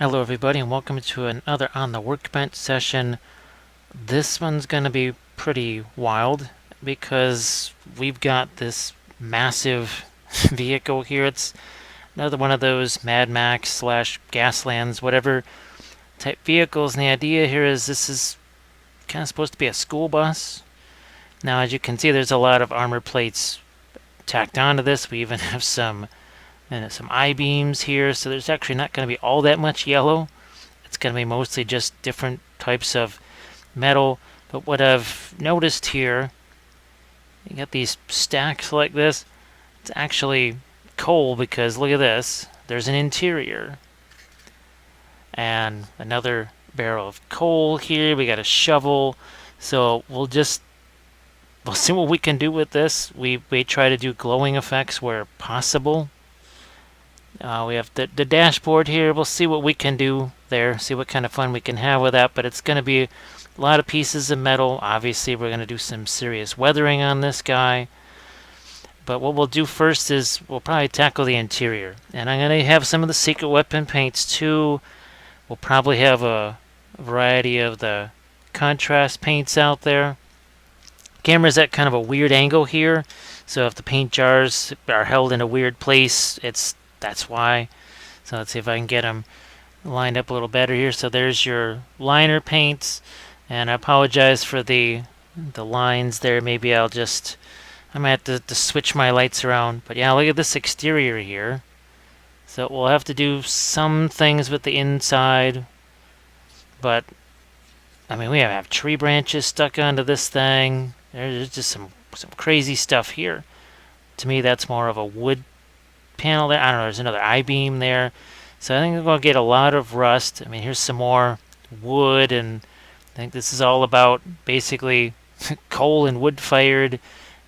Hello everybody and welcome to another On the Workbench session. This one's going to be pretty wild because we've got this massive vehicle here. It's another one of those Mad Max slash Gaslands, whatever type vehicles. And the idea here is this is kind of supposed to be a school bus. Now as you can see, there's a lot of armor plates tacked onto this. We even have some I-beams here, so there's actually not going to be all that much yellow. It's going to be mostly just different types of metal. But what I've noticed here, you got these stacks like this. It's actually coal because look at this. There's an interior. And another barrel of coal here. We got a shovel. So we'll see what we can do with this. We try to do glowing effects where possible. We have the dashboard here. We'll see what we can do there, see what kind of fun we can have with that, but it's going to be a lot of pieces of metal. Obviously, we're going to do some serious weathering on this guy. But what we'll do first is we'll probably tackle the interior. And I'm going to have some of the secret weapon paints too. We'll probably have a variety of the contrast paints out there. Camera's at kind of a weird angle here, so if the paint jars are held in a weird place, that's why. So let's see if I can get them lined up a little better here. So there's your liner paints, and I apologize for the lines there. Maybe I might have to switch my lights around. But yeah, look at this exterior here. So we'll have to do some things with the inside, but I mean we have tree branches stuck onto this thing. There's just some crazy stuff here. To me, that's more of a wood panel there. I don't know, there's another I-beam there. So I think we're going to get a lot of rust. I mean, here's some more wood, and I think this is all about basically coal and wood-fired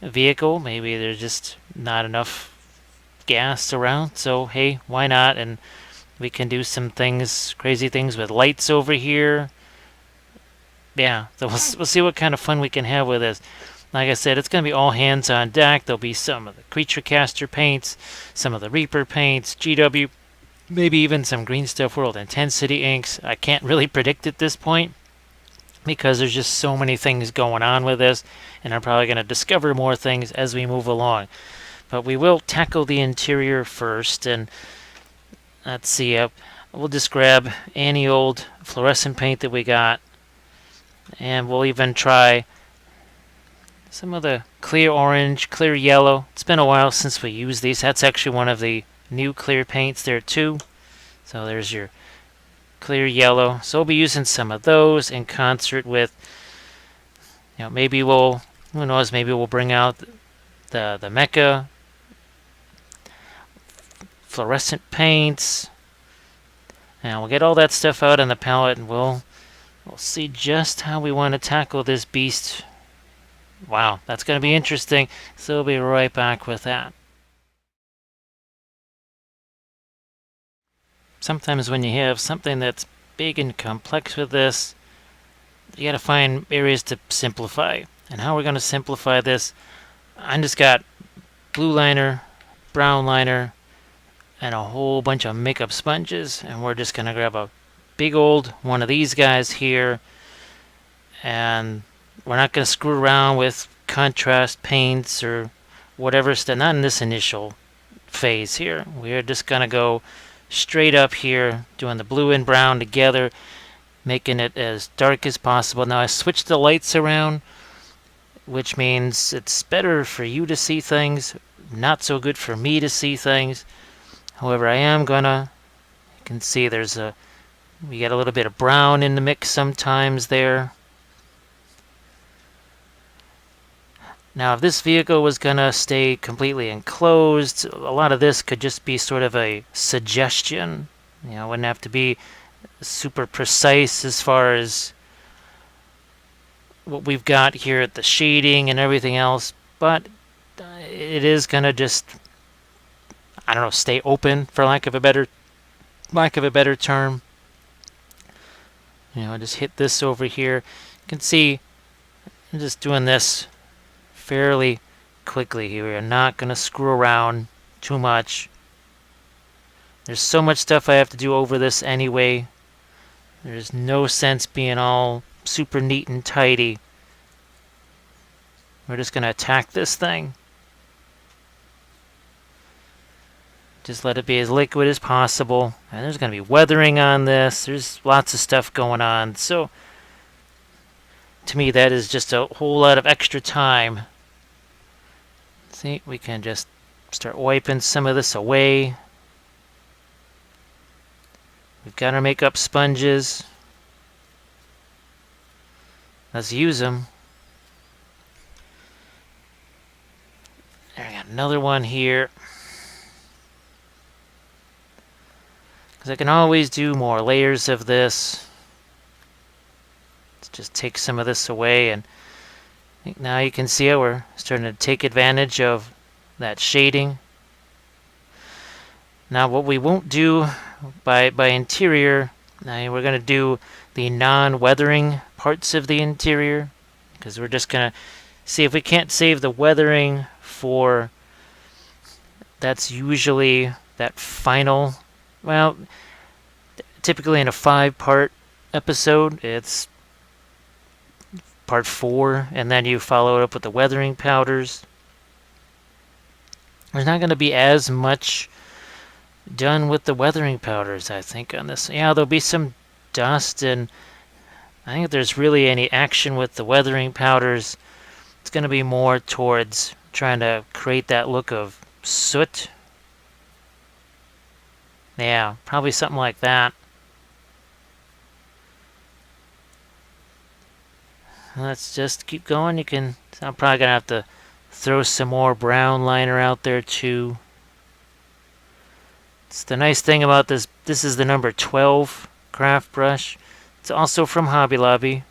vehicle. Maybe there's just not enough gas around, so hey, why not? And we can do some things, crazy things with lights over here. Yeah, so we'll see what kind of fun we can have with this. Like I said, it's going to be all hands on deck. There'll be some of the Creature Caster paints, some of the Reaper paints, GW, maybe even some Green Stuff World Intensity inks. I can't really predict at this point because there's just so many things going on with this, and I'm probably going to discover more things as we move along. But we will tackle the interior first, and let's see. We'll just grab any old fluorescent paint that we got, and we'll even try some of the clear orange, clear yellow. It's been a while since we used these. That's actually one of the new clear paints there too. So there's your clear yellow. So we'll be using some of those in concert with, maybe who knows, maybe we'll bring out the mecha fluorescent paints. And we'll get all that stuff out on the palette, and we'll see just how we want to tackle this beast. Wow, that's going to be interesting. So we'll be right back with that. Sometimes when you have something that's big and complex with this, you got to find areas to simplify. And how we're going to simplify this, I just got blue liner, brown liner, and a whole bunch of makeup sponges. And we're just going to grab a big old one of these guys here, and we're not going to screw around with contrast paints or whatever stuff, not in this initial phase here. We're just going to go straight up here, doing the blue and brown together, making it as dark as possible. Now I switched the lights around, which means it's better for you to see things, not so good for me to see things. However, I am gonna, you can see we get a little bit of brown in the mix sometimes there. Now, if this vehicle was going to stay completely enclosed, a lot of this could just be sort of a suggestion. It wouldn't have to be super precise as far as what we've got here at the shading and everything else, but it is going to just, I don't know, stay open, for lack of a better term. Just hit this over here. You can see I'm just doing this fairly quickly here. We are not going to screw around too much. There's so much stuff I have to do over this anyway. There's no sense being all super neat and tidy. We're just going to attack this thing. Just let it be as liquid as possible. And there's going to be weathering on this. There's lots of stuff going on. So, to me, that is just a whole lot of extra time. See, we can just start wiping some of this away. We've got our makeup sponges. Let's use them. There, I got another one here. Because I can always do more layers of this. Let's just take some of this away, and I think now you can see how we're starting to take advantage of that shading. Now what we won't do by interior, now we're going to do the non-weathering parts of the interior, because we're just going to see if we can't save the weathering for, that's usually that final, well, typically in a 5-part episode, it's part 4, and then you follow it up with the weathering powders. There's not going to be as much done with the weathering powders, I think, on this. Yeah, there'll be some dust, and I think if there's really any action with the weathering powders, it's going to be more towards trying to create that look of soot. Yeah, probably something like that. Let's just keep going. You can. I'm probably going to have to throw some more brown liner out there too. It's the nice thing about this. This is the number 12 craft brush. It's also from Hobby Lobby.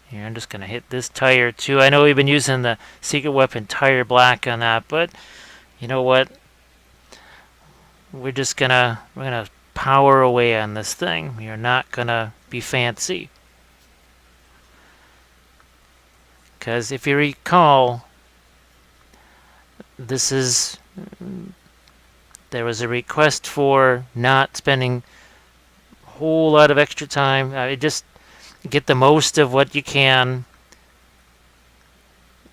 Here, I'm just going to hit this tire too. I know we've been using the Secret Weapon tire black on that, but you know what? We're gonna power away on this thing. We are not gonna be fancy. Because if you recall, there was a request for not spending a whole lot of extra time. Just get the most of what you can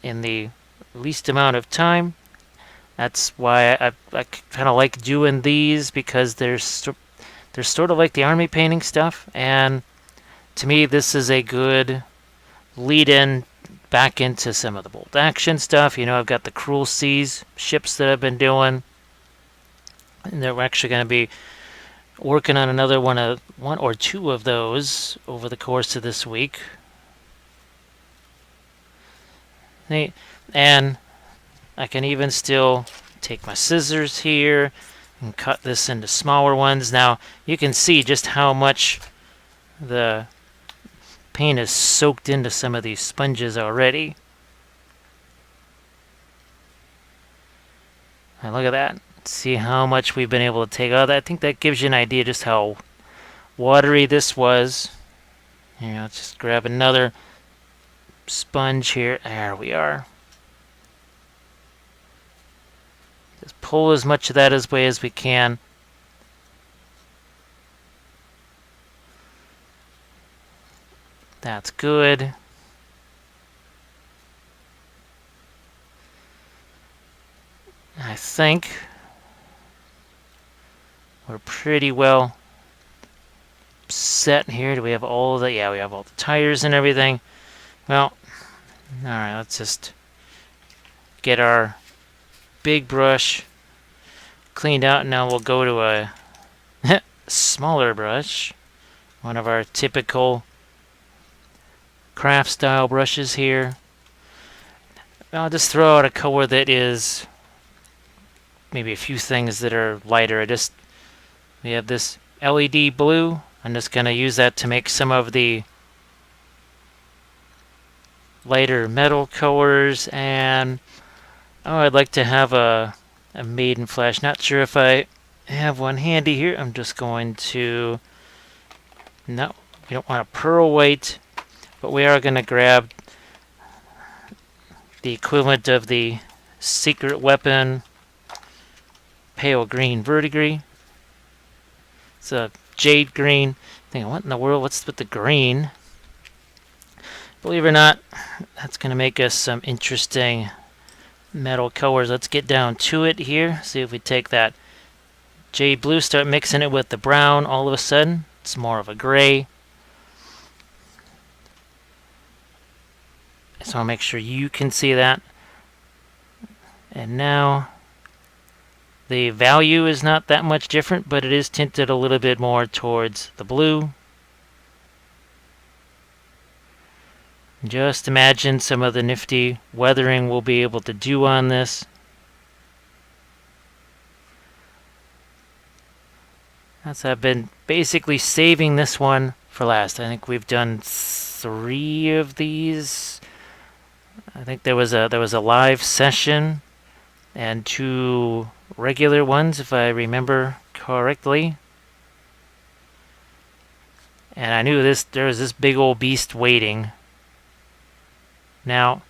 in the least amount of time. That's why I kind of like doing these, because they're sort of like the army painting stuff, and to me this is a good lead-in back into some of the bolt action stuff. You know, I've got the Cruel Seas ships that I've been doing, and we're actually going to be working on another one or two of those over the course of this week. And I can even still take my scissors here and cut this into smaller ones. Now you can see just how much the paint is soaked into some of these sponges already. And look at that. See how much we've been able to take out of that. I think that gives you an idea just how watery this was. Here, let's just grab another sponge here. There we are. Just pull as much of that away as we can. That's good. I think we're pretty well set here. Do we have all the... Yeah, we have all the tires and everything. Well, alright, let's just get our big brush cleaned out. Now we'll go to a smaller brush. One of our typical craft style brushes here. I'll just throw out a color that is maybe a few things that are lighter. We have this LED blue. I'm just going to use that to make some of the lighter metal colors. And I'd like to have a maiden flash. Not sure if I have one handy here. I'm just going to... No, we don't want a pearl white, but we are going to grab the equivalent of the Secret Weapon pale green verdigris. It's a jade green. Thinking, what in the world? What's with the green? Believe it or not, that's going to make us some interesting metal colors. Let's get down to it here. See if we take that jade blue, start mixing it with the brown. All of a sudden, it's more of a gray. So I'll make sure you can see that. And now the value is not that much different, but it is tinted a little bit more towards the blue. Just imagine some of the nifty weathering we'll be able to do on this. I've been basically saving this one for last. I think we've done 3 of these. I think there was a live session and 2 regular ones, if I remember correctly. And I knew there was this big old beast waiting. Now,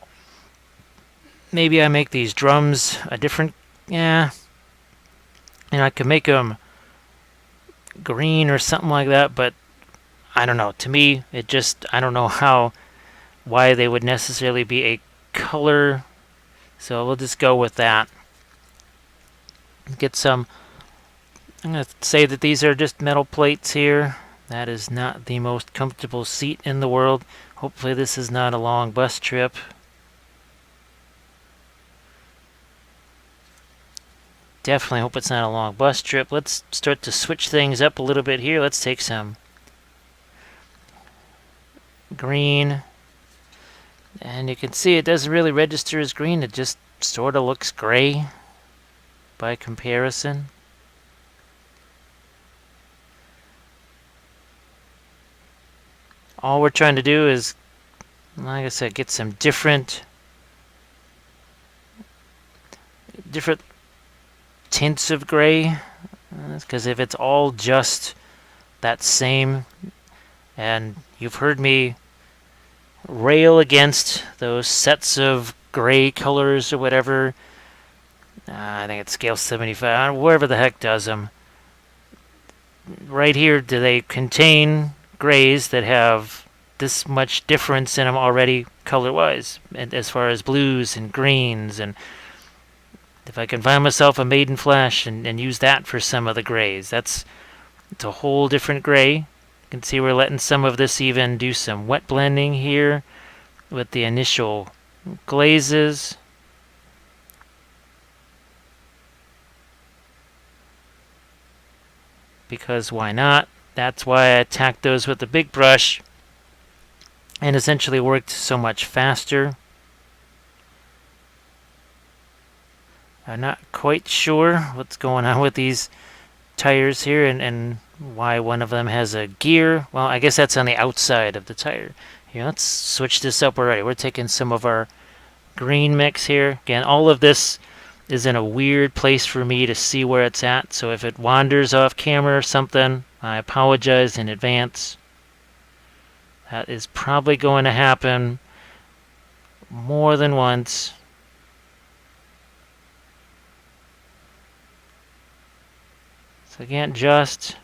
maybe I make these drums a different, I could make them green or something like that, but I don't know. To me, I don't know why they would necessarily be a color. So we'll just go with that. Get some, I'm going to say that these are just metal plates here. That is not the most comfortable seat in the world. Hopefully this is not a long bus trip. Definitely hope it's not a long bus trip. Let's start to switch things up a little bit here. Let's take some green. And you can see it doesn't really register as green. It just sort of looks gray by comparison. All we're trying to do is, like I said, get some different tints of gray. Because if it's all just that same, and you've heard me rail against those sets of gray colors or whatever, I think it's scale 75, wherever the heck does them. Right here, do they contain grays that have this much difference in them already color-wise, and as far as blues and greens, and if I can find myself a maiden flash and use that for some of the grays, it's a whole different gray. You can see we're letting some of this even do some wet blending here with the initial glazes. Because why not? That's why I attacked those with the big brush and essentially worked so much faster. I'm not quite sure what's going on with these tires here and why one of them has a gear. Well, I guess that's on the outside of the tire. Here, let's switch this up already. We're taking some of our green mix here. Again, all of this is in a weird place for me to see where it's at. So if it wanders off camera or something, I apologize in advance. That is probably going to happen more than once. So again, just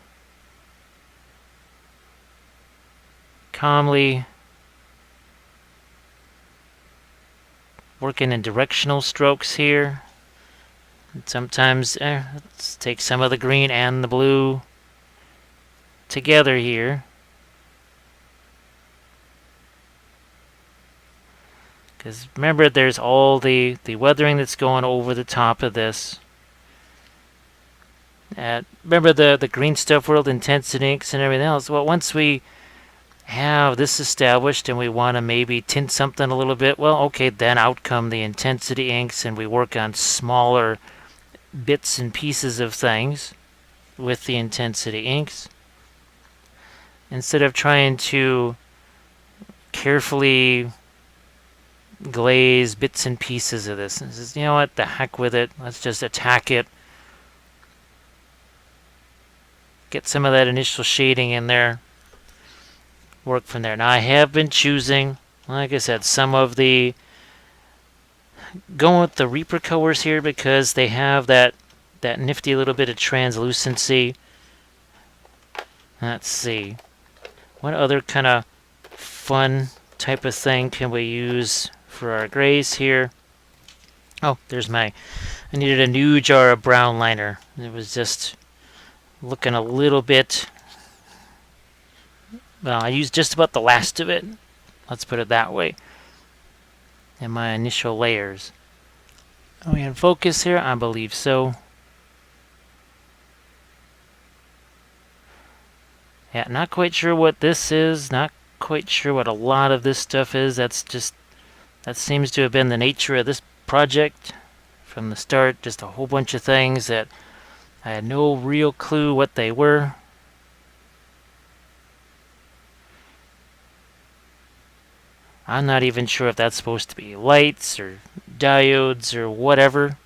calmly working in directional strokes here. And sometimes, let's take some of the green and the blue together here. Because remember, there's all the weathering that's going over the top of this. Remember the green stuff world, intensity inks and everything else. Well, once we have this established and we want to maybe tint something a little bit, well, okay, then out come the intensity inks and we work on smaller bits and pieces of things with the intensity inks. Instead of trying to carefully glaze bits and pieces of this. And says, you know what, the heck with it. Let's just attack it. Get some of that initial shading in there. Work from there. Now I have been choosing, like I said, some of the going with the Reaper colors here because they have that nifty little bit of translucency. Let's see. What other kind of fun type of thing can we use for our grays here? Oh, there's my... I needed a new jar of brown liner. It was just looking a little bit... Well, I used just about the last of it. Let's put it that way. In my initial layers. Are we in focus here? I believe so. Yeah, not quite sure what this is. Not quite sure what a lot of this stuff is. That seems to have been the nature of this project from the start. Just a whole bunch of things that I had no real clue what they were. I'm not even sure if that's supposed to be lights or diodes or whatever.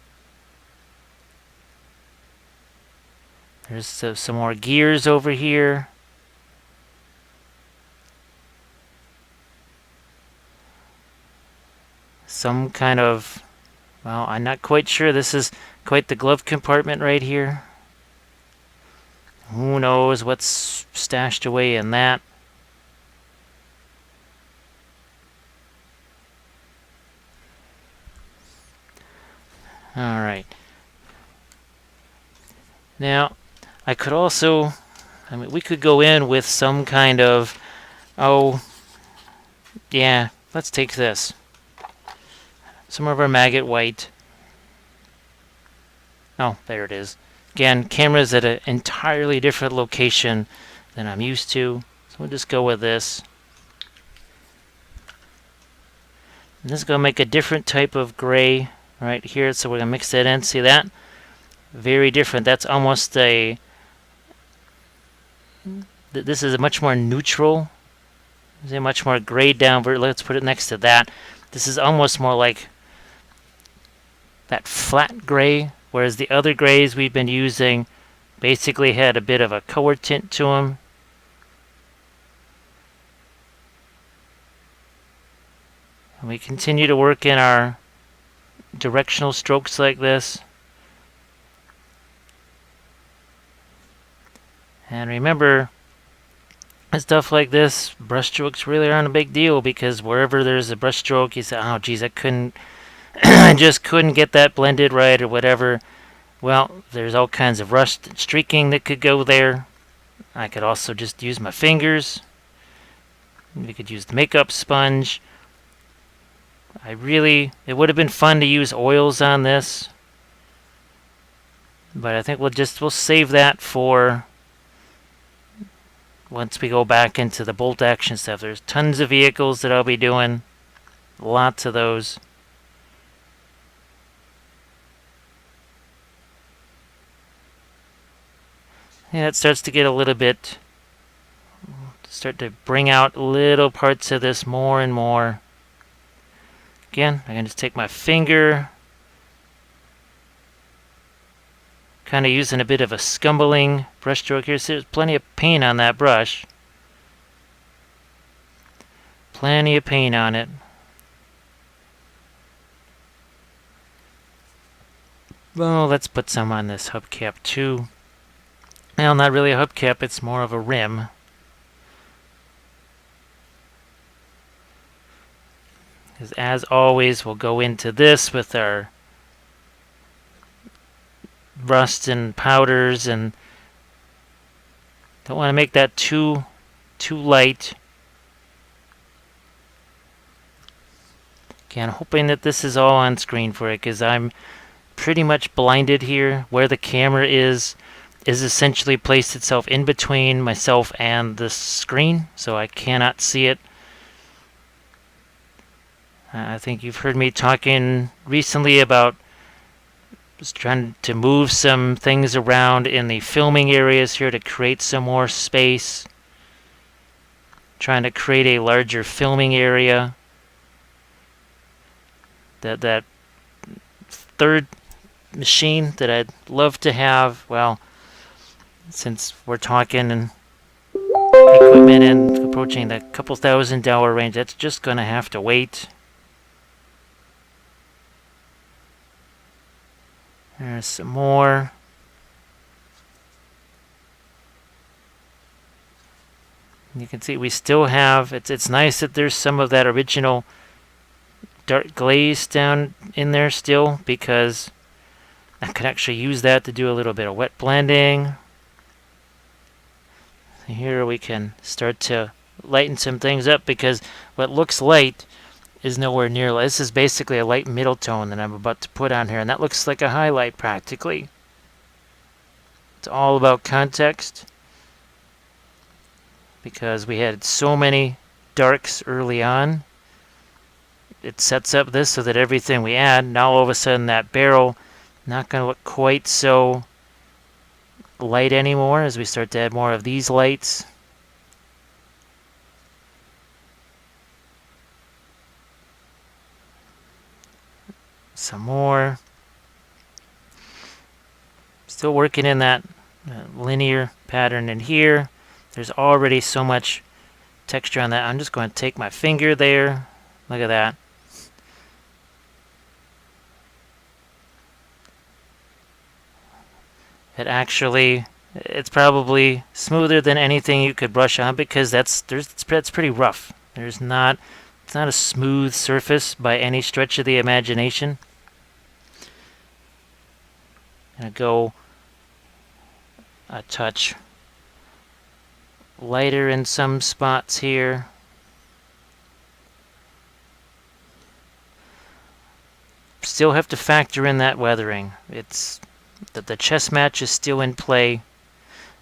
There's some more gears over here. Some kind of... Well, I'm not quite sure. This is quite the glove compartment right here. Who knows what's stashed away in that. Alright. Now, I could also... I mean, we could go in with some kind of... Oh, yeah, let's take this. Some of our maggot white. Oh, there it is. Again, camera's at an entirely different location than I'm used to. So we'll just go with this. And this is going to make a different type of gray right here. So we're going to mix that in. See that? Very different. That's almost a... This is a much more neutral. This is a much more grayed down. Let's put it next to that. This is almost more like that flat gray, whereas the other grays we've been using basically had a bit of a color tint to them. And we continue to work in our directional strokes like this. And remember, stuff like this, brush strokes really aren't a big deal, because wherever there's a brush stroke, you say, oh geez, I couldn't, I just couldn't get that blended right or whatever. Well, there's all kinds of rust and streaking that could go there. I could also just use my fingers. We could use the makeup sponge. It would have been fun to use oils on this, but I think we'll save that for once we go back into the bolt action stuff. There's tons of vehicles that I'll be doing, lots of those. Yeah, it starts to get a little bit, start to bring out little parts of this more and more. Again, I can just take my finger, kind of using a bit of a scumbling brush stroke here. So there's plenty of paint on that brush. Plenty of paint on it. Well, let's put some on this hubcap too. Well, not really a hubcap, it's more of a rim. Because as always, we'll go into this with our rust and powders, and don't want to make that too light. Again, hoping that this is all on screen for it, because I'm pretty much blinded here. Where the camera is essentially placed itself in between myself and the screen, so I cannot see it. I think you've heard me talking recently about just trying to move some things around in the filming areas here to create some more space. Trying to create a larger filming area. That third machine that I'd love to have, well, since we're talking and equipment and approaching the couple $1,000 range, that's just going to have to wait. There's some more. you can see we still have, it's nice that there's some of that original dark glaze down in there still, because I could actually use that to do a little bit of wet blending. Here we can start to lighten some things up, because what looks light is nowhere near light. This is basically a light middle tone that I'm about to put on here, and that looks like a highlight practically. It's all about context, because we had so many darks early on. It sets up this so that everything we add, now all of a sudden that barrel not going to look quite so light anymore as we start to add more of these lights. Some more. Still working in that linear pattern in here. There's already so much texture on that. I'm just going to take my finger there. Look at that. It's probably smoother than anything you could brush on, because that's pretty rough. It's not a smooth surface by any stretch of the imagination. I'm gonna go a touch lighter in some spots here. Still have to factor in that weathering. It's that the chest match is still in play.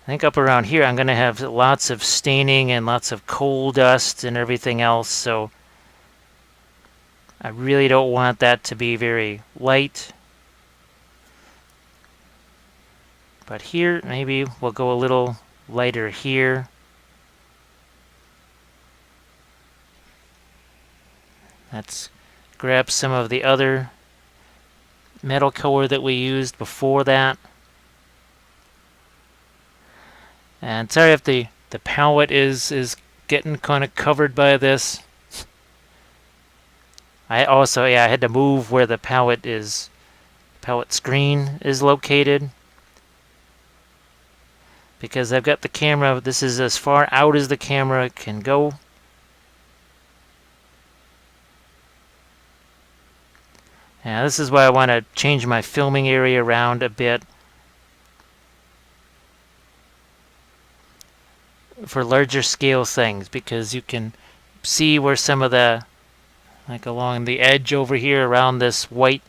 I think up around here I'm going to have lots of staining and lots of coal dust and everything else, so I really don't want that to be very light. But here, maybe we'll go a little lighter here. Let's grab some of the other metal color that we used before that. And sorry if the palette is getting kind of covered by this. I had to move where the palette screen is located, because I've got the camera, this is as far out as the camera can go. Now this is why I want to change my filming area around a bit for larger scale things, because you can see where some of the, like along the edge over here around this white,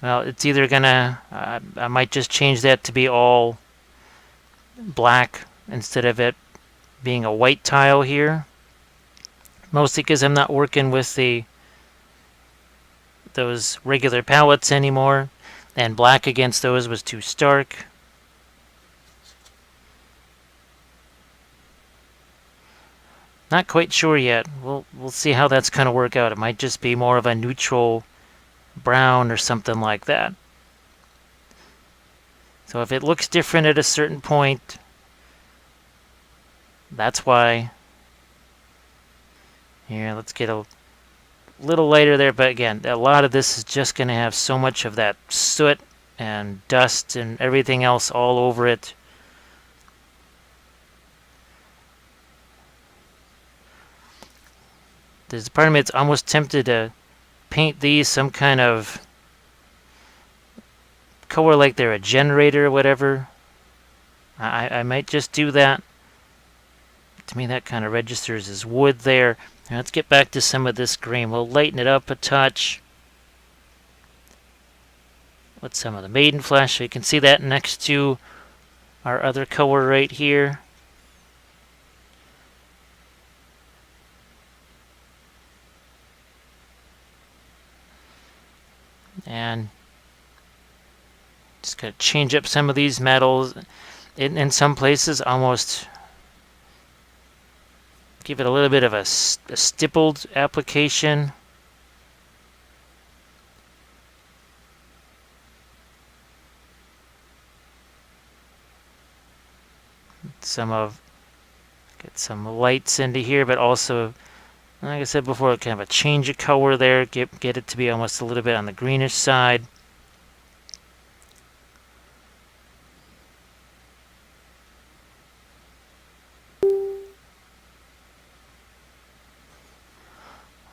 well, it's either gonna, I might just change that to be all black instead of it being a white tile here, mostly because I'm not working with those regular palettes anymore, and black against those was too stark. Not quite sure yet. We'll see how that's going to work out. It might just be more of a neutral brown or something like that. So if it looks different at a certain point, that's why. Here, let's get a little lighter there, but again, a lot of this is just going to have so much of that soot and dust and everything else all over it. There's a part of me that's almost tempted to paint these some kind of color like they're a generator or whatever. I might just do that. To me, that kind of registers as wood there. Now let's get back to some of this green. We'll lighten it up a touch with some of the maiden flesh, so you can see that next to our other color right here. And just gotta change up some of these metals. In some places, almost give it a little bit of a stippled application. Get some lights into here, but also, like I said before, kind of a change of color there. Get it to be almost a little bit on the greenish side.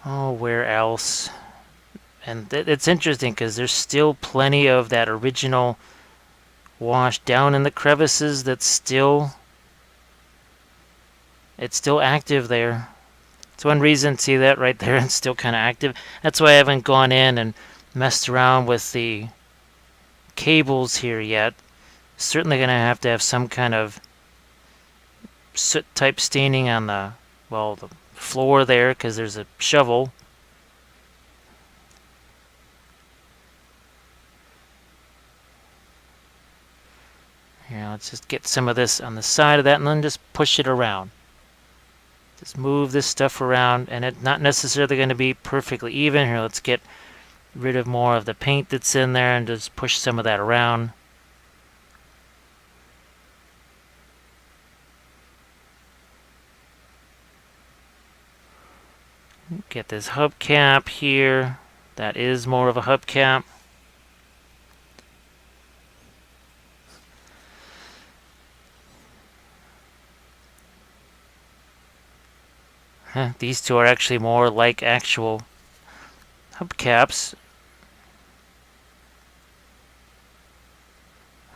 Oh, where else? And it's interesting because there's still plenty of that original wash down in the crevices that's still, it's still active there. It's one reason, see that right there, it's still kind of active. That's why I haven't gone in and messed around with the cables here yet. Certainly going to have some kind of soot type staining on the, well, the floor there because there's a shovel. Here, let's just get some of this on the side of that and then just push it around. Just move this stuff around, and it's not necessarily going to be perfectly even. Here, let's get rid of more of the paint that's in there and just push some of that around. Get this hubcap here. That is more of a hubcap. These two are actually more like actual hubcaps.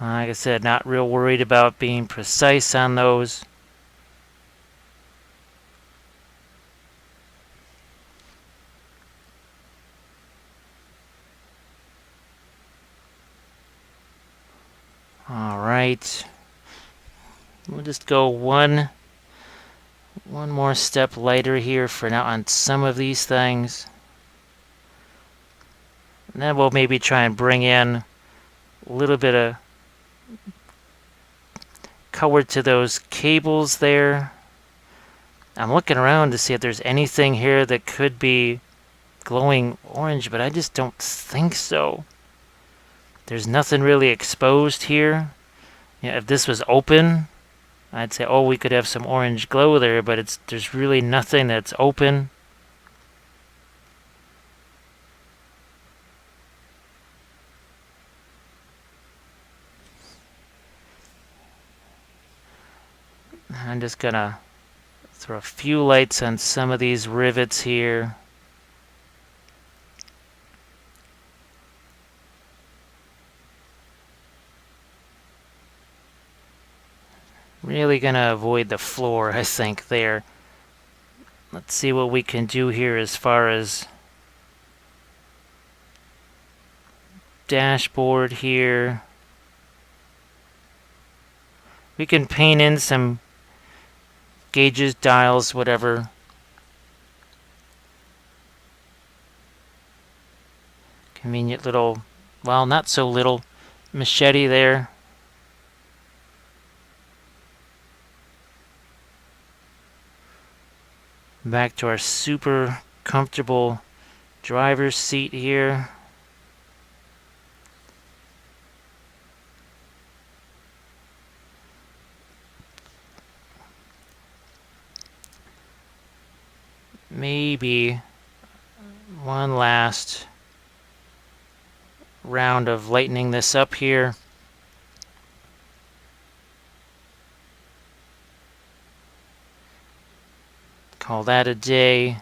Like I said, not real worried about being precise on those. All right. We'll just go one more step lighter here for now on some of these things. And then we'll maybe try and bring in a little bit of color to those cables there. I'm looking around to see if there's anything here that could be glowing orange, but I just don't think so. There's nothing really exposed here. Yeah, if this was open, I'd say, oh, we could have some orange glow there, but there's really nothing that's open. I'm just gonna throw a few lights on some of these rivets here. Really gonna avoid the floor, I think, there. Let's see what we can do here as far as dashboard here. We can paint in some gauges, dials, whatever. Convenient little, well, not so little machete there. Back to our super comfortable driver's seat here. Maybe one last round of lightening this up here. Call that a day.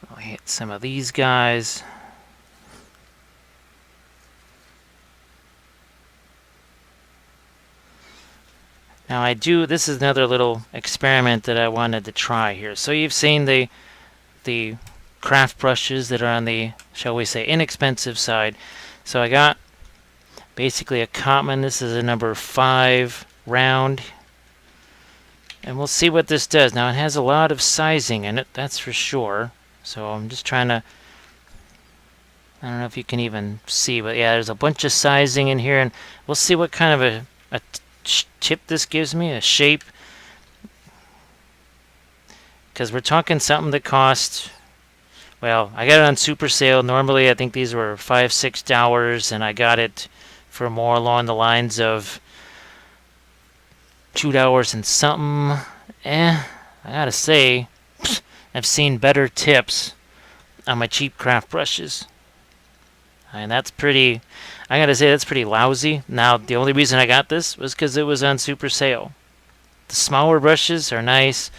I'll hit some of these guys. Now this is another little experiment that I wanted to try here. So you've seen the craft brushes that are on the, shall we say, inexpensive side. So I got basically a common, this is a number 5 round. And we'll see what this does. Now it has a lot of sizing in it, that's for sure. So I'm just trying to, I don't know if you can even see, but yeah, there's a bunch of sizing in here, and we'll see what kind of a tip this gives me, a shape. Because we're talking something that cost, well, I got it on super sale. Normally I think these were $5-6, and I got it for more along the lines of $2 and something. I gotta say, I've seen better tips on my cheap craft brushes. And that's pretty, I gotta say, that's pretty lousy. Now, the only reason I got this was because it was on super sale. The smaller brushes are nice.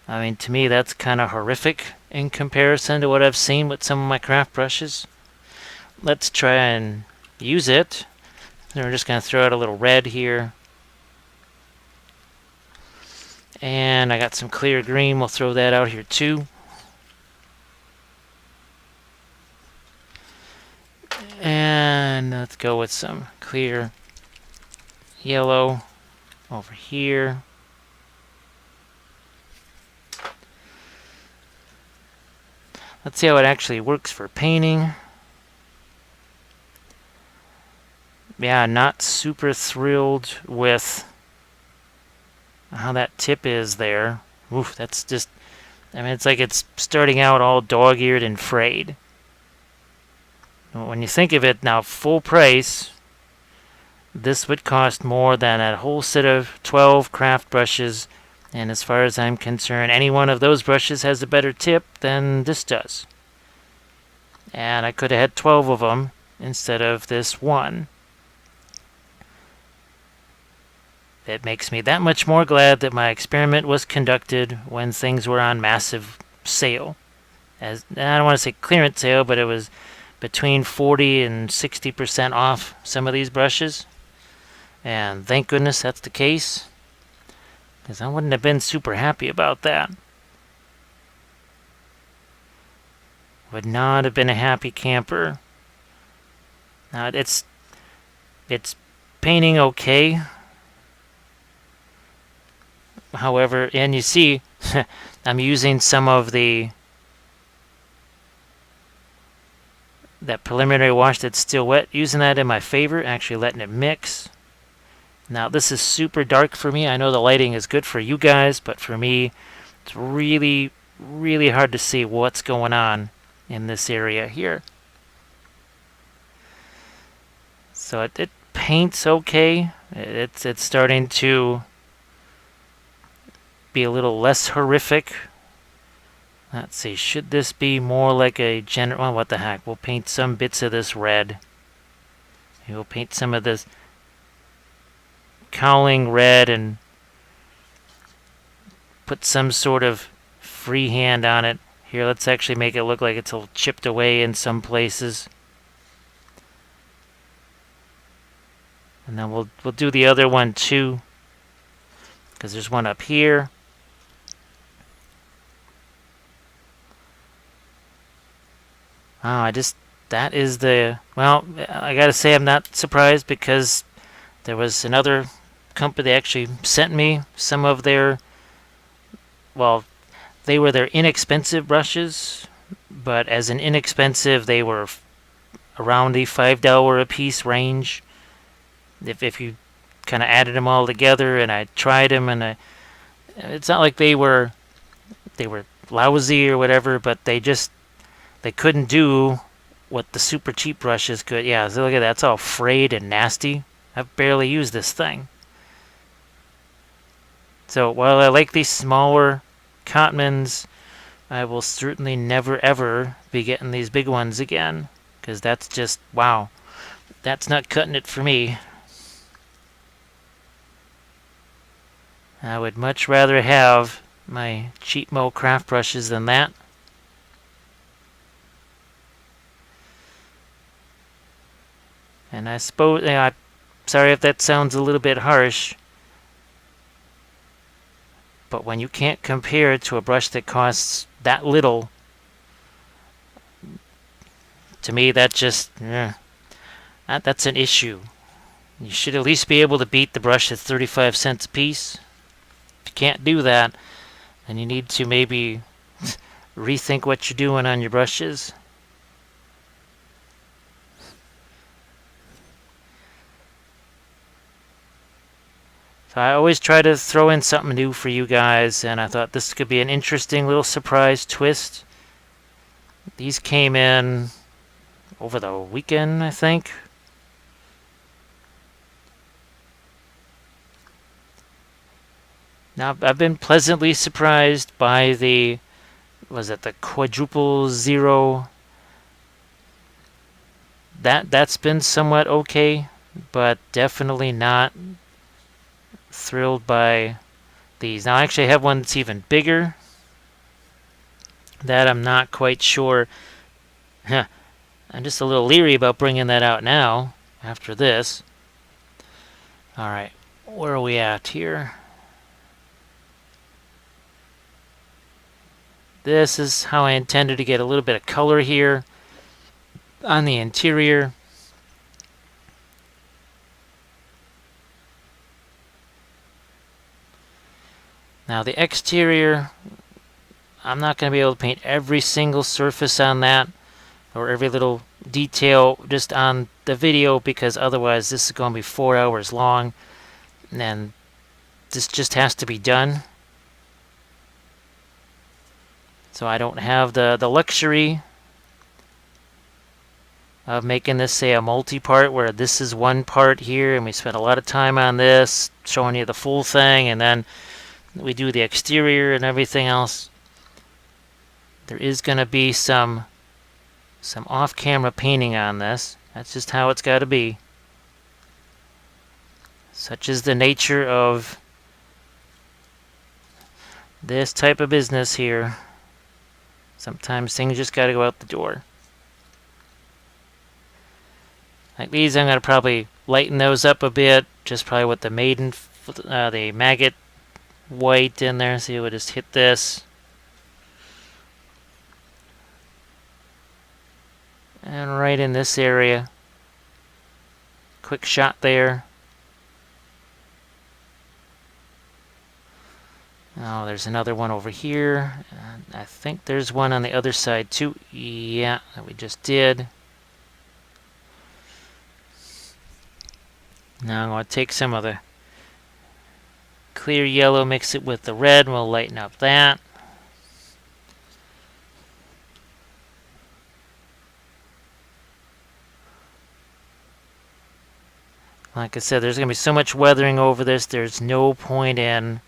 I mean, to me, that's kind of horrific in comparison to what I've seen with some of my craft brushes. Let's try and use it. And we're just going to throw out a little red here. And I got some clear green. We'll throw that out here too. And let's go with some clear yellow over here. Let's see how it actually works for painting. Yeah, not super thrilled with how that tip is there. Oof, that's just, I mean, it's like it's starting out all dog-eared and frayed. When you think of it now, full price, this would cost more than a whole set of 12 craft brushes. And as far as I'm concerned, any one of those brushes has a better tip than this does. And I could have had 12 of them instead of this one. It makes me that much more glad that my experiment was conducted when things were on massive sale. I don't want to say clearance sale, but it was between 40 and 60% off some of these brushes. And thank goodness that's the case, because I wouldn't have been super happy about that. Would not have been a happy camper. Now it's painting okay. However, and you see, I'm using some of that preliminary wash that's still wet, using that in my favor, actually letting it mix. Now this is super dark for me. I know the lighting is good for you guys, but for me, it's really, really hard to see what's going on in this area here. So it paints okay. It's starting to be a little less horrific. Let's see, should this be more like a general, well, what the heck, we'll paint some bits of this red. We'll paint some of this cowling red and put some sort of freehand on it. Here, let's actually make it look like it's all chipped away in some places. And then we'll do the other one too, because there's one up here. Oh, that is well, I gotta say I'm not surprised, because there was another company that actually sent me some of their, well, they were their inexpensive brushes, but as an inexpensive, they were around the $5 a piece range. If you kind of added them all together, and I tried them, and it's not like they were lousy or whatever, but they couldn't do what the super cheap brushes could. Yeah, so look at that. It's all frayed and nasty. I've barely used this thing. So while I like these smaller Cotmans, I will certainly never ever be getting these big ones again, because that's just, wow, that's not cutting it for me. I would much rather have my cheap Mo craft brushes than that. And I suppose, sorry if that sounds a little bit harsh, but when you can't compare it to a brush that costs that little, to me that just, that's an issue. You should at least be able to beat the brush that's 35 cents a piece. If you can't do that, then you need to maybe rethink what you're doing on your brushes. So I always try to throw in something new for you guys, and I thought this could be an interesting little surprise twist. These came in over the weekend, I think. Now, I've been pleasantly surprised by the quadruple zero that's been somewhat okay, but definitely not thrilled by these. Now I actually have one that's even bigger. That I'm not quite sure. I'm just a little leery about bringing that out now after this. All right, where are we at here? This is how I intended to get a little bit of color here on the interior. Now the exterior, I'm not going to be able to paint every single surface on that or every little detail just on the video, because otherwise this is going to be 4 hours long and this just has to be done. So I don't have the luxury of making this, say, a multi-part where this is one part here and we spend a lot of time on this, showing you the full thing, and then we do the exterior and everything else. There is going to be some off-camera painting on this. That's just how it's got to be. Such is the nature of this type of business here. Sometimes things just got to go out the door. Like these, I'm going to probably lighten those up a bit. Just probably with the the maggot white in there. So we'll just hit this. And right in this area. Quick shot there. Oh, there's another one over here. I think there's one on the other side too. Yeah, that we just did. Now I'm going to take some of the clear yellow, mix it with the red, and we'll lighten up that. Like I said, there's going to be so much weathering over this, there's no point in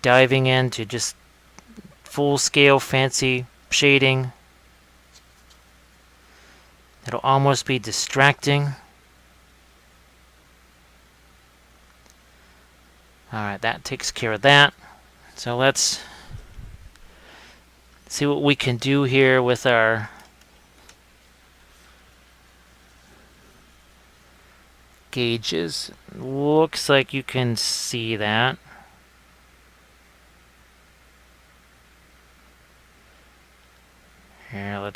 diving into just full-scale fancy shading. It'll almost be distracting. Alright, that takes care of that. So let's see what we can do here with our gauges. Looks like you can see that. Here,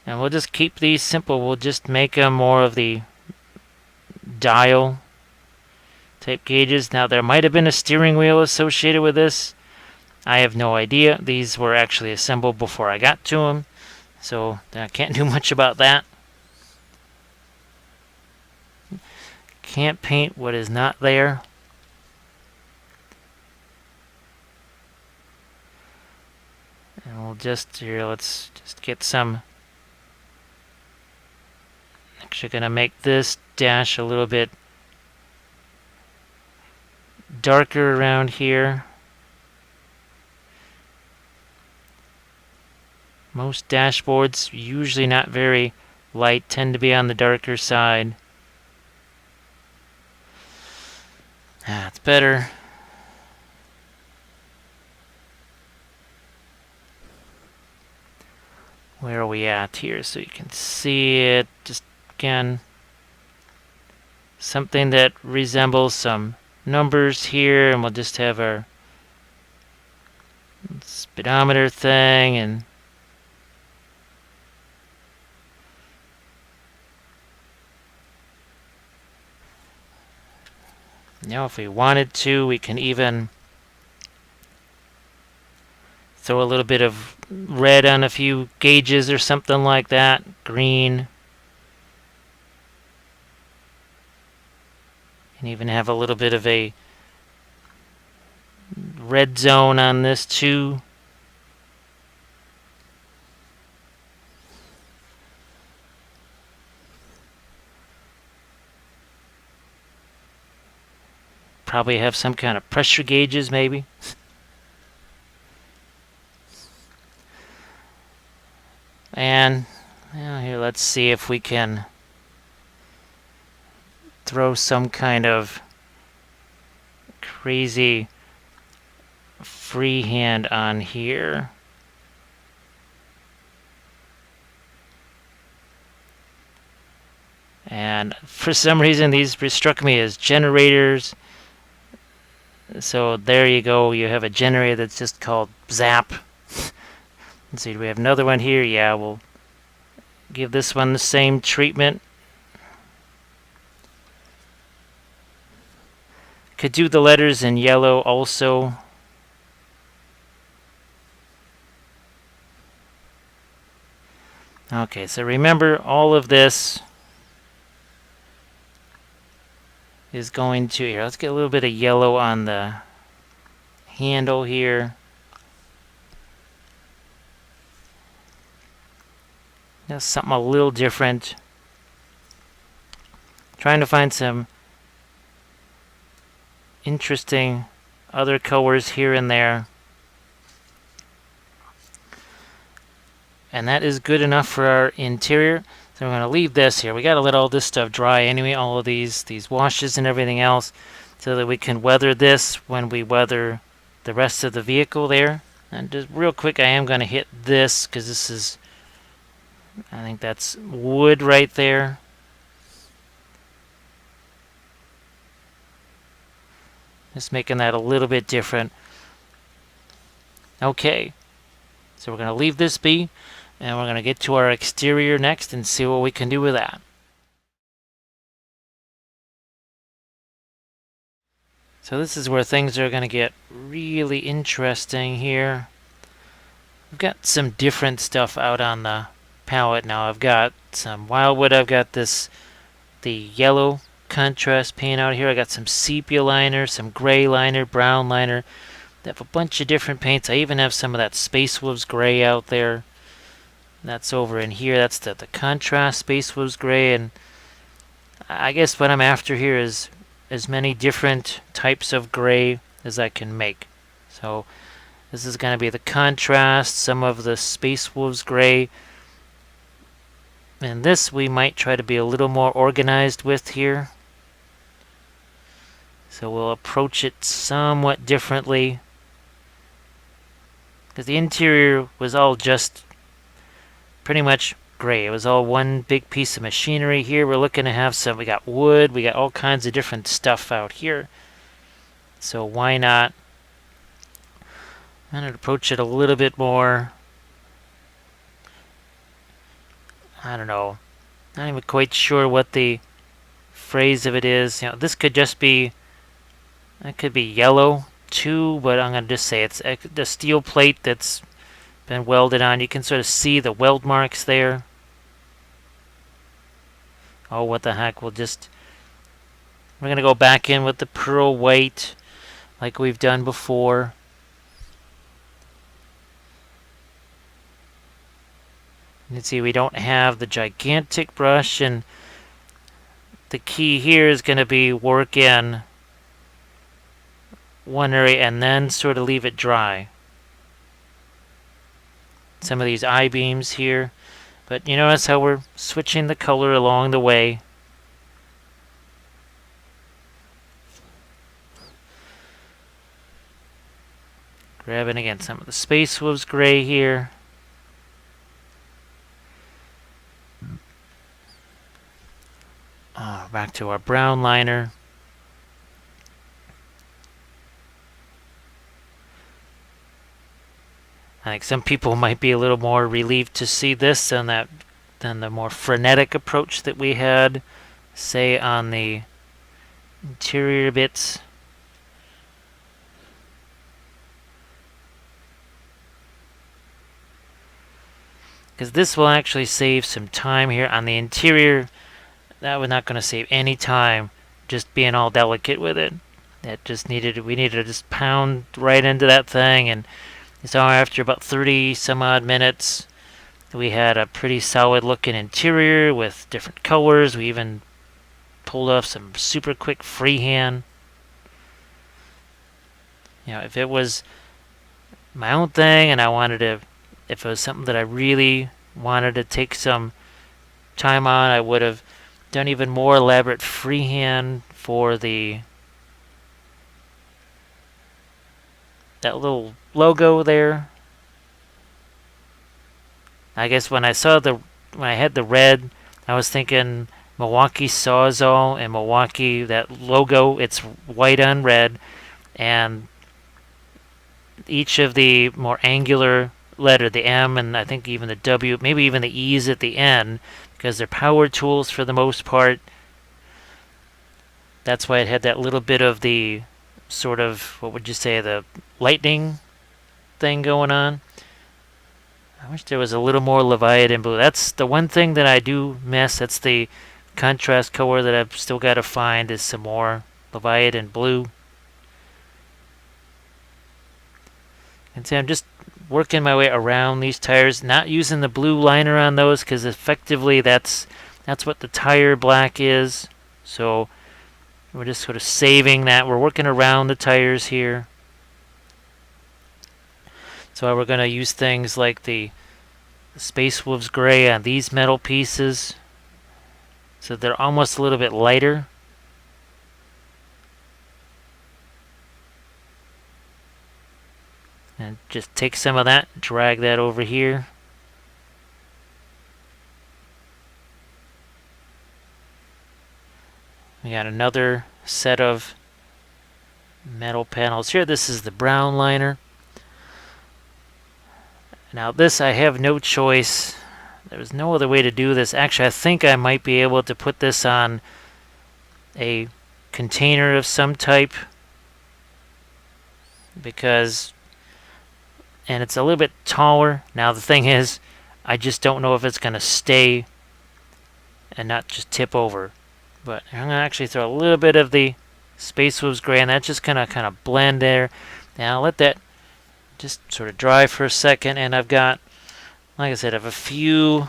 and we'll just keep these simple. We'll just make them more of the dial type gauges. Now there might have been a steering wheel associated with this. I have no idea. These were actually assembled before I got to them, so I can't do much about that. Can't paint what is not there. And we'll just here, let's just get some. Actually gonna make this dash a little bit darker around here. Most dashboards, usually not very light, tend to be on the darker side. That's better. Where are we at here so you can see it? Just again, something that resembles some numbers here, and we'll just have our speedometer thing, and now if we wanted to, we can even throw a little bit of red on a few gauges or something like that. Green. And even have a little bit of a red zone on this too. Probably have some kind of pressure gauges maybe. And here, let's see if we can throw some kind of crazy freehand on here. And for some reason, these struck me as generators. So there you go. You have a generator that's just called Zap. Let's see, do we have another one here? Yeah, we'll give this one the same treatment. Could do the letters in yellow also. Okay, so remember, all of this is going to, here, let's get a little bit of yellow on the handle here. That's something a little different. Trying to find some interesting other colors here and there. And that is good enough for our interior. So we're going to leave this here. We got to let all this stuff dry anyway, all of these washes and everything else, so that we can weather this when we weather the rest of the vehicle there. And just real quick, I am going to hit this because this is, I think that's wood right there. Just making that a little bit different. Okay, so we're going to leave this be, and we're going to get to our exterior next and see what we can do with that. So this is where things are going to get really interesting here. We've got some different stuff out on the palette now. I've got some wildwood. I've got the yellow contrast paint out here. I got some sepia liner, some gray liner, brown liner. I have a bunch of different paints. I even have some of that Space Wolves gray out there. That's over in here. That's the contrast Space Wolves gray. And I guess what I'm after here is as many different types of gray as I can make. So this is going to be the contrast, some of the Space Wolves gray. And this we might try to be a little more organized with here. So we'll approach it somewhat differently. Because the interior was all just pretty much gray. It was all one big piece of machinery. Here we're looking to have some, we got wood, we got all kinds of different stuff out here. So why not? I'm going to approach it a little bit more, I don't know, not even quite sure what the phrase of it is. You know, this could just be, that could be yellow too, but I'm going to just say it's the steel plate that's been welded on. You can sort of see the weld marks there. Oh, what the heck, we're going to go back in with the pearl white like we've done before. You can see we don't have the gigantic brush, and the key here is going to be work in one area and then sort of leave it dry. Some of these I-beams here, but you notice how we're switching the color along the way. Grabbing again some of the Space Wolves gray here. Back to our brown liner. I think some people might be a little more relieved to see this than the more frenetic approach that we had, say, on the interior bits. Because this will actually save some time here on the interior. That was not going to save any time, just being all delicate with it. That just we needed to just pound right into that thing, and so after about 30 some odd minutes, we had a pretty solid looking interior with different colors. We even pulled off some super quick freehand. You know, if it was my own thing and I wanted to, if it was something that I really wanted to take some time on, I would have done even more elaborate freehand for that little logo there. I guess when I had the red, I was thinking Milwaukee Sawzall and Milwaukee, that logo, it's white on red, and each of the more angular letter, the M and I think even the W, maybe even the E's at the end, because they're power tools for the most part. That's why it had that little bit of the sort of, what would you say, the lightning thing going on. I wish there was a little more Leviathan blue. That's the one thing that I do miss. That's the contrast color that I've still got to find, is some more Leviathan blue. And see, I'm just working my way around these tires, not using the blue liner on those, because effectively that's what the tire black is. So we're just sort of saving that. We're working around the tires here. So we're going to use things like the Space Wolves Gray on these metal pieces, so they're almost a little bit lighter. And just take some of that, drag that over here. We got another set of metal panels here. This is the brown liner. Now this, I have no choice. There's no other way to do this. Actually, I think I might be able to put this on a container of some type, because, and it's a little bit taller. Now the thing is, I just don't know if it's going to stay and not just tip over. But I'm going to actually throw a little bit of the Space Wolves Gray, and that's just going to kind of blend there. Now I'll let that just sort of dry for a second, and I've got, like I said, I have a few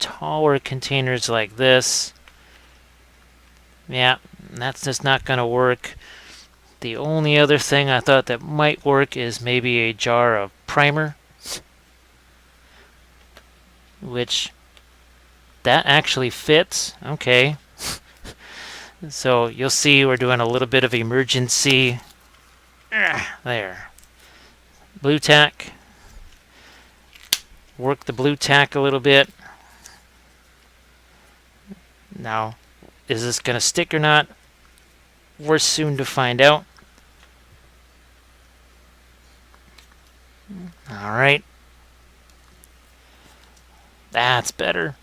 taller containers like this. Yeah, that's just not going to work. The only other thing I thought that might work is maybe a jar of primer, which that actually fits. Okay. So you'll see we're doing a little bit of emergency. There. Blue tack. Work the blue tack a little bit. Now, is this going to stick or not? We're soon to find out. Alright. That's better.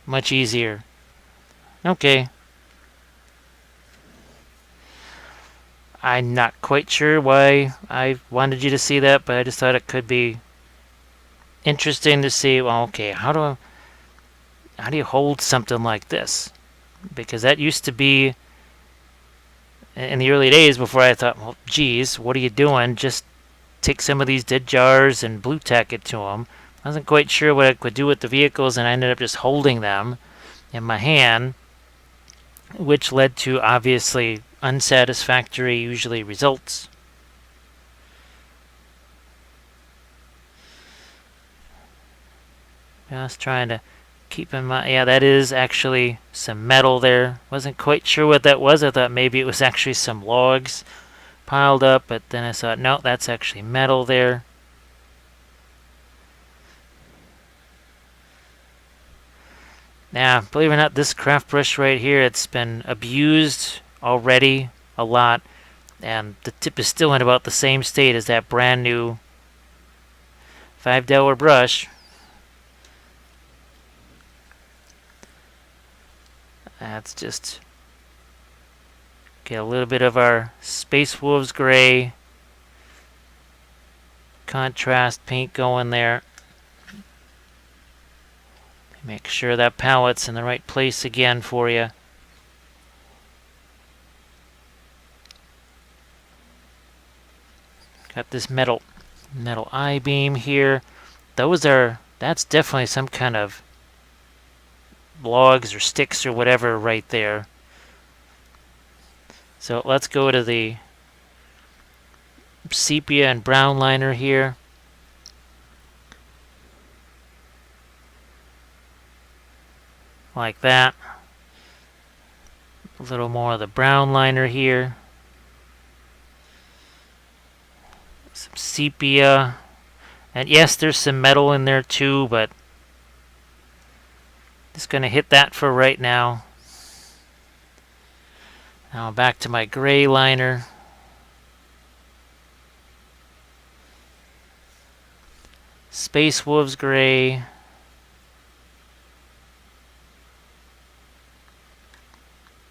Much easier. Okay. I'm not quite sure why I wanted you to see that, but I just thought it could be interesting to see, well, okay, how do you hold something like this? Because that used to be, in the early days before I thought, well, geez, what are you doing? Just take some of these dead jars and blue tack it to them. I wasn't quite sure what I could do with the vehicles, and I ended up just holding them in my hand, which led to obviously unsatisfactory, usually, results. Just trying to keep in mind, yeah, that is actually some metal there. Wasn't quite sure what that was. I thought maybe it was actually some logs piled up, but then I thought, no, that's actually metal there. Now, believe it or not, this craft brush right here, it's been abused already a lot, and the tip is still in about the same state as that brand new $5 brush. That's just get a little bit of our Space Wolves Gray contrast paint going there. Make sure that palette's in the right place again for you. Got this metal I-beam here. That's definitely some kind of logs or sticks or whatever right there. So let's go to the sepia and brown liner here. like that. A little more of the brown liner here. Some sepia. And yes, there's some metal in there too, but just going to hit that for right now. Now back to my gray liner. Space Wolves gray.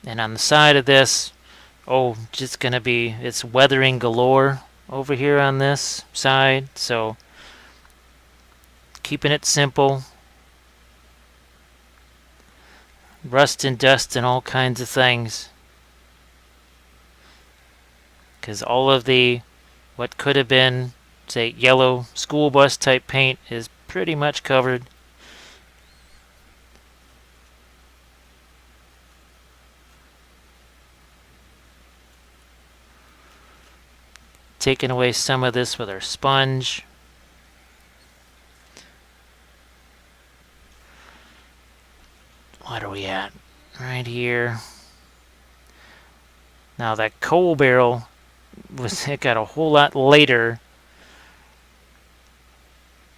And on the side of this, just going to be, it's weathering galore over here on this side. So keeping it simple. Rust and dust and all kinds of things. Because all of the, what could have been, say, yellow school bus type paint is pretty much covered. Taking away some of this with our sponge. What are we at? Right here. Now that coal barrel it got a whole lot later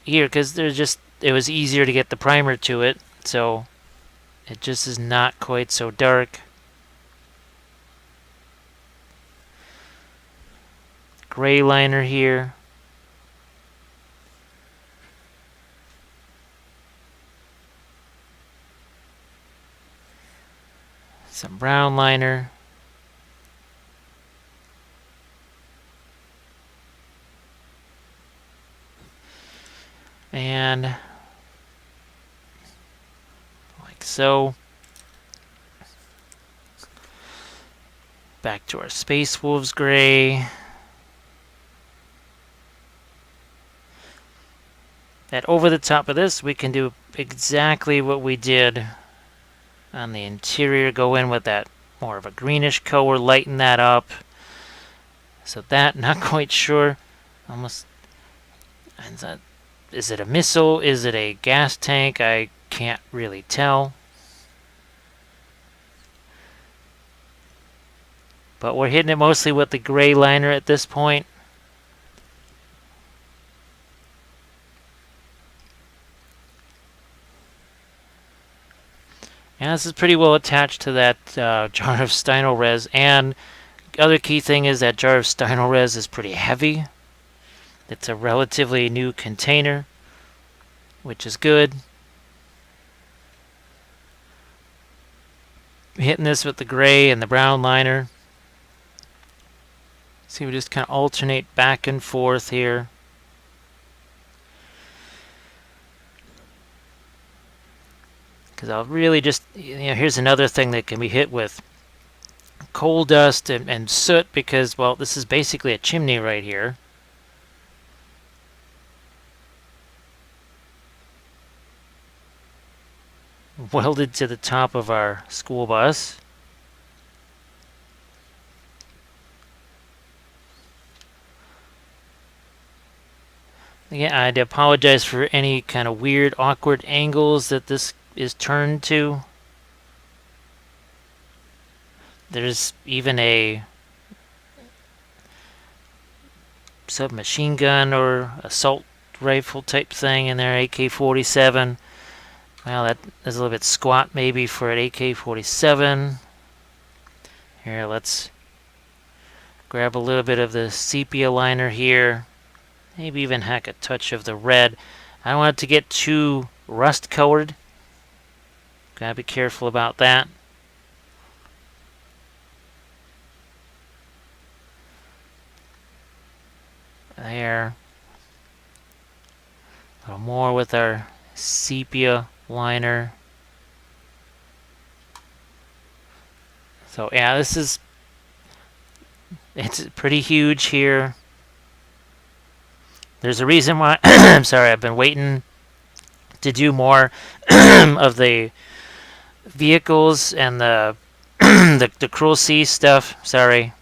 here because it was easier to get the primer to it, so it just is not quite so dark. Gray liner here. Some brown liner. And like so. Back to our Space Wolves gray. And over the top of this, we can do exactly what we did on the interior. Go in with that more of a greenish color, lighten that up. So that, not quite sure. Almost, is it a missile? Is it a gas tank? I can't really tell. But we're hitting it mostly with the gray liner at this point. And this is pretty well attached to that jar of Stynol res. And the other key thing is that jar of Stynol res is pretty heavy. It's a relatively new container, which is good. Hitting this with the gray and the brown liner. See, we just kind of alternate back and forth here. Because I'll really just, here's another thing that can be hit with coal dust and soot because, well, this is basically a chimney right here. Welded to the top of our school bus. Again, I'd apologize for any kind of weird, awkward angles that this is turned to. There's even a submachine gun or assault rifle type thing in there, AK-47. Well, that is a little bit squat maybe for an AK-47. Here, let's grab a little bit of the sepia liner here. Maybe even hack a touch of the red. I don't want it to get too rust colored. Gotta be careful about that. There. A little more with our sepia liner. So yeah, it's pretty huge here. There's a reason why I'm sorry, I've been waiting to do more of the vehicles and the the Cruel Sea stuff. Sorry.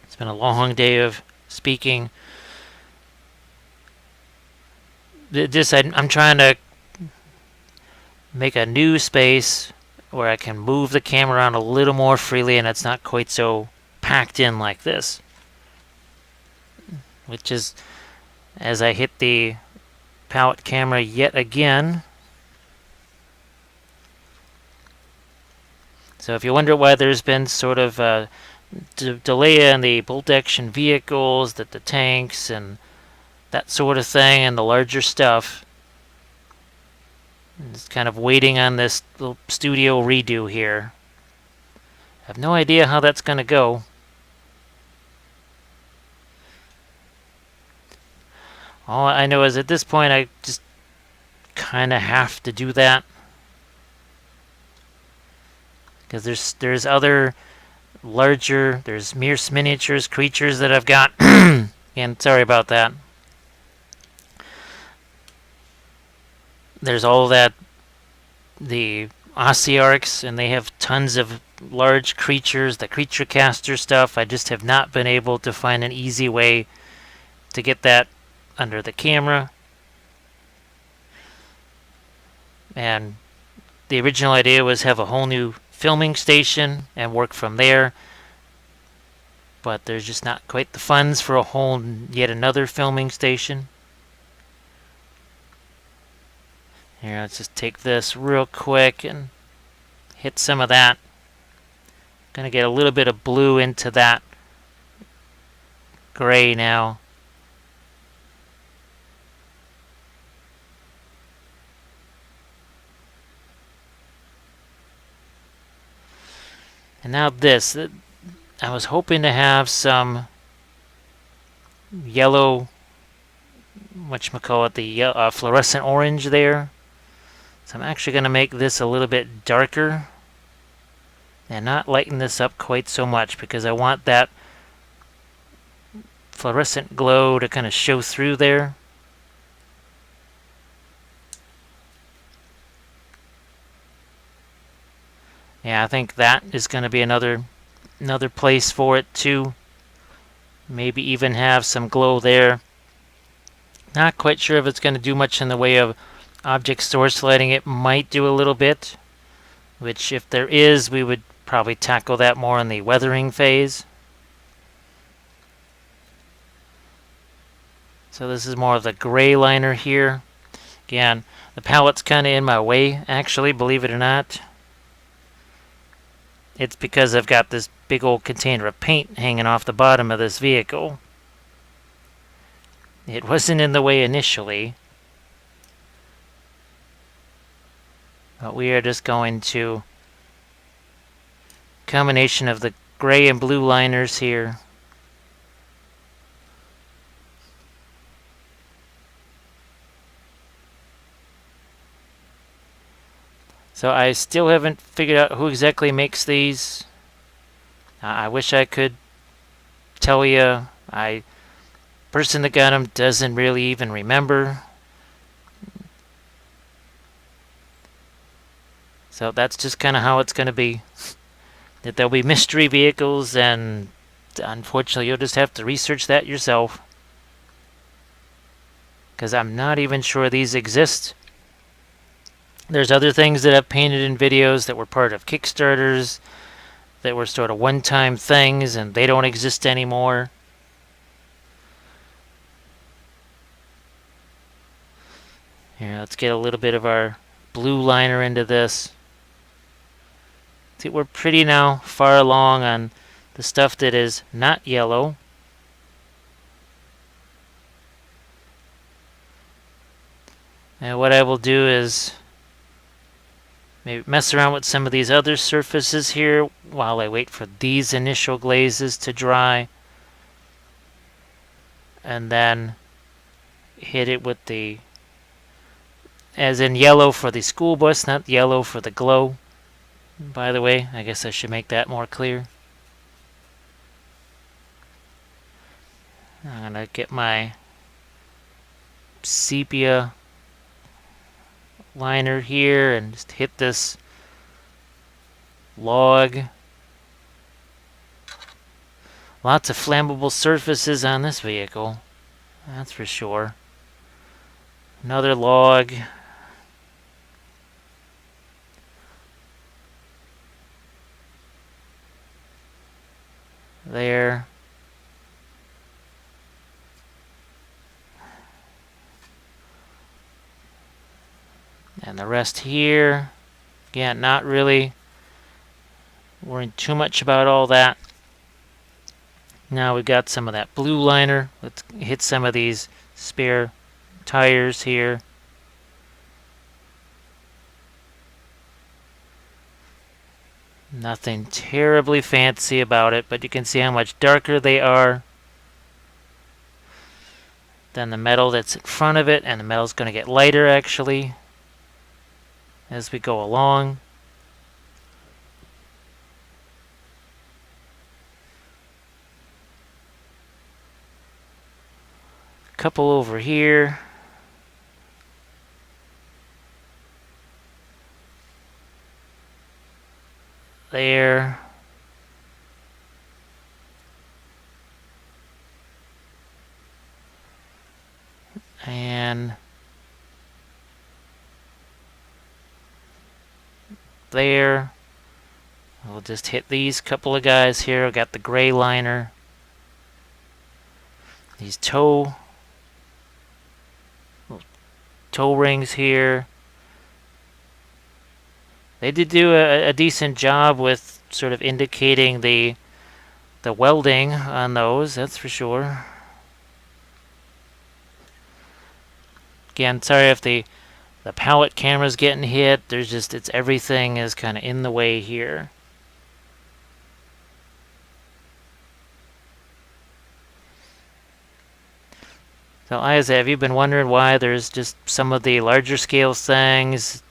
It's been a long day of speaking. I'm trying to make a new space where I can move the camera around a little more freely and it's not quite so packed in like this. Which is, as I hit the palette camera yet again. So if you wonder why there's been sort of a delay in the bolt action vehicles, the tanks, and that sort of thing, and the larger stuff, it's kind of waiting on this little studio redo here. I have no idea how that's going to go. All I know is at this point I just kind of have to do that. Because there's other larger, there's miniatures, creatures that I've got. And sorry about that. There's all that, the Ossiarchs, and they have tons of large creatures, the creature caster stuff. I just have not been able to find an easy way to get that under the camera. And the original idea was have a whole new filming station and work from there. But there's just not quite the funds for yet another filming station. Here, let's just take this real quick and hit some of that. Gonna get a little bit of blue into that gray now. And now this. I was hoping to have some yellow, whatchamacallit, the fluorescent orange there. So I'm actually going to make this a little bit darker and not lighten this up quite so much because I want that fluorescent glow to kind of show through there. Yeah, I think that is going to be another place for it too. Maybe even have some glow there. Not quite sure if it's going to do much in the way of object source lighting. It might do a little bit, which if there is, we would probably tackle that more in the weathering phase. So this is more of the gray liner here. Again, the palette's kind of in my way, actually, believe it or not. It's because I've got this big old container of paint hanging off the bottom of this vehicle. It wasn't in the way initially. But we are just going to combination of the gray and blue liners here. So I still haven't figured out who exactly makes these. I wish I could tell you. Person that got them doesn't really even remember. So that's just kind of how it's going to be. That there'll be mystery vehicles, and unfortunately you'll just have to research that yourself. Because I'm not even sure these exist. There's other things that I've painted in videos that were part of Kickstarters, that were sort of one-time things, and they don't exist anymore. Here, let's get a little bit of our blue liner into this. See, we're pretty now far along on the stuff that is not yellow. And what I will do is maybe mess around with some of these other surfaces here while I wait for these initial glazes to dry. And then hit it with the, as in yellow for the school bus, not yellow for the glow. By the way, I guess I should make that more clear. I'm going to get my sepia liner here and just hit this log. Lots of flammable surfaces on this vehicle, that's for sure. Another log. there. And the rest here. Again, not really worrying too much about all that. Now we've got some of that blue liner. Let's hit some of these spare tires here. Nothing terribly fancy about it, but you can see how much darker they are than the metal that's in front of it, and the metal's going to get lighter actually as we go along. Couple over here. There. And there. We'll just hit these couple of guys here. I've got the gray liner. These toe rings here. They did do a decent job with sort of indicating the welding on those, that's for sure. Again, sorry if the palette camera's getting hit. There's just, everything is kind of in the way here. So, Isaac, have you been wondering why there's just some of the larger scale things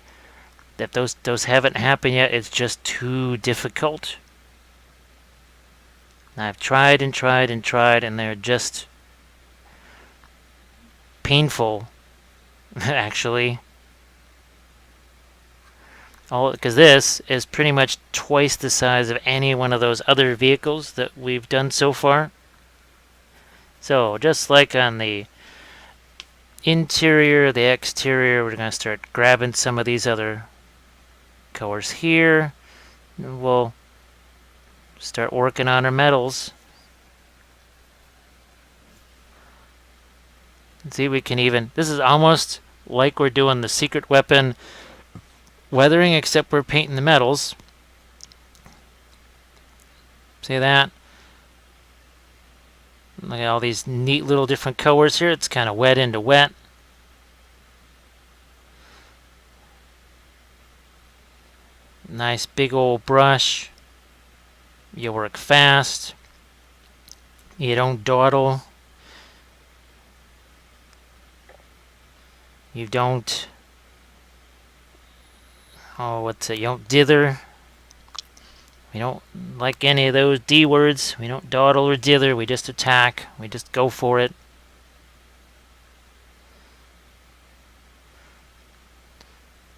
that those haven't happened yet? It's just too difficult. I've tried and tried and tried, and they're just painful, actually. Because this is pretty much twice the size of any one of those other vehicles that we've done so far. So, just like on the interior, the exterior, we're going to start grabbing some of these other colors here. We'll start working on our metals. See, we can even, this is almost like we're doing the secret weapon weathering, except we're painting the metals. See that? Look at all these neat little different colors here. It's kind of wet into wet. Nice big old brush. You work fast. You don't dawdle. You don't, you don't dither. We don't like any of those D words. We don't dawdle or dither. We just attack. We just go for it.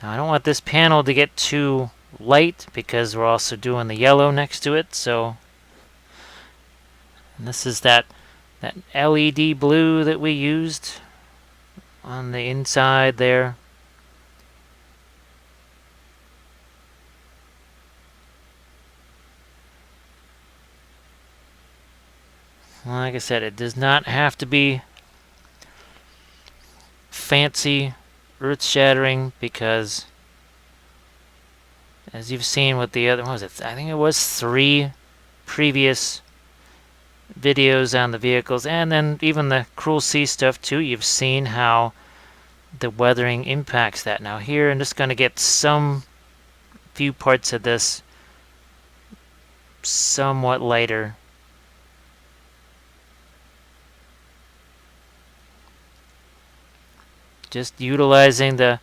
Now I don't want this panel to get too light because we're also doing the yellow next to it. So, and this is that LED blue that we used on the inside there. Like I said, it does not have to be fancy, earth-shattering, because as you've seen with the other, what was it? I think it was 3 previous videos on the vehicles, and then even the Cruel Sea stuff too. You've seen how the weathering impacts that. Now here, I'm just going to get some few parts of this somewhat lighter. Just utilizing the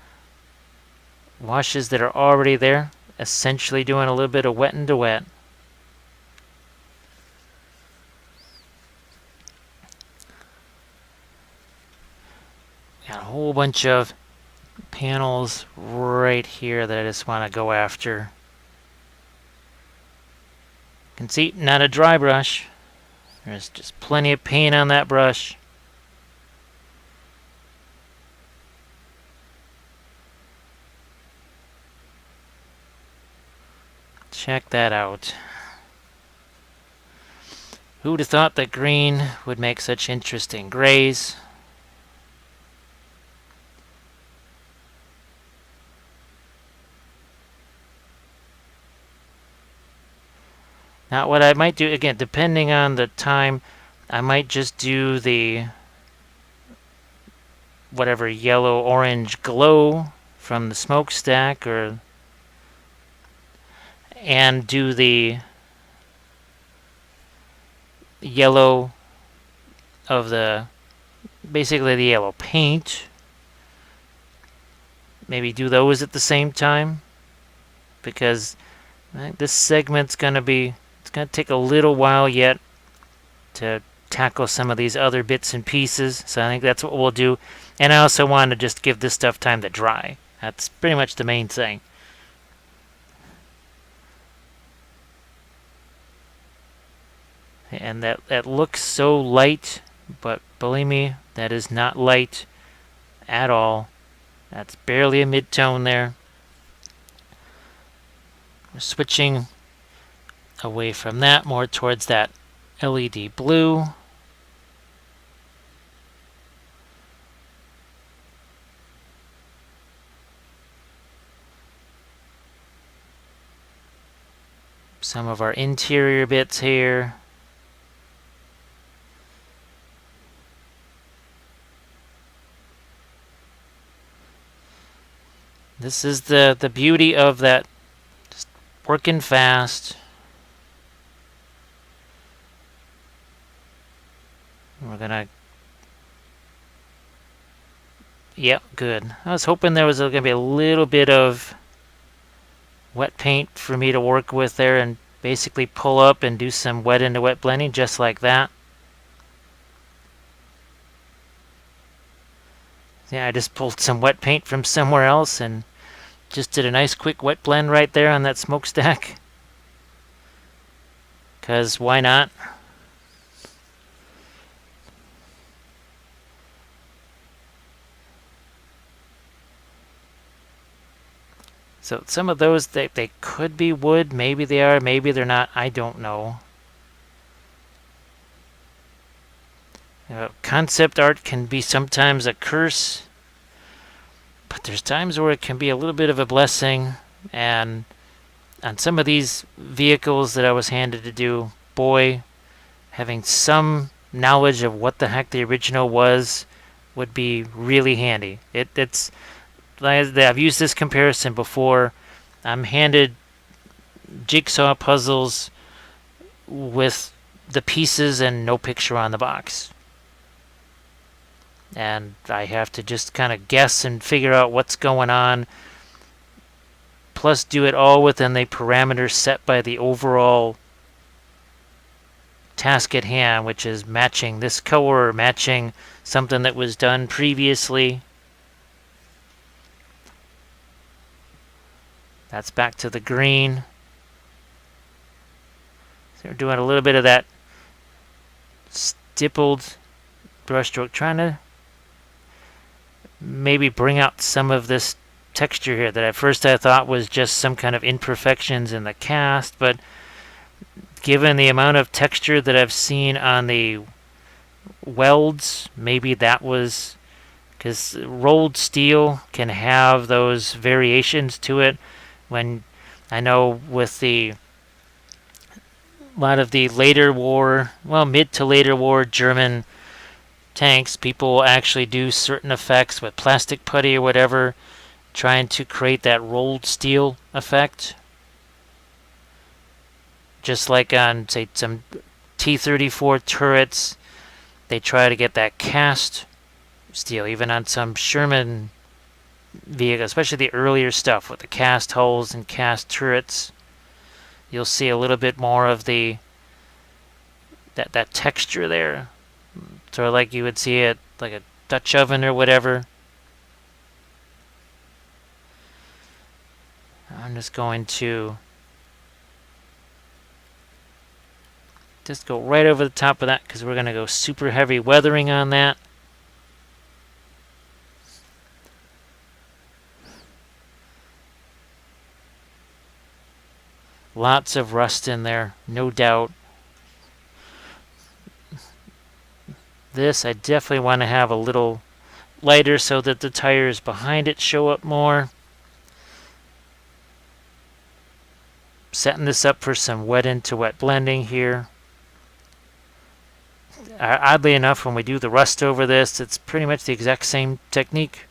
washes that are already there, essentially doing a little bit of wet into wet. Got a whole bunch of panels right here that I just want to go after. You can see, not a dry brush. There's just plenty of paint on that brush. Check that out. Who'd have thought that green would make such interesting grays? Now what I might do, again, depending on the time, I might just do the whatever yellow orange glow from the smokestack, and do the yellow of basically the yellow paint. Maybe do those at the same time, because this segment's it's gonna take a little while yet to tackle some of these other bits and pieces. So I think that's what we'll do. And I also want to just give this stuff time to dry. That's pretty much the main thing. And that looks so light, but believe me, that is not light at all. That's barely a mid-tone there. We're switching away from that, more towards that LED blue. Some of our interior bits here. This is the beauty of that, just working fast. We're gonna... Yep, good. I was hoping there was gonna be a little bit of wet paint for me to work with there and basically pull up and do some wet into wet blending just like that. Yeah, I just pulled some wet paint from somewhere else and just did a nice quick wet blend right there on that smokestack. 'Cause why not? So some of those, they could be wood. Maybe they are, maybe they're not. I don't know. Concept art can be sometimes a curse, but there's times where it can be a little bit of a blessing. And on some of these vehicles that I was handed to do, boy, having some knowledge of what the heck the original was would be really handy. It's I've used this comparison before. I'm handed jigsaw puzzles with the pieces and no picture on the box. And I have to just kind of guess and figure out what's going on, plus do it all within the parameters set by the overall task at hand, which is matching this color, matching something that was done previously. That's back to the green. So we're doing a little bit of that stippled brushstroke, trying to maybe bring out some of this texture here that at first I thought was just some kind of imperfections in the cast, but given the amount of texture that I've seen on the welds, maybe that was because rolled steel can have those variations to it. When I know with a lot of the later war, well, mid to later war German tanks, people will actually do certain effects with plastic putty or whatever, trying to create that rolled steel effect. Just like on, say, some T-34 turrets, they try to get that cast steel, even on some Sherman vehicles, especially the earlier stuff with the cast hulls and cast turrets. You'll see a little bit more of that texture there. So like you would see it like a Dutch oven or whatever. I'm just going to just go right over the top of that because we're going to go super heavy weathering on that. Lots of rust in there, no doubt. this, I definitely want to have a little lighter so that the tires behind it show up more. Setting this up for some wet into wet blending here. Oddly enough, when we do the rust over this, it's pretty much the exact same technique.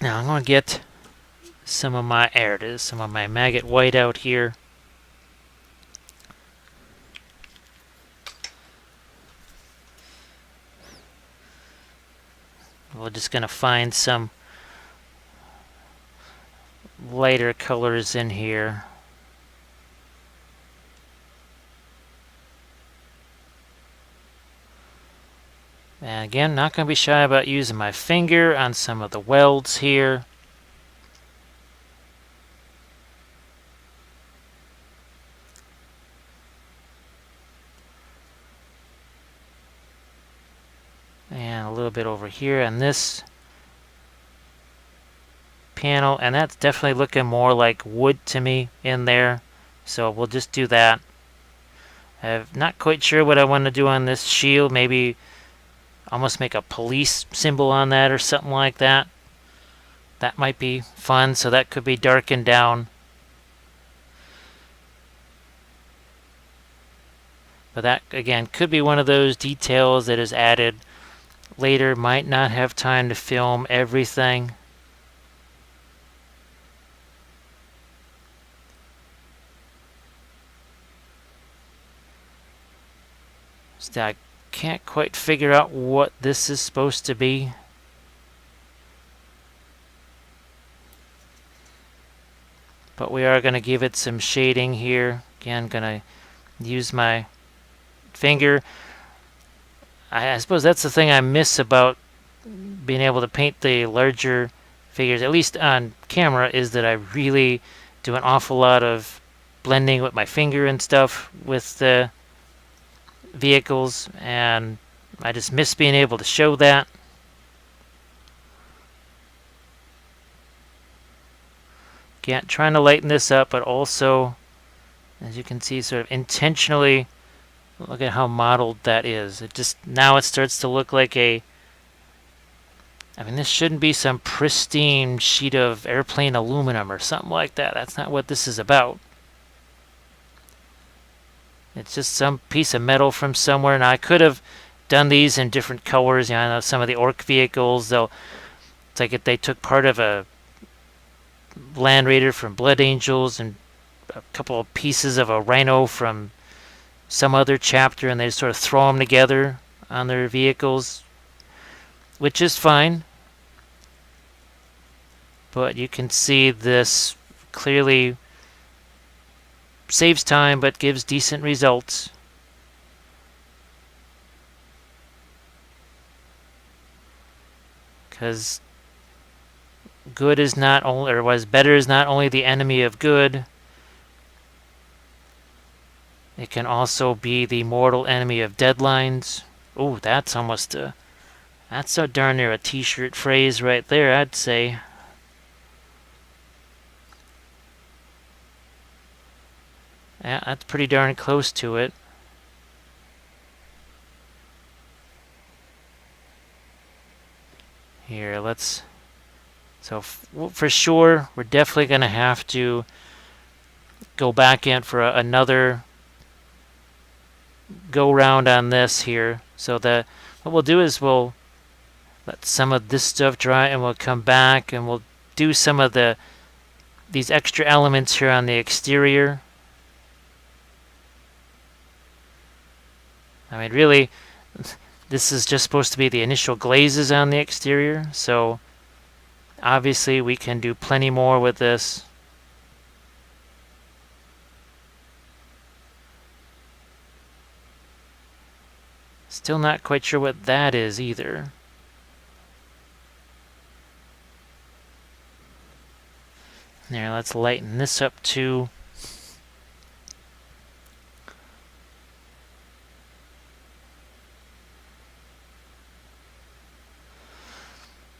Now I'm going to get some of my, there it is, some of my maggot white out here. We're just going to find some lighter colors in here. And again, not going to be shy about using my finger on some of the welds here. And a little bit over here on this panel, and that's definitely looking more like wood to me in there, so we'll just do that. I'm not quite sure what I want to do on this shield. Maybe almost make a police symbol on that or something like that. That might be fun, so that could be darkened down. But that, again, could be one of those details that is added later. Might not have time to film everything. So I can't quite figure out what this is supposed to be. But we are going to give it some shading here. Again, going to use my finger. I suppose that's the thing I miss about being able to paint the larger figures, at least on camera, is that I really do an awful lot of blending with my finger and stuff with the vehicles, and I just miss being able to show that. Again, trying to lighten this up, but also, as you can see, sort of intentionally, look at how mottled that is. It just, now it starts to look like a, I mean, this shouldn't be some pristine sheet of airplane aluminum or something like that. That's not what this is about. It's just some piece of metal from somewhere. Now, I could have done these in different colors. You know, I know some of the orc vehicles, it's like if they took part of a Land Raider from Blood Angels and a couple of pieces of a rhino from some other chapter, and they sort of throw them together on their vehicles, which is fine. But you can see this clearly saves time but gives decent results. Because good is not only, or was better is not only the enemy of good, it can also be the mortal enemy of deadlines. Oh, that's almost a, that's so darn near a t-shirt phrase right there, I'd say. Yeah, that's pretty darn close to it. Here, let's, so for sure, we're definitely going to have to go back in for another go round on this here. So that what we'll do is we'll let some of this stuff dry, and we'll come back and we'll do some of these extra elements here on the exterior. I mean, really, this is just supposed to be the initial glazes on the exterior, so obviously we can do plenty more with this. Still not quite sure what that is either. There, let's lighten this up too.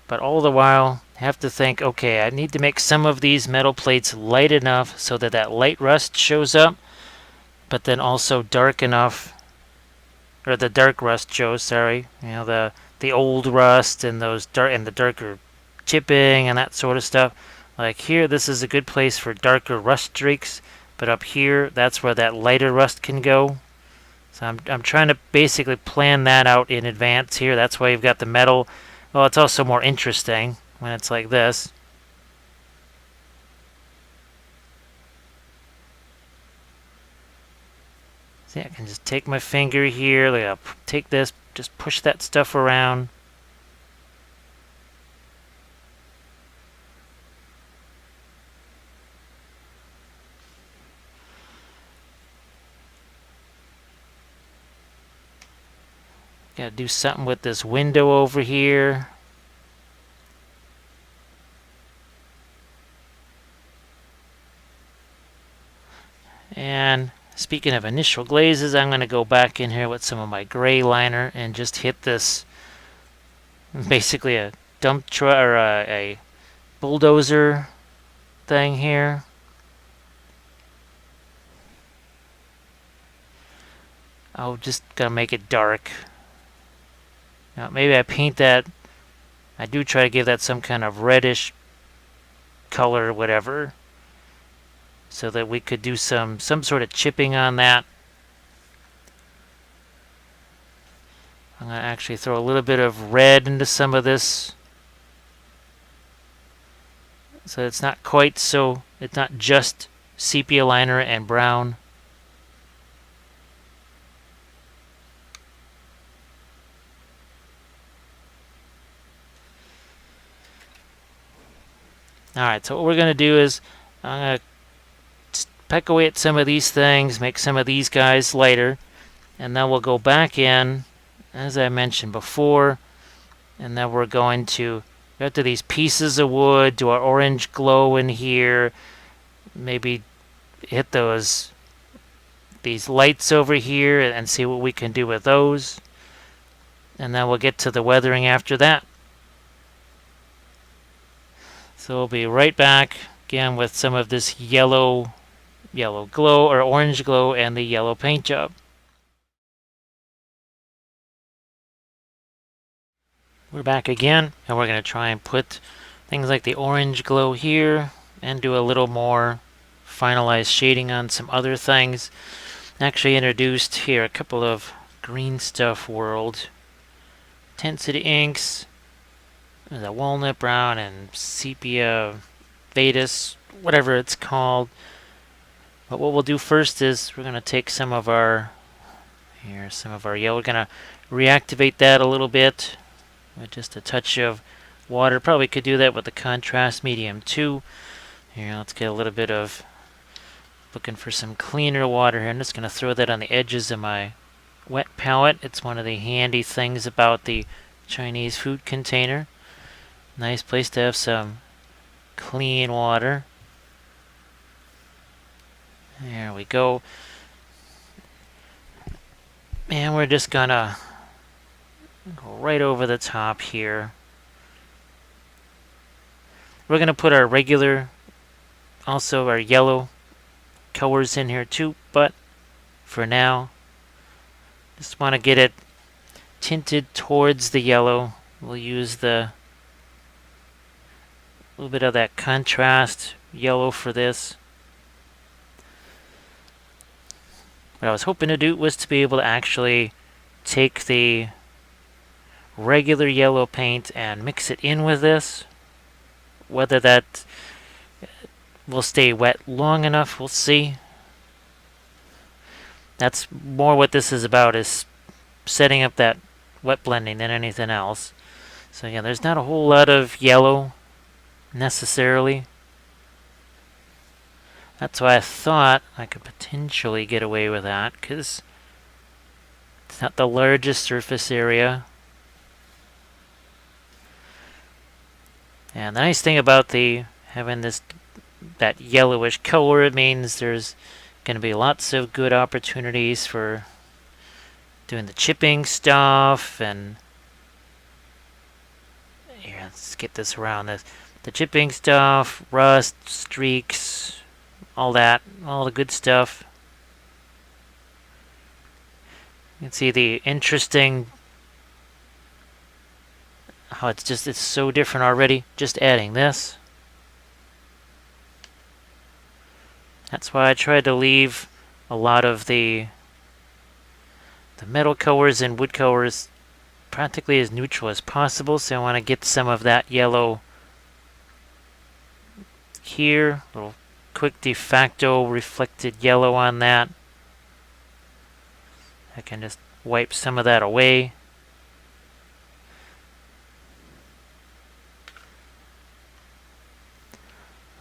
But all the while, have to think, okay, I need to make some of these metal plates light enough so that that light rust shows up, but then also dark enough or the dark rust shows. Sorry, the old rust and those dark and the darker chipping and that sort of stuff. Like here, this is a good place for darker rust streaks, but up here, that's where that lighter rust can go. So I'm trying to basically plan that out in advance here. That's why you've got the metal. Well, it's also more interesting when it's like this. See, I can just take my finger here. Like I'll take this, just push that stuff around. Gotta do something with this window over here. And speaking of initial glazes, I'm going to go back in here with some of my gray liner and just hit this, basically a dump truck or a bulldozer thing here. I'll just gotta make it dark. Now maybe I paint that. I do try to give that some kind of reddish color, whatever, so that we could do some sort of chipping on that. I'm going to actually throw a little bit of red into some of this, so it's not quite so, it's not just sepia liner and brown. Alright, so what we're going to do is I'm going to peck away at some of these things, make some of these guys lighter, and then we'll go back in, as I mentioned before, and then we're going to go to these pieces of wood, do our orange glow in here, maybe hit these lights over here and see what we can do with those, and then we'll get to the weathering after that. So we'll be right back again with some of this yellow glow or orange glow and the yellow paint job. We're back again, and we're going to try and put things like the orange glow here and do a little more finalized shading on some other things. Actually introduced here a couple of Green Stuff World Intensity inks. The walnut brown and sepia Vetus, whatever it's called. But what we'll do first is we're going to take some of our yellow. We're going to reactivate that a little bit with just a touch of water. Probably could do that with the contrast medium too. Here, let's get a little bit of, looking for some cleaner water here. I'm just going to throw that on the edges of my wet palette. It's one of the handy things about the Chinese food container. Nice place to have some clean water. There we go. And we're just gonna go right over the top here. We're gonna put our regular, also our yellow colors in here too, but for now, just want to get it tinted towards the yellow. We'll use the little bit of that contrast yellow for this. What I was hoping to do was to be able to actually take the regular yellow paint and mix it in with this. Whether that will stay wet long enough, we'll see. That's more what this is about, is setting up that wet blending than anything else. So yeah, there's not a whole lot of yellow necessarily. That's why I thought I could potentially get away with that, because it's not the largest surface area. And the nice thing about having that yellowish color, it means there's going to be lots of good opportunities for doing the chipping stuff. And here, let's get this around this. The chipping stuff, rust, streaks, all that, all the good stuff. You can see the interesting, how it's so different already, just adding this. That's why I tried to leave a lot of the metal colors and wood colors practically as neutral as possible. So I want to get some of that yellow here, little quick de facto reflected yellow on that. I can just wipe some of that away.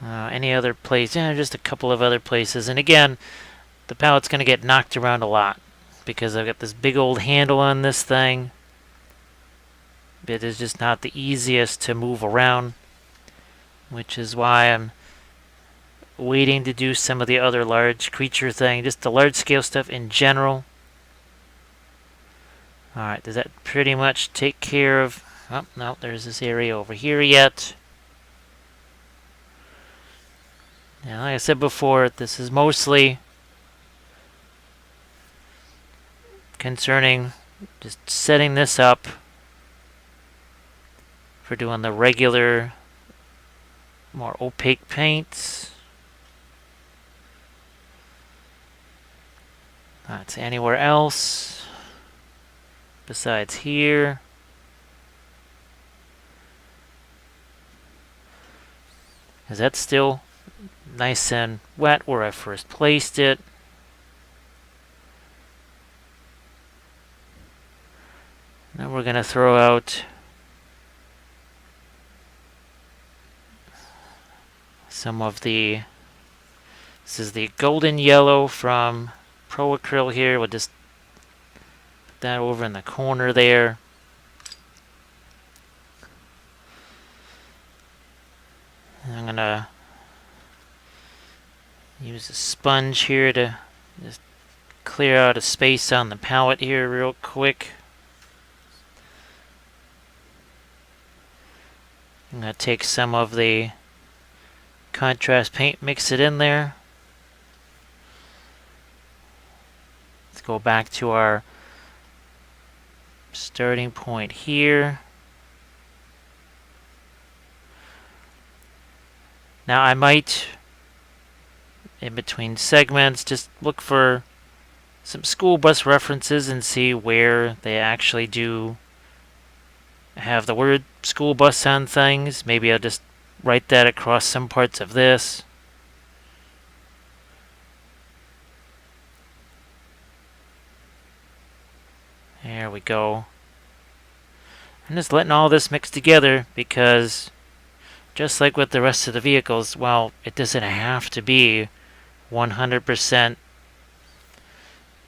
Any other place? Yeah, just a couple of other places. And again, the palette's going to get knocked around a lot because I've got this big old handle on this thing. It is just not the easiest to move around, which is why I'm waiting to do some of the other large creature thing, just the large scale stuff in general. Alright, does that pretty much take care of... Oh, no, there's this area over here yet. Now, like I said before, this is mostly concerning just setting this up for doing the regular, more opaque paints. Not anywhere else besides here. Is that still nice and wet where I first placed it? Now we're going to throw out some of the... This is the golden yellow from Pro Acryl here. We'll just put that over in the corner there. And I'm going to use a sponge here to just clear out a space on the palette here real quick. I'm going to take some of the contrast paint, mix it in there. Let's go back to our starting point here. Now I might, in between segments, just look for some school bus references and see where they actually do have the word school bus on things. Maybe I'll just write that across some parts of this. There we go. I'm just letting all this mix together because just like with the rest of the vehicles, well, it doesn't have to be 100%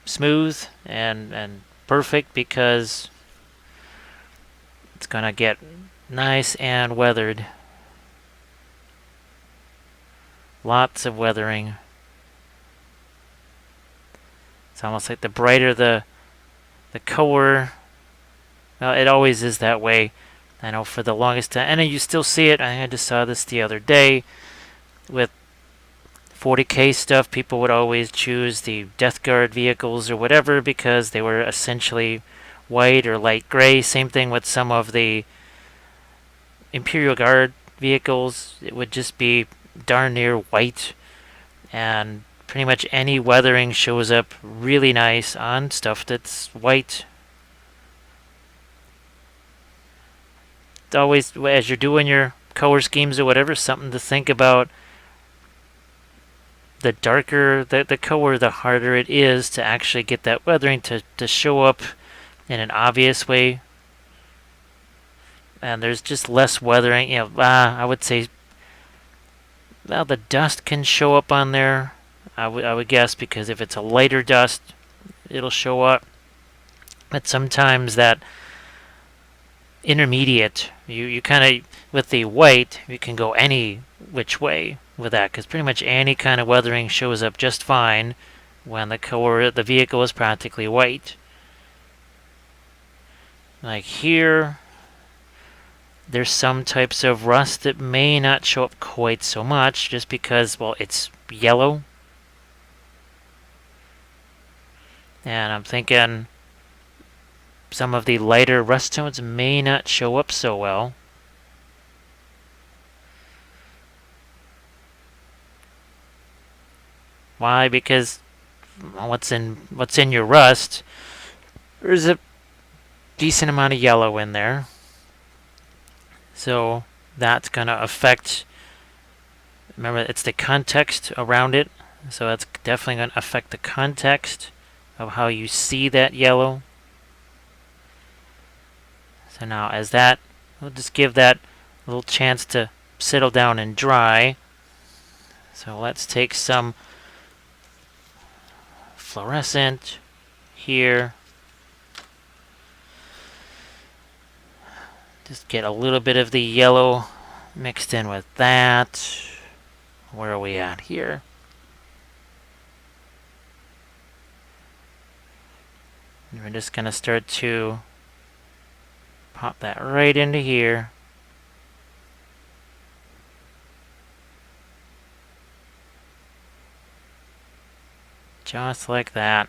smooth and perfect because it's going to get nice and weathered. Lots of weathering. It's almost like the brighter the color, well, it always is that way. I know for the longest time, and you still see it. I just saw this the other day with 40K stuff. People would always choose the Death Guard vehicles or whatever because they were essentially white or light gray. Same thing with some of the Imperial Guard vehicles. It would just be darn near white, and pretty much any weathering shows up really nice on stuff that's white. It's always, as you're doing your color schemes or whatever, something to think about. The darker the color, the harder it is to actually get that weathering to show up in an obvious way. And there's just less weathering. I would say, well, the dust can show up on there, I would guess, because if it's a lighter dust, it'll show up. But sometimes that intermediate, you kind of, with the white, you can go any which way with that, because pretty much any kind of weathering shows up just fine when the color, the vehicle is practically white. Like here, there's some types of rust that may not show up quite so much just because, well, it's yellow. And I'm thinking some of the lighter rust tones may not show up so well. Why? Because what's in your rust, there's a decent amount of yellow in there. So that's going to affect, remember, it's the context around it. So that's definitely going to affect the context of how you see that yellow. So now as that, we'll just give that a little chance to settle down and dry. So let's take some fluorescent here. Just get a little bit of the yellow mixed in with that. Where are we at here? And we're just going to start to pop that right into here. Just like that.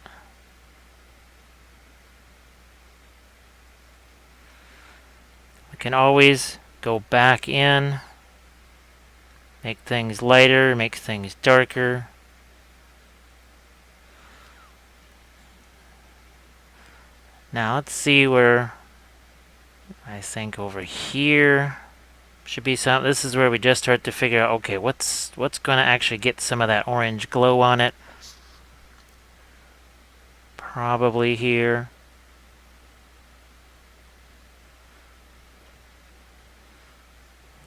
We can always go back in, make things lighter, make things darker. Now let's see where, I think over here should be some. This is where we just start to figure out, okay, what's going to actually get some of that orange glow on it. Probably here.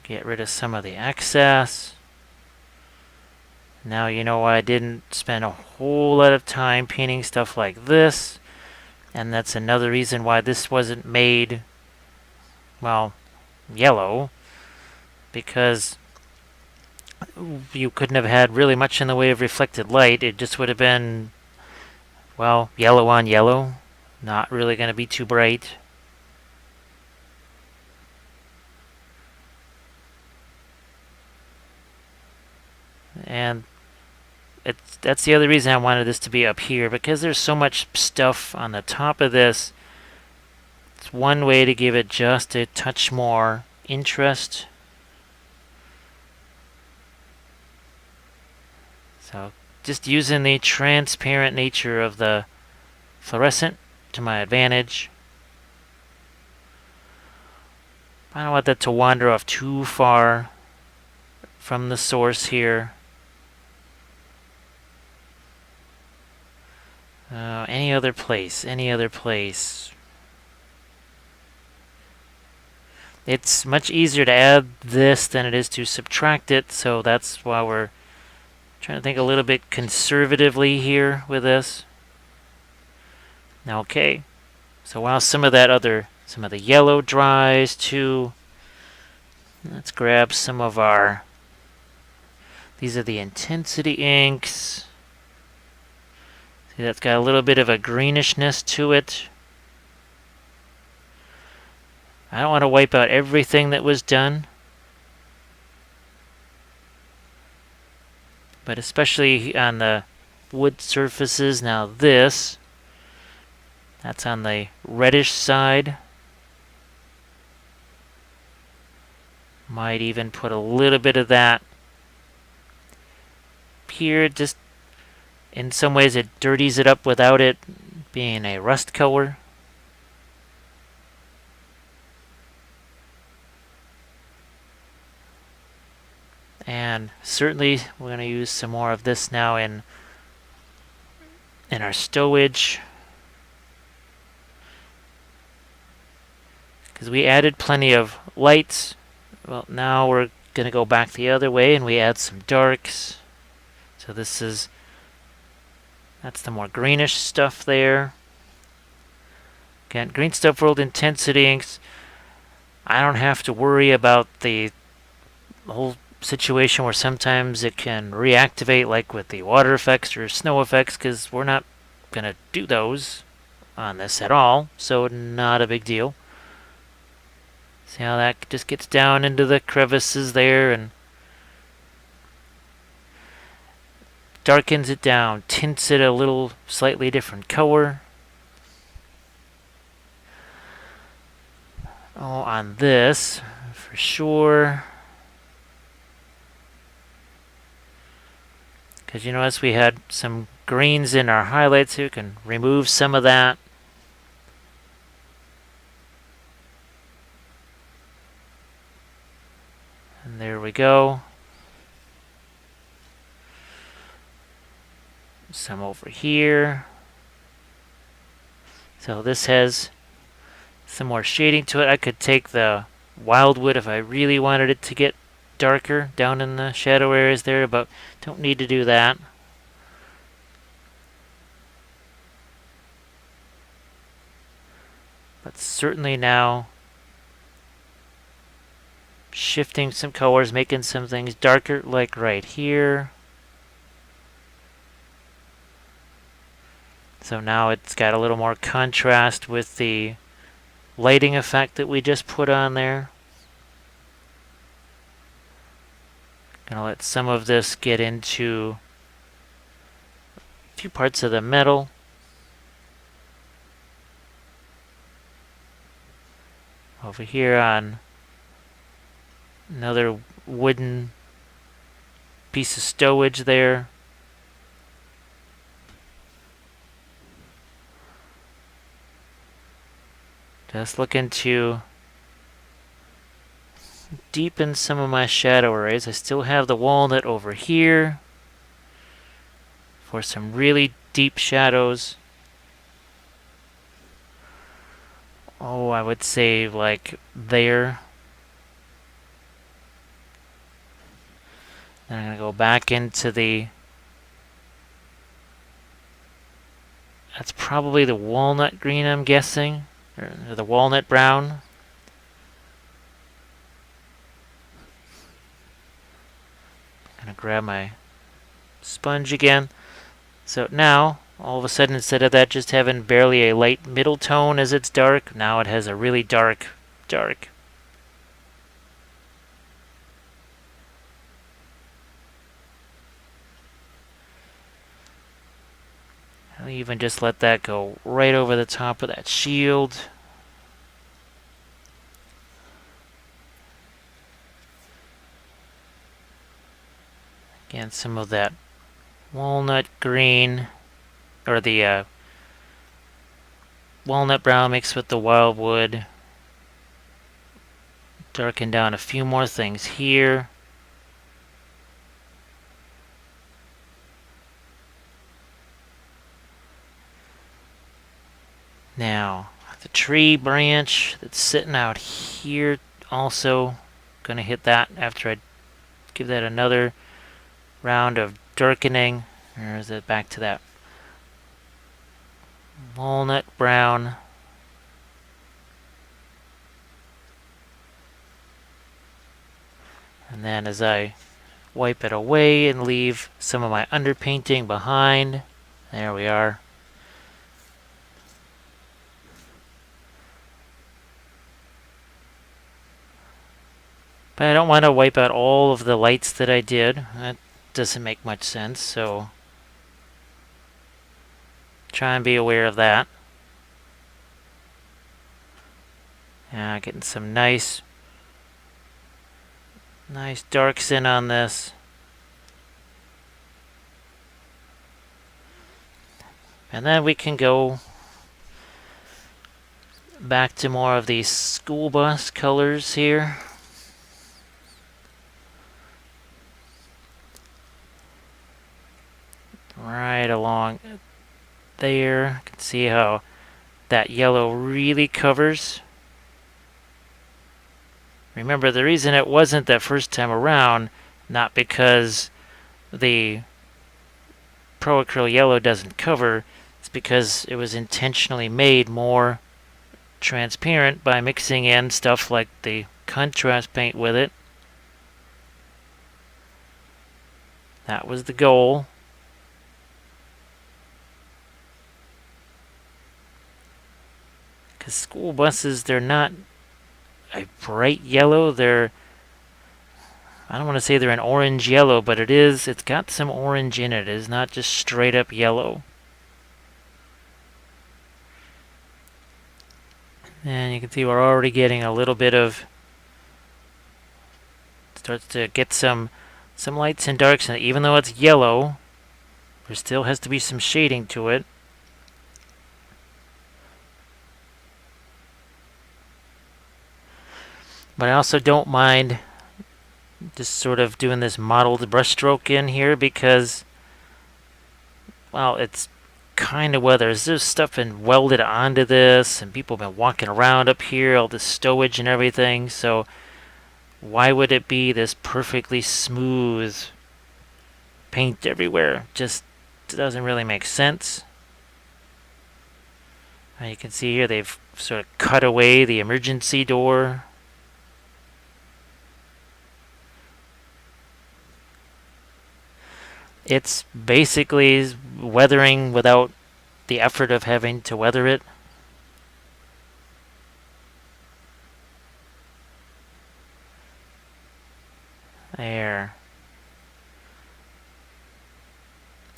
Get rid of some of the excess. Now you know why I didn't spend a whole lot of time painting stuff like this. And that's another reason why this wasn't made, well, yellow. Because you couldn't have had really much in the way of reflected light. It just would have been, well, yellow on yellow. Not really going to be too bright. And that's the other reason I wanted this to be up here, because there's so much stuff on the top of this. It's one way to give it just a touch more interest. So just using the transparent nature of the fluorescent to my advantage. I don't want that to wander off too far from the source here. Any other place, any other place. It's much easier to add this than it is to subtract it, so that's why we're trying to think a little bit conservatively here with this. Now, okay, so while some of the yellow dries too, let's grab some of our, these are the intensity inks. See, that's got a little bit of a greenishness to it. I don't want to wipe out everything that was done, but especially on the wood surfaces. Now this, that's on the reddish side. Might even put a little bit of that here. Just in some ways it dirties it up without it being a rust color. And certainly we're going to use some more of this now in our stowage, because we added plenty of lights. Well, now we're going to go back the other way and we add some darks. So this is, that's the more greenish stuff there. Again, Green Stuff World Intensity inks, I don't have to worry about the whole situation where sometimes it can reactivate, like with the water effects or snow effects, because we're not going to do those on this at all, so not a big deal. See how that just gets down into the crevices there and darkens it down, tints it a little slightly different color. on this for sure. Because you notice we had some greens in our highlights here. We can remove some of that. And there we go. Some over here. So this has some more shading to it. I could take the wildwood if I really wanted it to get darker down in the shadow areas there, but don't need to do that. But certainly now shifting some colors, making some things darker, like right here. So now it's got a little more contrast with the lighting effect that we just put on there. Gonna let some of this get into a few parts of the metal. Over here on another wooden piece of stowage there. Just looking to deepen some of my shadow areas. I still have the walnut over here for some really deep shadows. Oh, I would say like there. Then I'm going to go back into the... That's probably the walnut green, I'm guessing. Or the walnut brown. I'm going to grab my sponge again. So now, all of a sudden, instead of that just having barely a light middle tone as it's dark, now it has a really dark. I'll even just let that go right over the top of that shield. Again, some of that walnut green, or the walnut brown mixed with the wildwood. Darken down a few more things here. Now, the tree branch that's sitting out here, also gonna hit that after I give that another round of darkening. Or is it back to that walnut brown? And then as I wipe it away and leave some of my underpainting behind, there we are. But I don't want to wipe out all of the lights that I did. That doesn't make much sense, so try and be aware of that. Yeah, getting some nice darks in on this. And then we can go back to more of these school bus colors here. Right along there. You can see how that yellow really covers. Remember, the reason it wasn't that first time around, not because the Pro Acryl Yellow doesn't cover, it's because it was intentionally made more transparent by mixing in stuff like the contrast paint with it. That was the goal. Because school buses, they're not a bright yellow. They're, I don't want to say they're an orange yellow, but it's got some orange in it. It is not just straight up yellow. And you can see we're already getting a little bit of, starts to get some lights and darks, and even though it's yellow, there still has to be some shading to it. But I also don't mind just sort of doing this mottled brushstroke in here because, well, it's kind of weather. There's stuff been welded onto this, and people have been walking around up here, all this stowage and everything, so why would it be this perfectly smooth paint everywhere? Just doesn't really make sense. And you can see here they've sort of cut away the emergency door. It's basically weathering without the effort of having to weather it. There.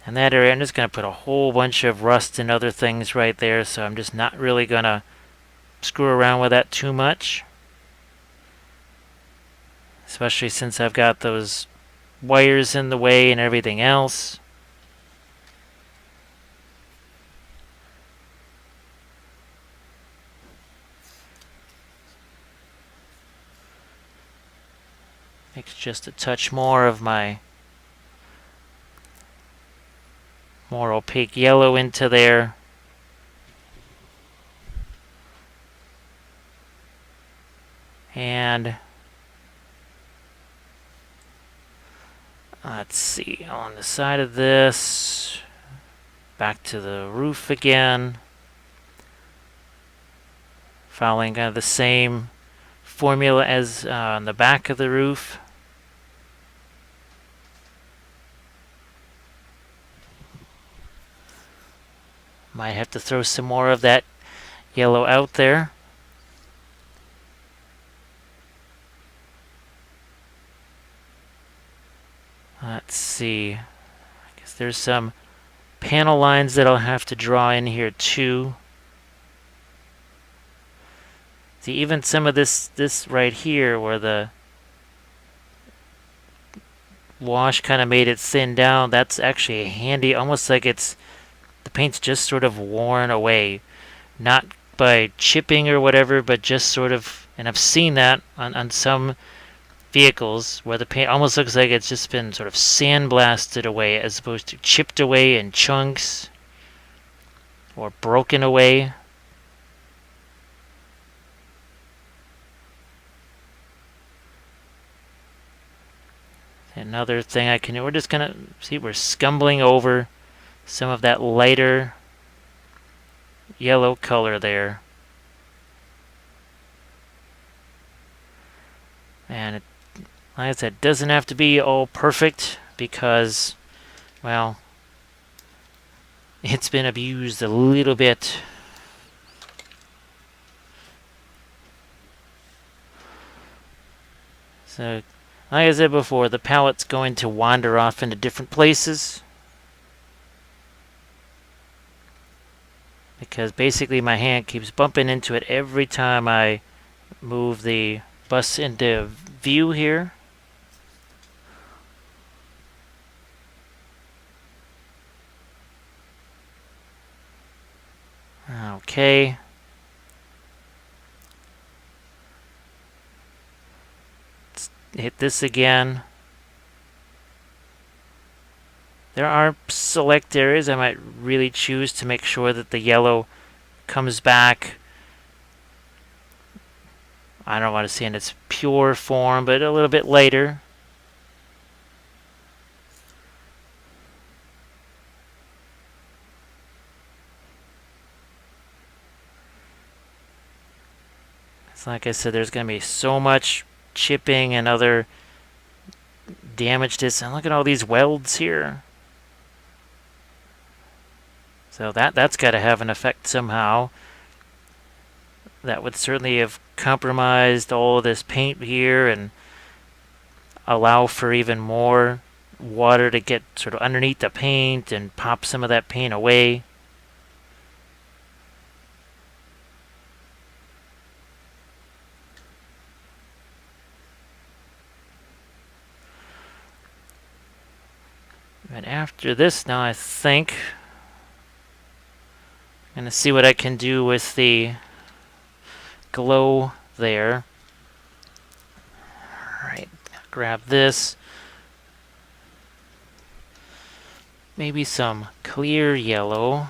And that area, I'm just going to put a whole bunch of rust and other things right there, so I'm just not really going to screw around with that too much. Especially since I've got those wires in the way and everything else. Makes just a touch more of my more opaque yellow into there. And let's see, on the side of this, back to the roof again. Following kind of the same formula as on the back of the roof. Might have to throw some more of that yellow out there. Let's see. I guess there's some panel lines that I'll have to draw in here too. See, even some of this right here where the wash kind of made it thin down, that's actually handy, almost like it's the paint's just sort of worn away, not by chipping or whatever, but just sort of, and I've seen that on some vehicles where the paint almost looks like it's just been sort of sandblasted away as opposed to chipped away in chunks or broken away. Another thing I can do, we're just gonna see, we're scumbling over some of that lighter yellow color there. And it, like I said, it doesn't have to be all perfect because, well, it's been abused a little bit. So, like I said before, the palette's going to wander off into different places. Because basically my hand keeps bumping into it every time I move the bus into view here. Okay. Let's hit this again. There are select areas I might really choose to make sure that the yellow comes back. I don't want to see in its pure form, but a little bit later. It's like I said, there's going to be so much chipping and other damage to this. And look at all these welds here. So that's got to have an effect somehow. That would certainly have compromised all this paint here and allow for even more water to get sort of underneath the paint and pop some of that paint away. after this now, I think I'm gonna see what I can do with the glow there. Alright, grab this. Maybe some clear yellow.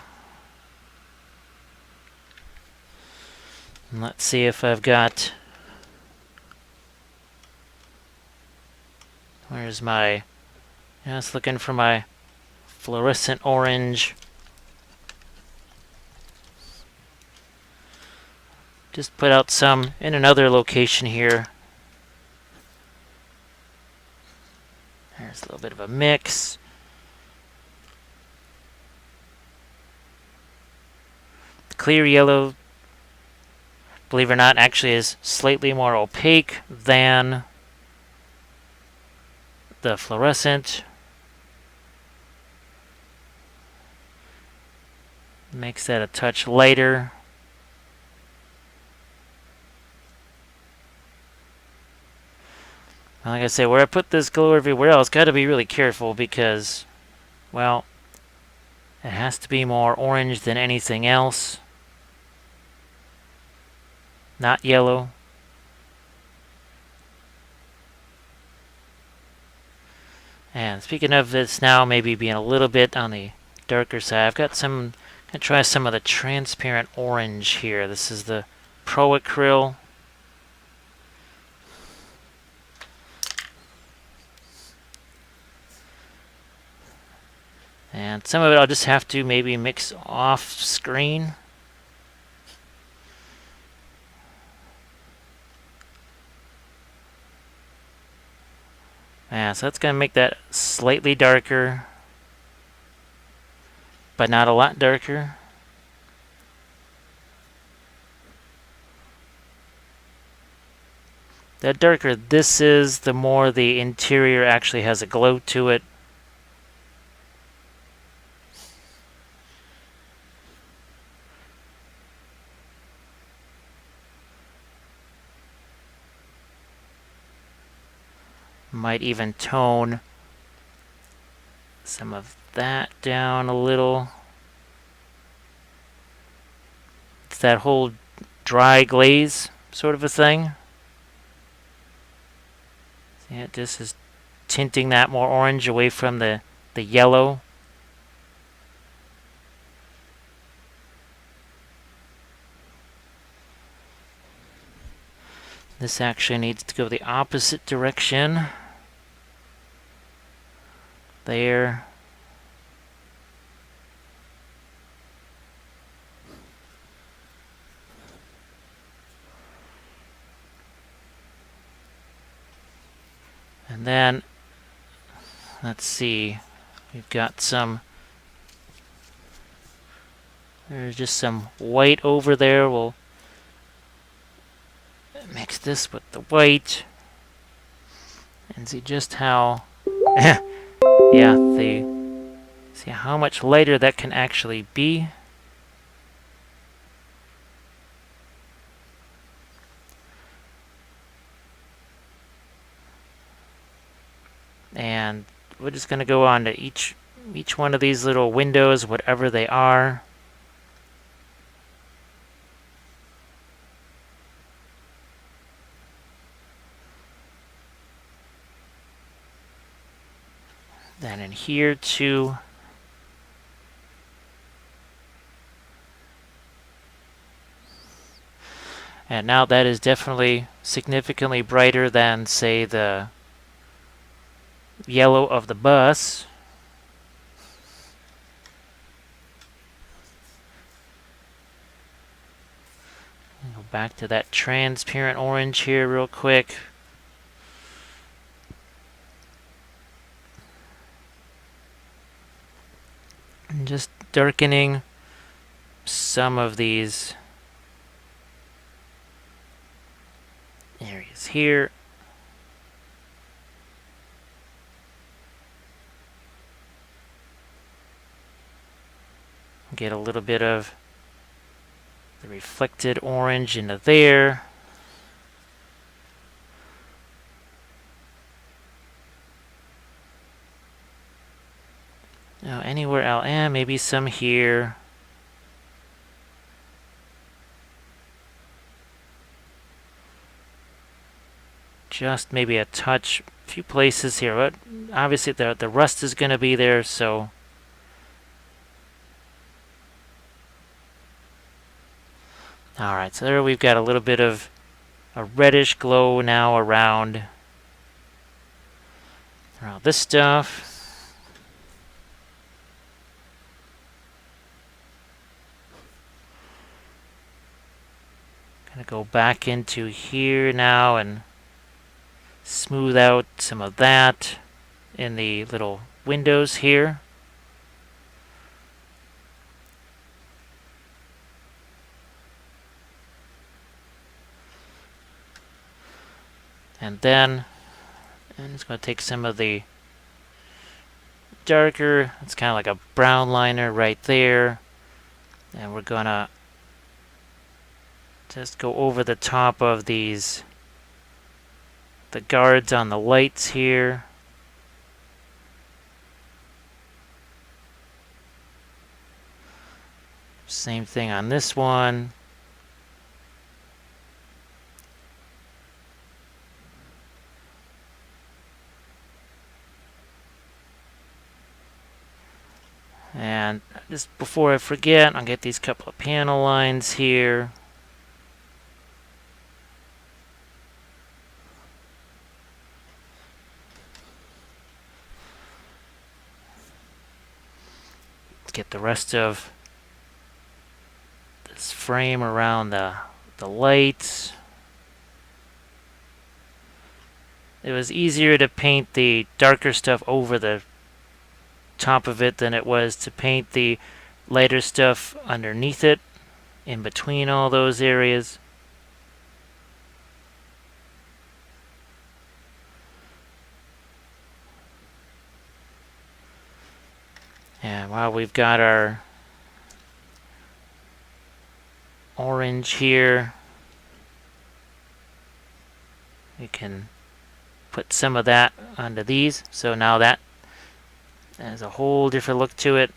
And let's see if I've got... Where's my... I was looking for my fluorescent orange. Just put out some in another location here. There's a little bit of a mix. Clear yellow, believe it or not, actually is slightly more opaque than the fluorescent. Makes that a touch lighter. Like I say, where I put this glow everywhere else, got to be really careful because, well, it has to be more orange than anything else. Not yellow. And speaking of this now maybe being a little bit on the darker side, I've got some, I'm going to try some of the transparent orange here. This is the Pro Acryl. And some of it I'll just have to maybe mix off screen. Yeah, so that's going to make that slightly darker, but not a lot darker. The darker this is, the more the interior actually has a glow to it. Might even tone some of that down a little. It's that whole dry glaze sort of a thing. Yeah, this is tinting that more orange away from the yellow. This actually needs to go the opposite direction. There. And then, let's see, we've got some, there's just some white over there. We'll mix this with the white and see just how, yeah, see how much lighter that can actually be. And we're just going to go on to each one of these little windows, whatever they are. Then in here too. And now that is definitely significantly brighter than, say, the yellow of the bus. Go back to that transparent orange here real quick. And just darkening some of these areas here. Get a little bit of the reflected orange into there. where maybe some here. Just maybe a touch, a few places here, but obviously the rust is going to be there, so alright, so there we've got a little bit of a reddish glow now around this stuff. Gonna go back into here now and smooth out some of that in the little windows here. And then I'm just going to take some of the darker, it's kind of like a brown liner right there, and we're going to just go over the top of these, the guards on the lights here. Same thing on this one. And just before I forget, I'll get these couple of panel lines here. Get the rest of this frame around the lights. It was easier to paint the darker stuff over the top of it than it was to paint the lighter stuff underneath it, in between all those areas. And while we've got our orange here, we can put some of that onto these. So now that has a whole different look to it.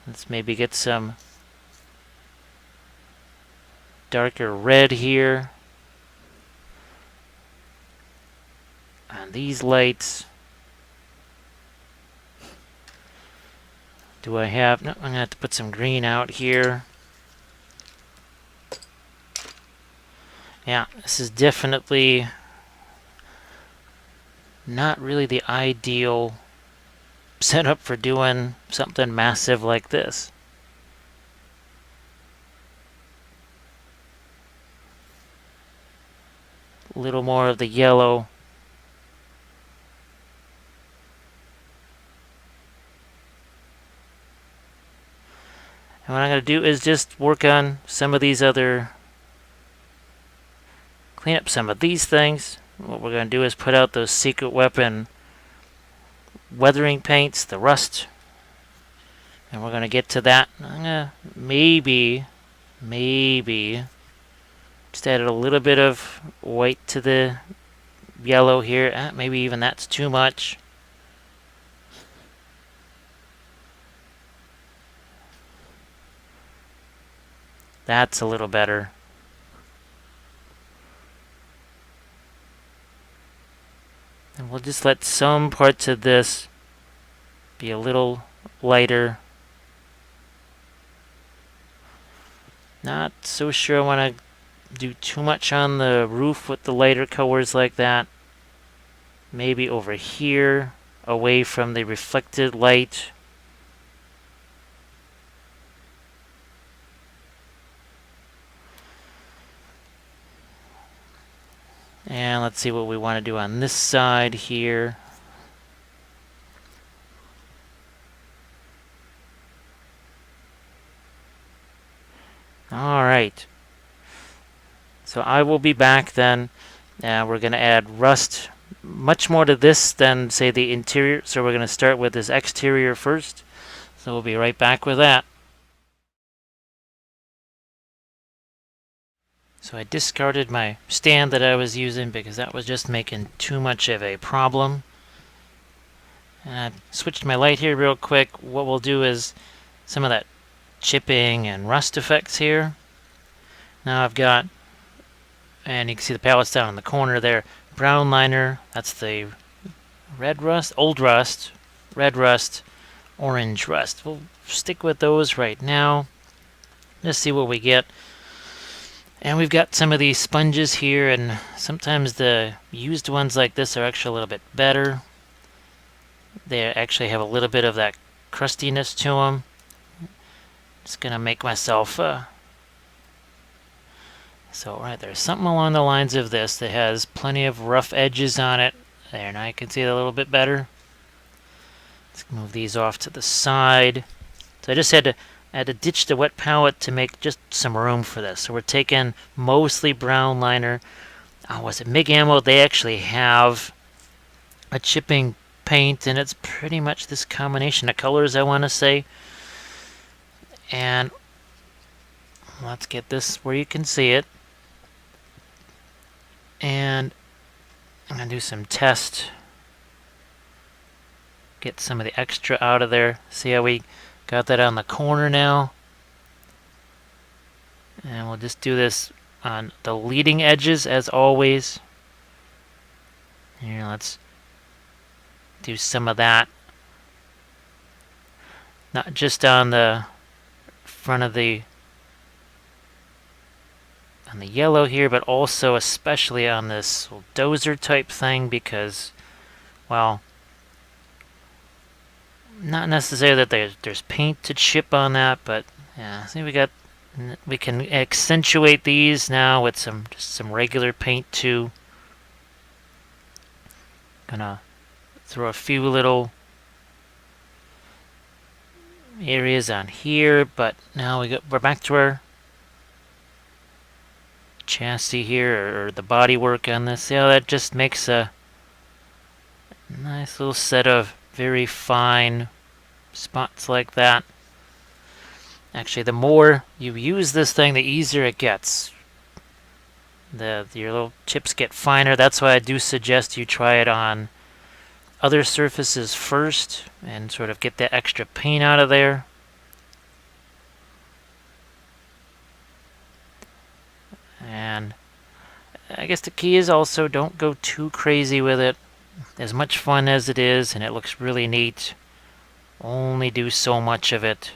Let's maybe get some darker red here on these lights. Do I have... No, I'm going to have to put some green out here. Yeah, this is definitely not really the ideal setup for doing something massive like this. A little more of the yellow. And what I'm going to do is just work on some of these other, clean up some of these things. What we're going to do is put out those secret weapon weathering paints, the rust. And we're going to get to that. I'm going to maybe just add a little bit of white to the yellow here. Maybe even that's too much. That's a little better. And we'll just let some parts of this be a little lighter. Not so sure I want to do too much on the roof with the lighter colors like that. Maybe over here, away from the reflected light. And let's see what we want to do on this side here. Alright. So I will be back then. We're going to add rust, much more to this than, say, the interior. So we're going to start with this exterior first. So we'll be right back with that. So I discarded my stand that I was using because that was just making too much of a problem. And I switched my light here real quick. What we'll do is some of that chipping and rust effects here. Now I've got, and you can see the palettes down in the corner there, brown liner, that's the red rust, old rust, red rust, orange rust. We'll stick with those right now. Let's see what we get. And we've got some of these sponges here, and sometimes the used ones like this are actually a little bit better. They actually have a little bit of that crustiness to them. Just gonna make myself so right there's something along the lines of this that has plenty of rough edges on it. There, now you can see it a little bit better. Let's move these off to the side. So I just had to ditch the wet palette to make just some room for this. So we're taking mostly brown liner. Was it MIG Ammo? They actually have a chipping paint, and it's pretty much this combination of colors, I want to say. And let's get this where you can see it. And I'm going to do some test. Get some of the extra out of there. See how we got that on the corner now? And we'll just do this on the leading edges as always. Here, let's do some of that. Not just on the front of the yellow here, but also especially on this dozer type thing, because, well, not necessarily that there's paint to chip on that, but yeah, see we can accentuate these now with just some regular paint too. Gonna throw a few little areas on here, but now we're back to our chassis here, or the body work on this. Yeah, that just makes a nice little set of very fine spots like that. Actually, the more you use this thing, the easier it gets. Your little chips get finer. That's why I do suggest you try it on other surfaces first and sort of get that extra paint out of there. And I guess the key is also don't go too crazy with it. As much fun as it is, and it looks really neat, only do so much of it.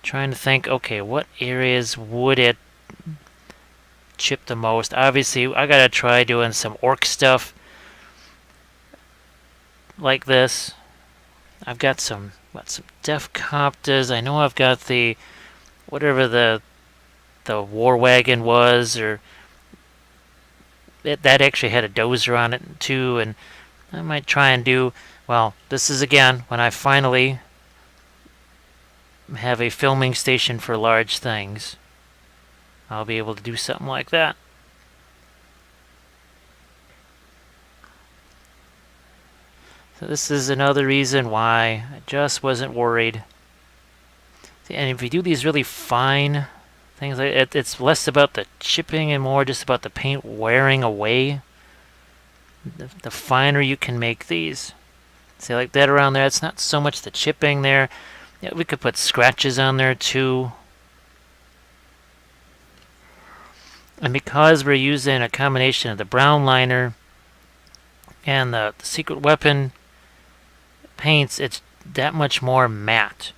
Trying to think, okay, what areas would it chip the most? Obviously, I gotta try doing some orc stuff like this. I've got some def coptas. I know I've got the whatever the war wagon was, or that actually had a dozer on it too, and I might try and do, well, this is again when I finally have a filming station for large things. I'll be able to do something like that. So this is another reason why I just wasn't worried. And if you do these really fine things, it's less about the chipping and more just about the paint wearing away. The finer you can make these. See, like that around there, it's not so much the chipping there. Yeah, we could put scratches on there too. And because we're using a combination of the brown liner and the secret weapon paints, it's that much more matte.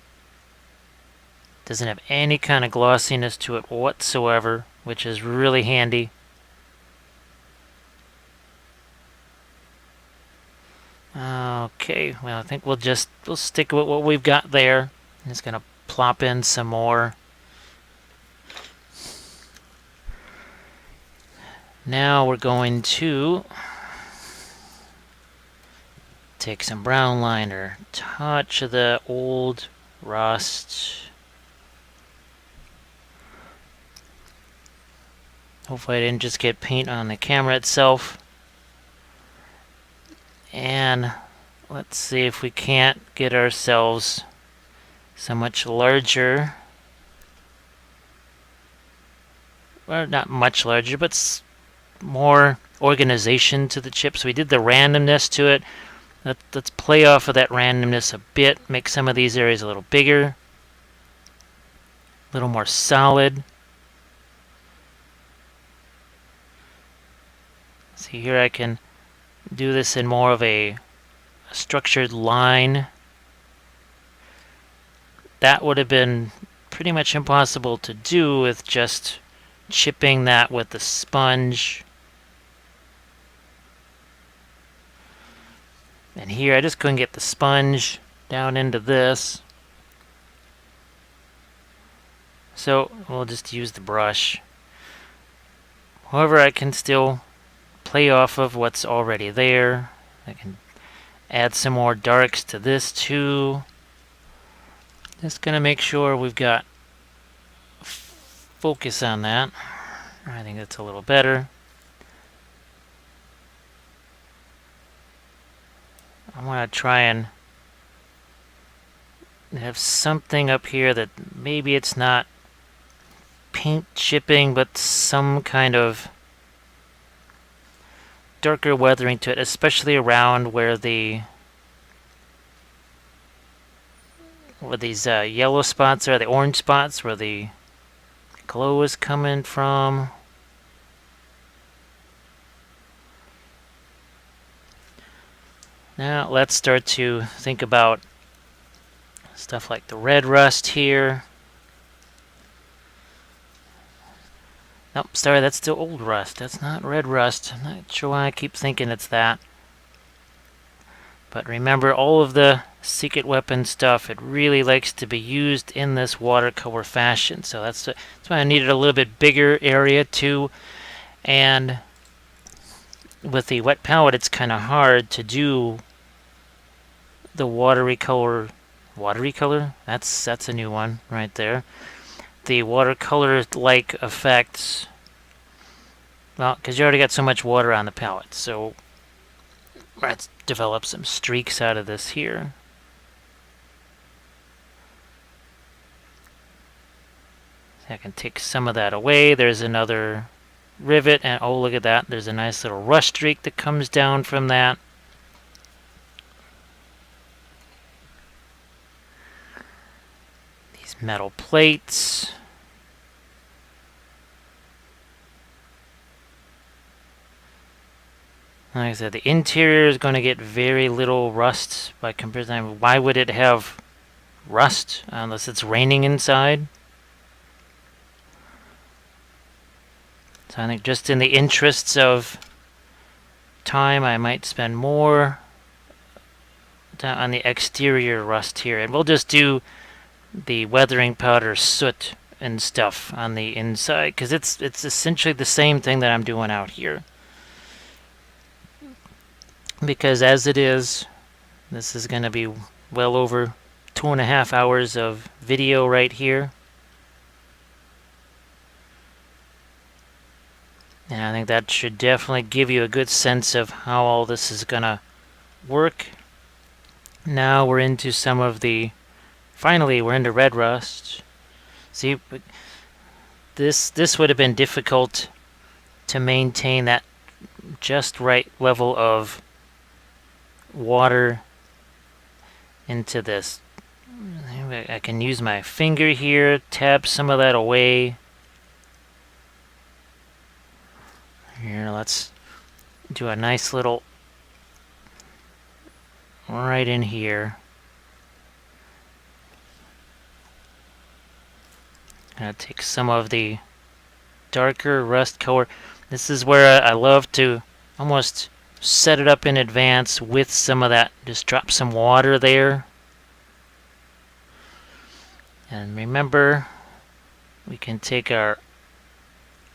Doesn't have any kind of glossiness to it whatsoever, which is really handy. Okay, well, I think we'll stick with what we've got there. I'm just gonna plop in some more. Now we're going to take some brown liner, touch of the old rust. Hopefully I didn't just get paint on the camera itself. And let's see if we can't get ourselves so much larger. Well, not much larger, but more organization to the chip. So we did the randomness to it. Let's play off of that randomness a bit, make some of these areas a little bigger, a little more solid. See here, I can do this in more of a structured line. That would have been pretty much impossible to do with just chipping that with the sponge. And here, I just couldn't get the sponge down into this. So we'll just use the brush. However, I can still play off of what's already there. I can add some more darks to this too. Just gonna make sure we've got focus on that. I think that's a little better. I want to try and have something up here that maybe it's not paint chipping, but some kind of darker weathering to it, especially around where these yellow spots are, the orange spots where the glow is coming from. Now let's start to think about stuff like the red rust here. Nope, sorry, that's still old rust. That's not red rust. I'm not sure why I keep thinking it's that. But remember, all of the secret weapon stuff, it really likes to be used in this watercolor fashion. So that's why I needed a little bit bigger area too. And with the wet palette, it's kind of hard to do the watercolor. That's a new one right there. The watercolor-like effects. Well, because you already got so much water on the palette. So let's develop some streaks out of this here. I can take some of that away. There's another rivet, and oh, look at that. There's a nice little rust streak that comes down from that. These metal plates. Like I said, the interior is going to get very little rust by comparison. Why would it have rust unless it's raining inside? So I think just in the interests of time, I might spend more on the exterior rust here. And we'll just do the weathering powder soot and stuff on the inside, because it's essentially the same thing that I'm doing out here. Because as it is, this is going to be well over 2.5 hours of video right here. And I think that should definitely give you a good sense of how all this is going to work. Now we're into some of the... Finally, we're into red rust. See, this would have been difficult to maintain that just right level of water into this. I can use my finger here, tap some of that away. Here, let's do a nice little right in here. Gonna take some of the darker rust color. This is where I love to almost set it up in advance with some of that. Just drop some water there. And remember, we can take our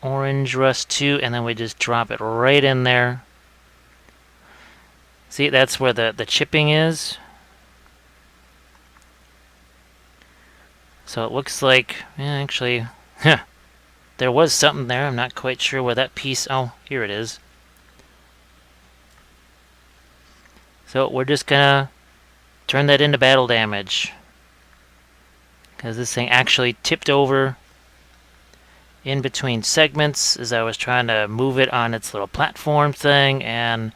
orange rust too, and then we just drop it right in there. See, that's where the chipping is. So it looks like, yeah, actually, there was something there. I'm not quite sure where that piece... Oh, here it is. So we're just gonna turn that into battle damage, because this thing actually tipped over in between segments as I was trying to move it on its little platform thing, and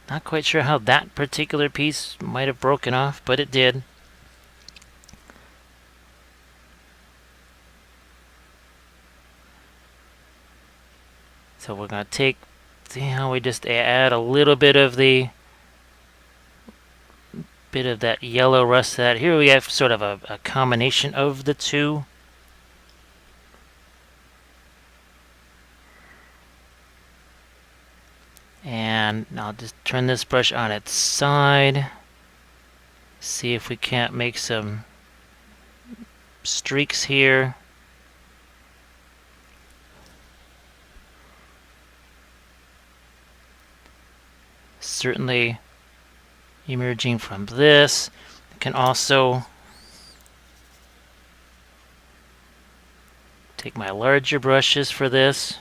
not quite sure how that particular piece might have broken off, but it did. So we're going to see how we just add a little bit of that yellow rust to that. Here we have sort of a combination of the two. And I'll just turn this brush on its side. See if we can't make some streaks here. Certainly emerging from this. I can also take my larger brushes for this.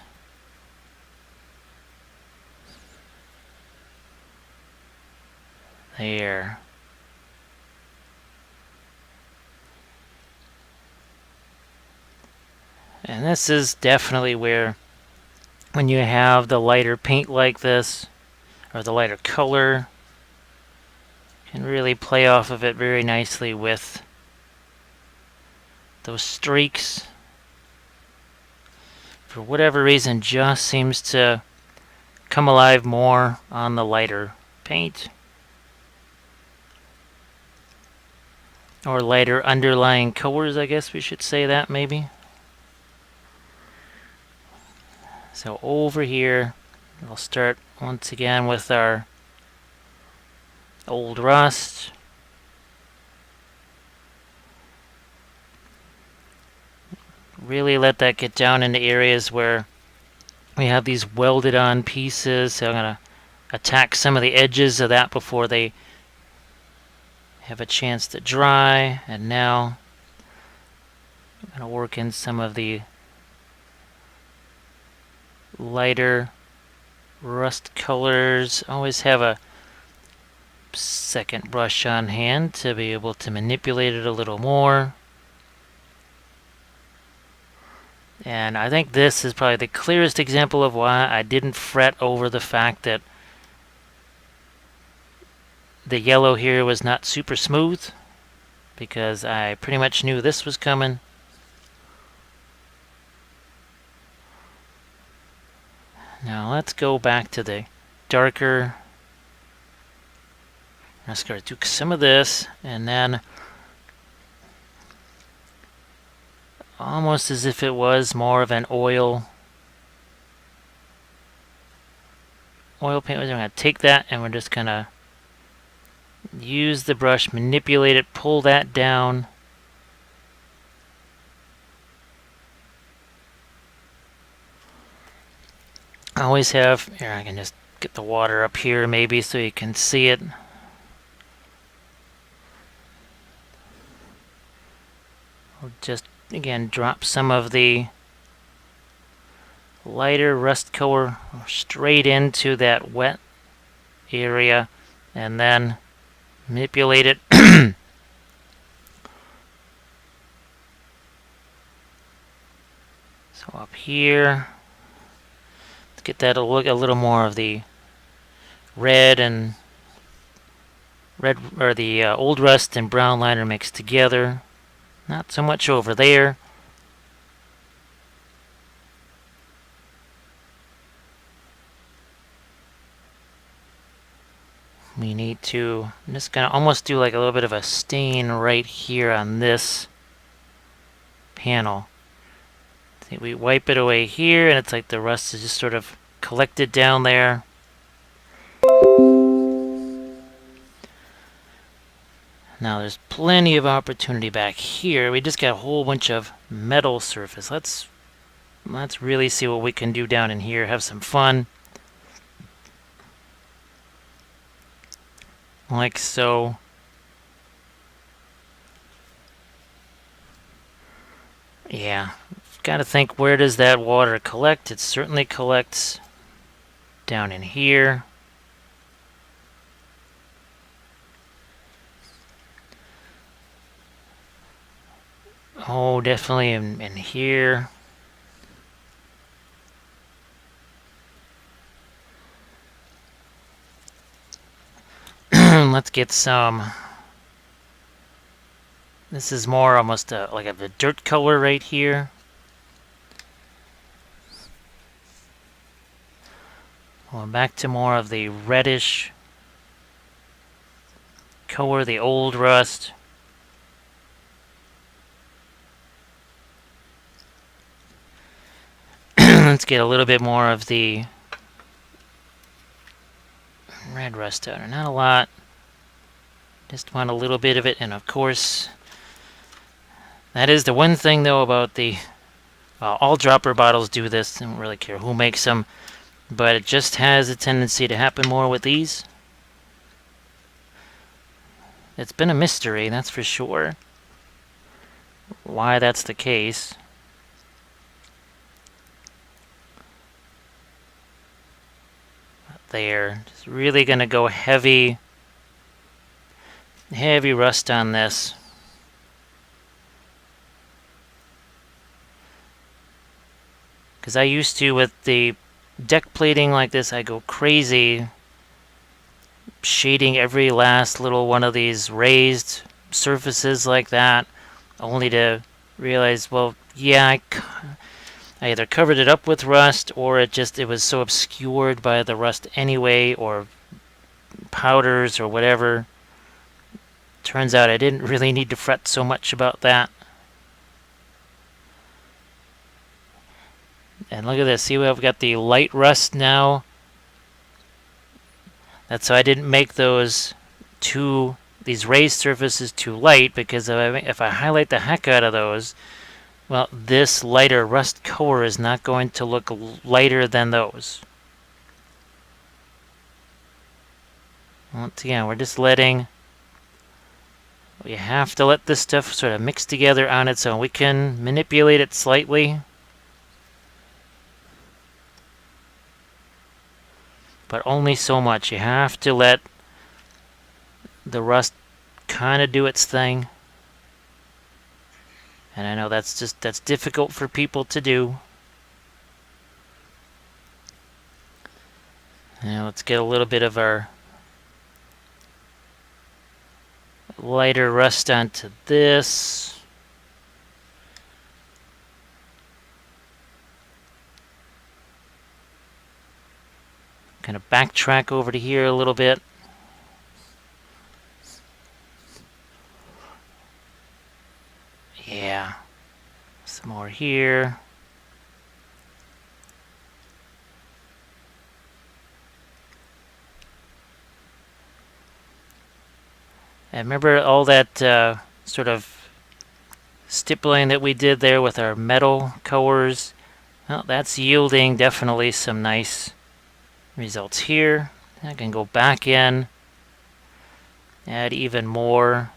There. And this is definitely where, when you have the lighter paint like this, or the lighter color, you can really play off of it very nicely with those streaks. For whatever reason, just seems to come alive more on the lighter paint. Or lighter underlying colors, I guess we should say that maybe. So over here, we'll start once again with our old rust. Really let that get down into areas where we have these welded on pieces. So I'm going to attack some of the edges of that before they have a chance to dry. And now I'm going to work in some of the lighter rust colors. Always have a second brush on hand to be able to manipulate it a little more. And I think this is probably the clearest example of why I didn't fret over the fact that the yellow here was not super smooth, because I pretty much knew this was coming. Now let's go back to the darker. I'm just going to do some of this, and then almost as if it was more of an oil paint. We're going to take that and we're just going to use the brush, manipulate it, pull that down. I always have, here I can just get the water up here maybe so you can see it. We'll just again drop some of the lighter rust color straight into that wet area and then manipulate it. So up here, let's get that a little more of the red or the old rust and brown liner mixed together. Not so much over there. We need to, I'm just going to almost do like a little bit of a stain right here on this panel. I think we wipe it away here, and it's like the rust is just sort of collected down there. Now there's plenty of opportunity back here. We just got a whole bunch of metal surface. Let's really see what we can do down in here. Have some fun. Like so. Yeah, got to think, where does that water collect? It certainly collects down in here. Oh, definitely in here. Let's get some. This is more almost like a dirt color right here. Going back to more of the reddish color, the old rust. Let's get a little bit more of the red rust out. Not a lot. Just want a little bit of it, and of course, that is the one thing though about the all dropper bottles do this. I don't really care who makes them, but it just has a tendency to happen more with these. It's been a mystery, that's for sure, why that's the case. There, just really gonna go heavy rust on this. Because I used to, with the deck plating like this, I go crazy shading every last little one of these raised surfaces like that, only to realize, well, yeah, I either covered it up with rust, or it was so obscured by the rust anyway, or powders or whatever. Turns out I didn't really need to fret so much about that. And look at this, see, we've got the light rust now. That's why I didn't make these raised surfaces too light, because if I highlight the heck out of those, well, this lighter rust color is not going to look lighter than those. Once again, we're just letting... You have to let this stuff sort of mix together on its own. We can manipulate it slightly, but only so much. You have to let the rust kind of do its thing. And I know that's difficult for people to do. Now let's get a little bit of our lighter rust onto this. Kind of backtrack over to here a little bit. Yeah. Some more here. And remember all that sort of stippling that we did there with our metal colors? Well, that's yielding definitely some nice results here. I can go back in, add even more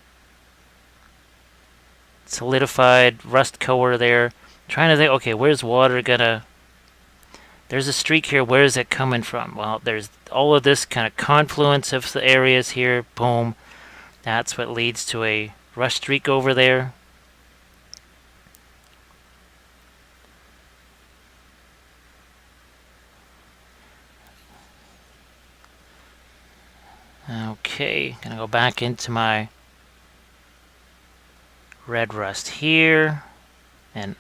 solidified rust color there. Trying to think, okay, where's water gonna... There's a streak here, where is it coming from? Well, there's all of this kind of confluence of the areas here, boom. That's what leads to a rust streak over there. Okay, gonna go back into my red rust here and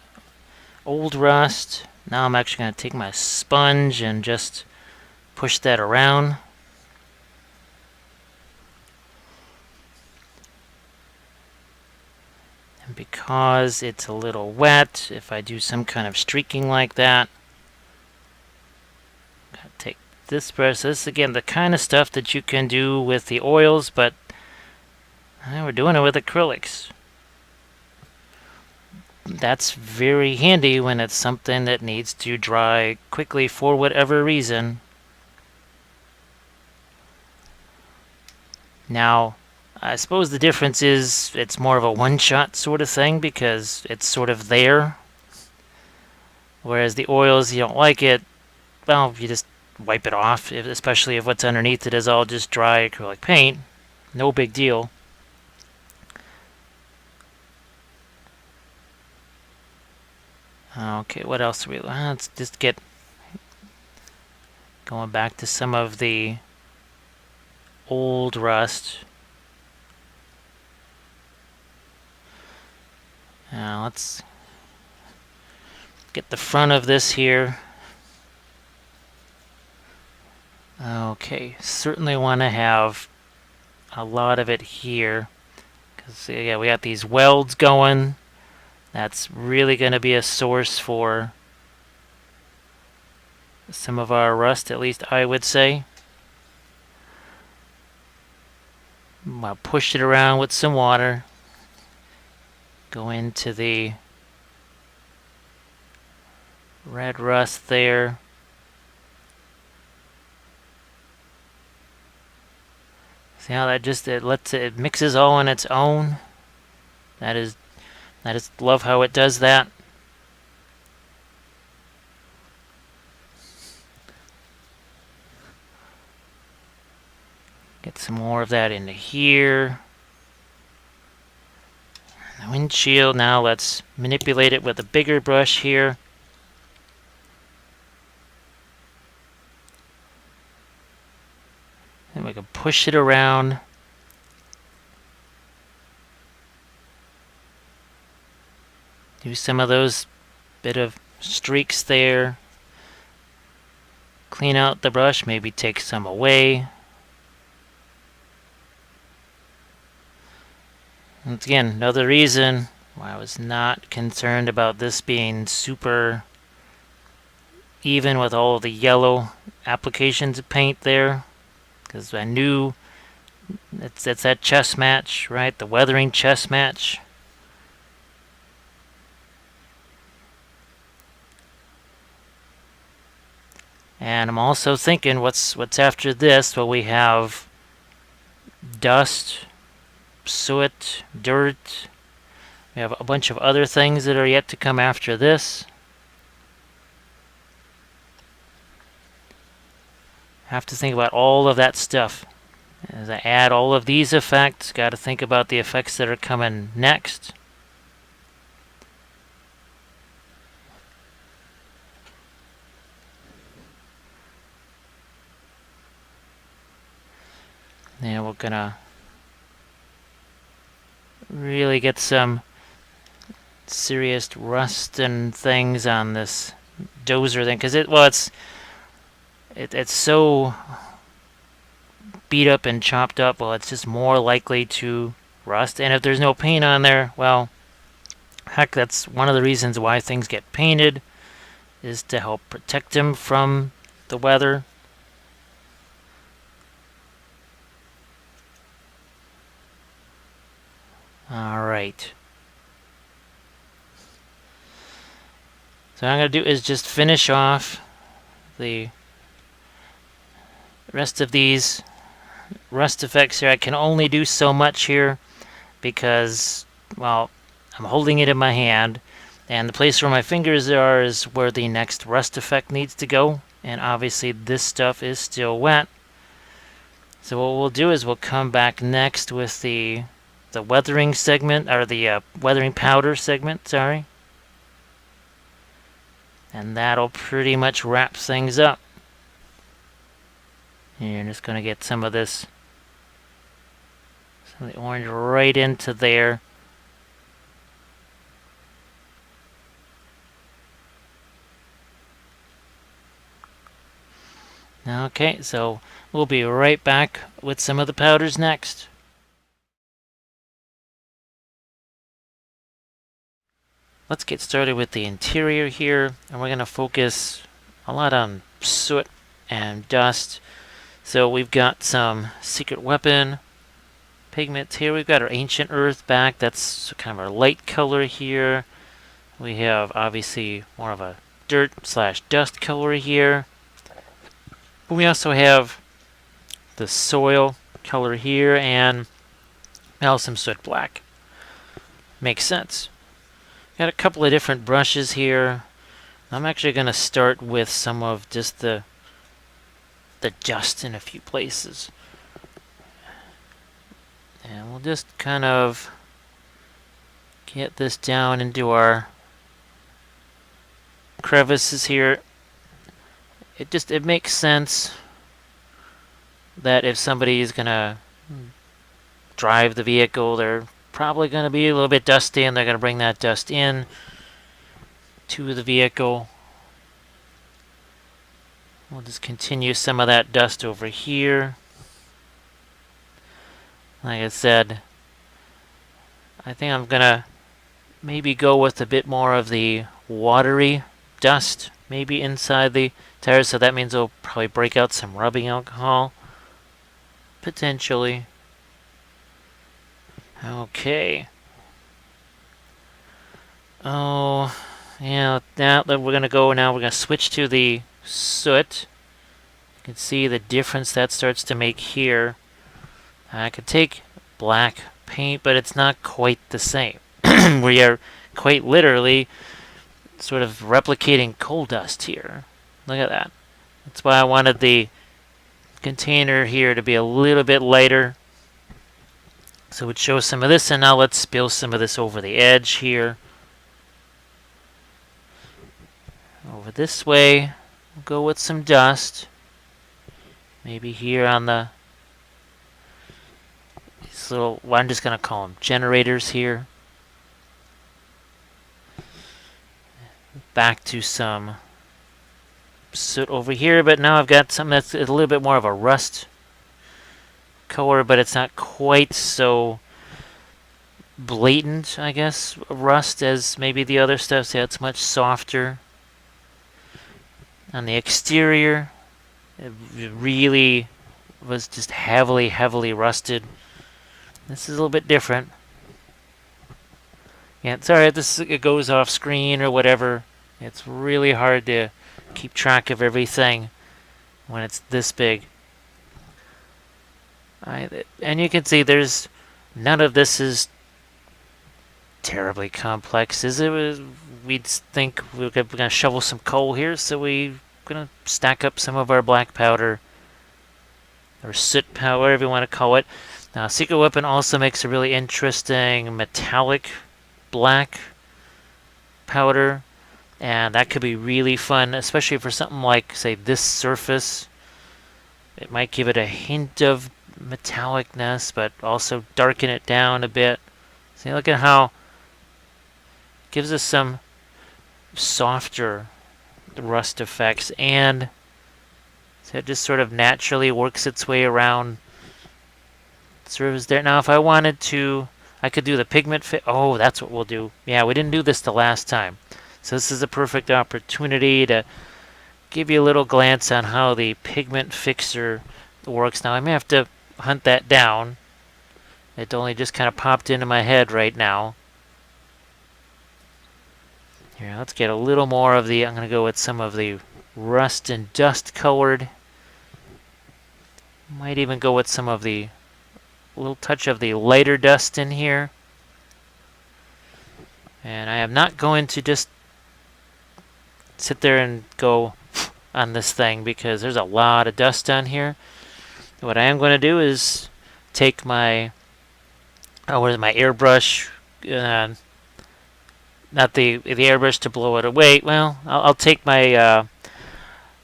old rust. Now I'm actually gonna take my sponge and just push that around. And because it's a little wet, if I do some kind of streaking like that, I'm gonna take this brush. This is again the kind of stuff that you can do with the oils, but we're doing it with acrylics. That's very handy when it's something that needs to dry quickly for whatever reason. Now, I suppose the difference is it's more of a one-shot sort of thing because it's sort of there. Whereas the oils, you don't like it, well, you just wipe it off, especially if what's underneath it is all just dry acrylic paint. No big deal. Okay, what else do we... Let's just get going back to some of the old rust. Now let's get the front of this here. Okay, certainly want to have a lot of it here. Because, yeah, we got these welds going. That's really going to be a source for some of our rust, at least I would say. I'll push it around with some water. Go into the red rust there. See how that just it mixes all on its own. I just love how it does that. Get some more of that into here. The windshield, now let's manipulate it with a bigger brush here. And we can push it around. Do some of those bit of streaks there. Clean out the brush, maybe take some away. Once again, another reason why I was not concerned about this being super even with all the yellow applications of paint there. Because I knew it's that chest match, right? The weathering chest match. And I'm also thinking, what's after this? Well, we have dust, soot, dirt. We have a bunch of other things that are yet to come after this. Have to think about all of that stuff. As I add all of these effects, got to think about the effects that are coming next. And we're gonna really get some serious rust and things on this dozer thing, because it's so beat up and chopped up. Well, it's just more likely to rust. And if there's no paint on there, well, heck, that's one of the reasons why things get painted, is to help protect them from the weather. All right. So what I'm going to do is just finish off the rest of these rust effects here. I can only do so much here because, well, I'm holding it in my hand, and the place where my fingers are is where the next rust effect needs to go, and obviously this stuff is still wet. So what we'll do is we'll come back next with the weathering segment, or the weathering powder segment, sorry. And that'll pretty much wrap things up. And you're just going to get some of this, some of the orange right into there. Okay, so we'll be right back with some of the powders next. Let's get started with the interior here, and we're going to focus a lot on soot and dust. So we've got some secret weapon pigments here. We've got our ancient earth back. That's kind of our light color here. We have obviously more of a dirt / dust color here. But we also have the soil color here, and now some soot black. Makes sense. Got a couple of different brushes here. I'm actually going to start with some of just the dust in a few places. And we'll just kind of get this down into our crevices here. It makes sense that if somebody is going to drive the vehicle, they're probably going to be a little bit dusty, and they're going to bring that dust in to the vehicle. We'll just continue some of that dust over here. Like I said, I think I'm going to maybe go with a bit more of the watery dust, maybe inside the tires, so that means it'll probably break out some rubbing alcohol, potentially. Okay. Oh, yeah, now that we're going to go now, we're going to switch to the soot. You can see the difference that starts to make here. I could take black paint, but it's not quite the same. We are quite literally sort of replicating coal dust here. Look at that. That's why I wanted the container here to be a little bit lighter, so it shows some of this. And now let's spill some of this over the edge here. Over this way, we'll go with some dust. Maybe here on the these little, well, I'm just going to call them generators here. Back to some soot over here, but now I've got something that's a little bit more of a rust color, but it's not quite so blatant, I guess, rust as maybe the other stuff. So it's much softer. On the exterior, it really was just heavily rusted. This is a little bit different. Yeah, it's alright, it goes off screen or whatever. It's really hard to keep track of everything when it's this big. And you can see there's none of this is terribly complex, is it? We'd think we're going to shovel some coal here, so we're going to stack up some of our black powder, or soot powder, whatever you want to call it. Now, Secret Weapon also makes a really interesting metallic black powder, and that could be really fun, especially for something like, say, this surface. It might give it a hint of metallicness, but also darken it down a bit. See, look at how it gives us some softer rust effects, and so it just sort of naturally works its way around surface there. Now, if I wanted to, I could do the pigment fit. Oh, that's what we'll do. Yeah, we didn't do this the last time, so this is a perfect opportunity to give you a little glance on how the Pigment Fixer works. Now, I may have to hunt that down. It only just kind of popped into my head right now. Here, let's get a little more of the, I'm going to go with some of the rust and dust colored. Might even go with some of the, a little touch of the lighter dust in here. And I am not going to just sit there and go on this thing, because there's a lot of dust on here. What I am going to do is take my, where's my airbrush? Not the airbrush to blow it away. Well, I'll take my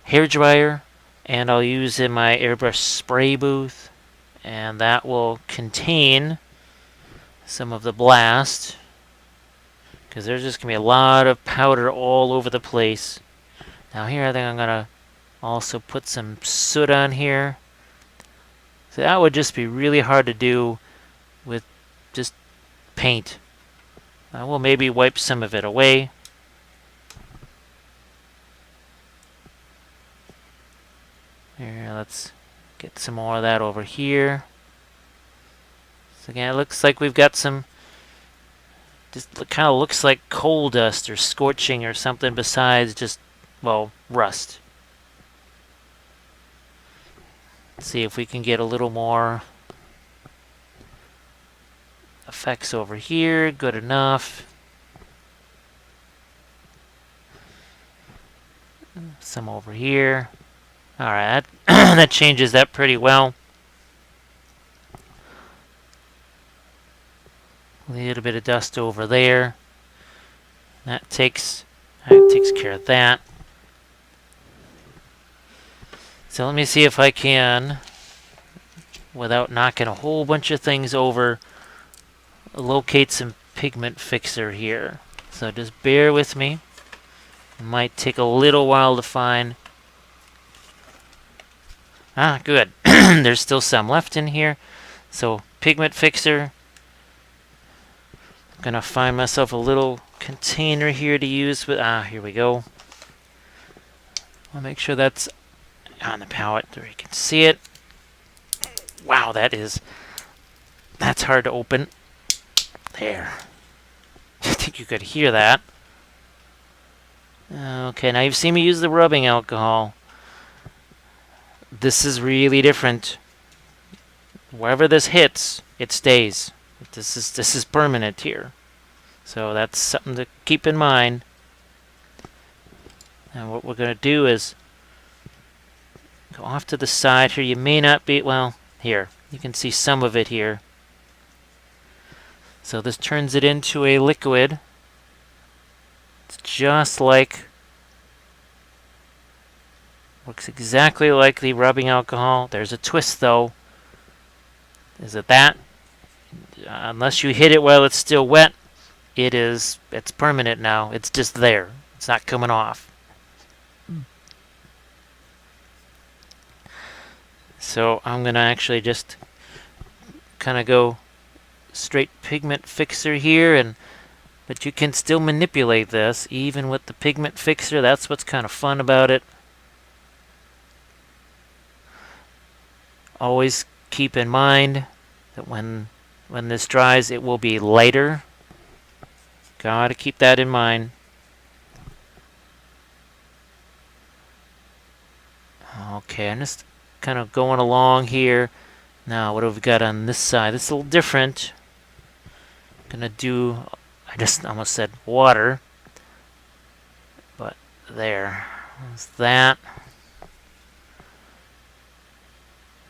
hair dryer, and I'll use in my airbrush spray booth, and that will contain some of the blast, because there's just going to be a lot of powder all over the place. Now here I think I'm going to also put some soot on here. So that would just be really hard to do with just paint. I will maybe wipe some of it away. Here, let's get some more of that over here. So again, it looks like we've got some, just kind of looks like coal dust or scorching or something besides just, well, rust. Let's see if we can get a little more effects over here. Good enough. Some over here. Alright, that changes that pretty well. A little bit of dust over there. That takes care of that. So let me see if I can without knocking a whole bunch of things over. Locate some Pigment Fixer here. So just bear with me. It might take a little while to find. Ah, good. There's still some left in here. So Pigment Fixer. I'm gonna find myself a little container here to use with. Here we go. I'll make sure that's on the palette where you can see it. Wow, that's hard to open. There. I think you could hear that. Okay, now you've seen me use the rubbing alcohol. This is really different. Wherever this hits, it stays. This is permanent here. So that's something to keep in mind. And what we're going to do is go off to the side here. You may not be, well, here. You can see some of it here. So this turns it into a liquid. It's just like, looks exactly like the rubbing alcohol. There's a twist though. Is it that? Unless you hit it while it's still wet, it's permanent now. It's just there. It's not coming off. So I'm going to actually just kind of go straight Pigment Fixer here, but you can still manipulate this even with the Pigment Fixer. That's what's kind of fun about it. Always keep in mind that when this dries, it will be lighter. Gotta keep that in mind. Okay, I'm just kind of going along here. Now, what have we got on this side? This is a little different. Gonna do, I just almost said water, but there. There's that.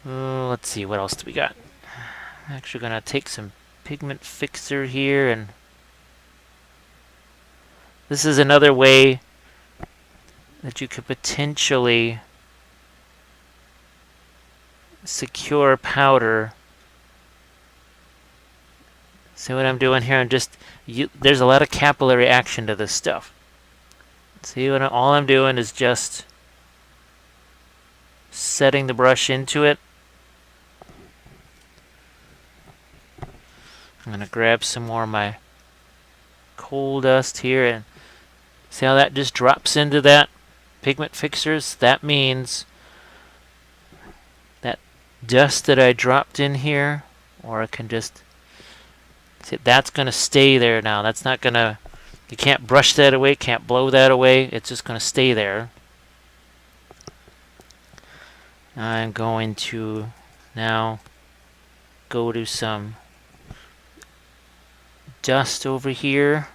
Let's see, what else do we got? I'm actually gonna take some Pigment Fixer here, and this is another way that you could potentially secure powder. See what I'm doing here? There's a lot of capillary action to this stuff. See what all I'm doing is just setting the brush into it. I'm gonna grab some more of my coal dust here, and see how that just drops into that Pigment Fixers? That means that dust that I dropped in here, or I can just see, that's gonna stay there now. That's not gonna, you can't brush that away, can't blow that away. It's just gonna stay there. I'm going to now go to some dust over here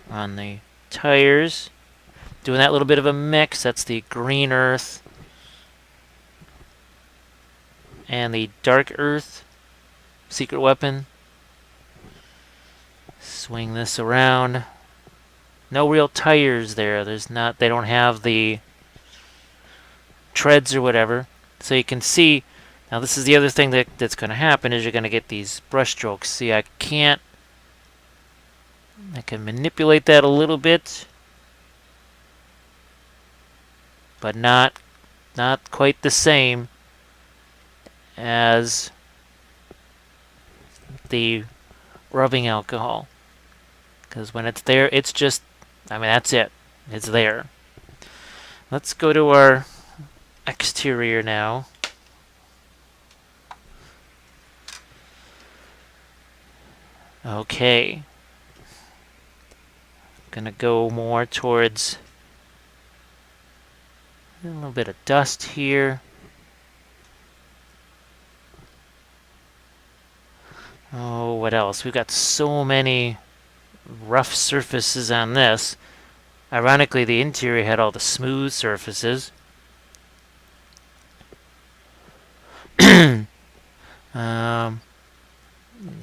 on the tires. Doing that little bit of a mix. That's the green earth and the dark earth secret weapon. Swing this around. No real tires there. They don't have the treads or whatever. So you can see, now this is the other thing that's going to happen is you're going to get these brush strokes. See, I can manipulate that a little bit, but not quite the same as the rubbing alcohol. Because when it's there, it's just, I mean, that's it. It's there. Let's go to our exterior now. Okay. Gonna go more towards a little bit of dust here. Oh, what else? We've got so many rough surfaces on this. Ironically, the interior had all the smooth surfaces.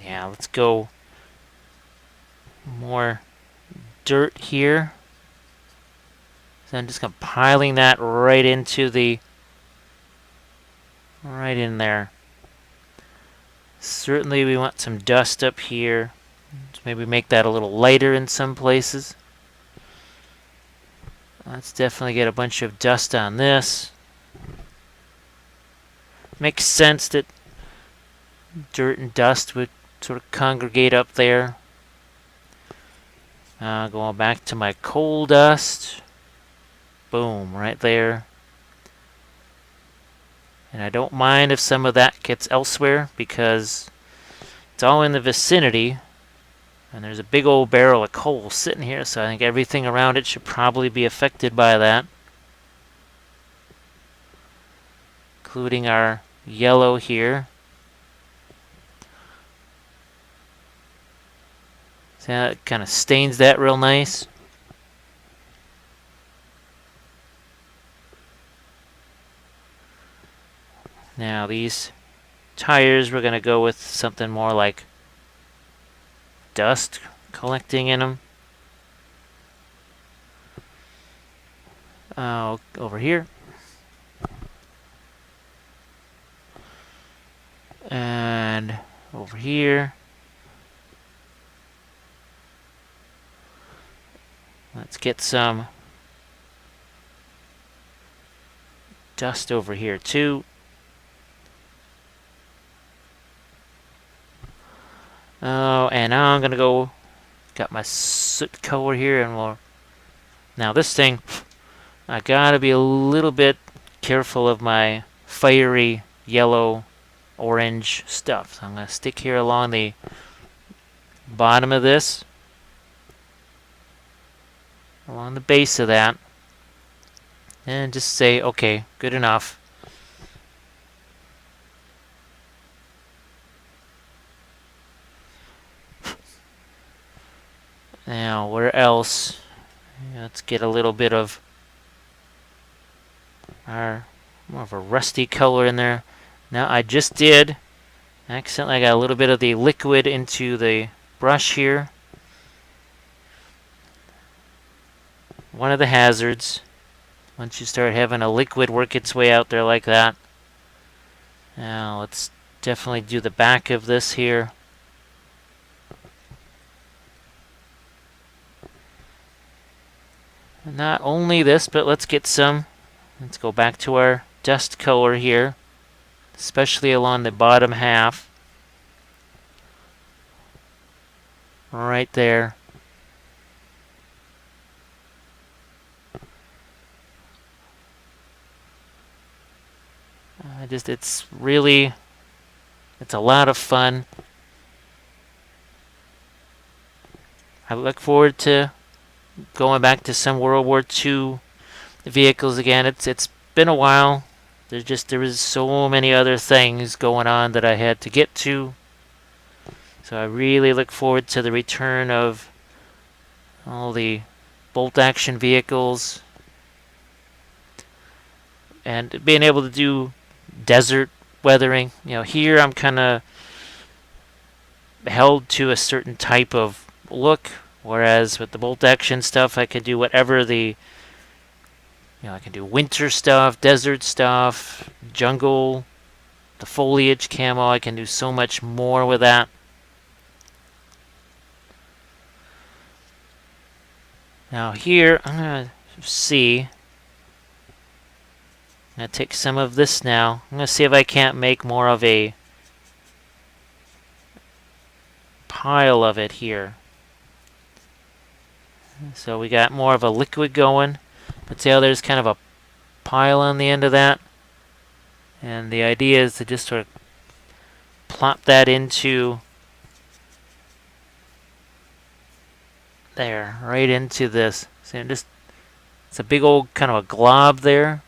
Yeah, let's go more dirt here. So I'm just gonna piling that right into right in there. Certainly we want some dust up here. Maybe make that a little lighter in some places. Let's definitely get a bunch of dust on this. Makes sense that dirt and dust would sort of congregate up there. Going back to my coal dust. Boom, right there. And I don't mind if some of that gets elsewhere because it's all in the vicinity. And there's a big old barrel of coal sitting here, so I think everything around it should probably be affected by that. Including our yellow here. See how it kind of stains that real nice? Now these tires, we're going to go with something more like dust collecting in them. Over here. And over here. Let's get some dust over here too. Oh, and now I'm gonna go, got my soot color here, and we'll, now this thing, I gotta be a little bit careful of my fiery yellow orange stuff. So I'm gonna stick here along the bottom of this, along the base of that, and just say, okay, good enough. Now, where else? Let's get a little bit of our more of a rusty color in there. Now, I just did accidentally, I got a little bit of the liquid into the brush here. One of the hazards, once you start having a liquid work its way out there like that. Now, let's definitely do the back of this here. Not only this, but let's get some. Let's go back to our dust color here, especially along the bottom half. Right there. It's really, it's a lot of fun. I look forward to going back to some World War II vehicles again. It's been a while. There was so many other things going on that I had to get to. So I really look forward to the return of all the bolt action vehicles and being able to do desert weathering. You know, here I'm kind of held to a certain type of look. Whereas with the bolt action stuff, I could do whatever I can do winter stuff, desert stuff, jungle, the foliage camo. I can do so much more with that. Now here, I'm going to see. I'm going to take some of this now. I'm going to see if I can't make more of a pile of it here. So we got more of a liquid going, but see how there's kind of a pile on the end of that? And the idea is to just sort of plop that into there, right into this. So it's a big old kind of a glob there.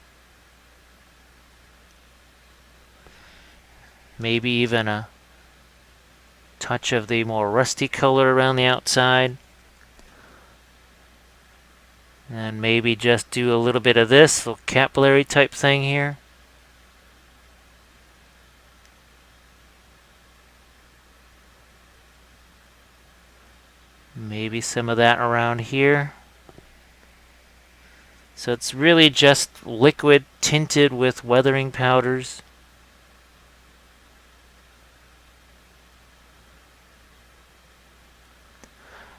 Maybe even a touch of the more rusty color around the outside. And maybe just do a little bit of this, little capillary type thing here. Maybe some of that around here. So it's really just liquid tinted with weathering powders.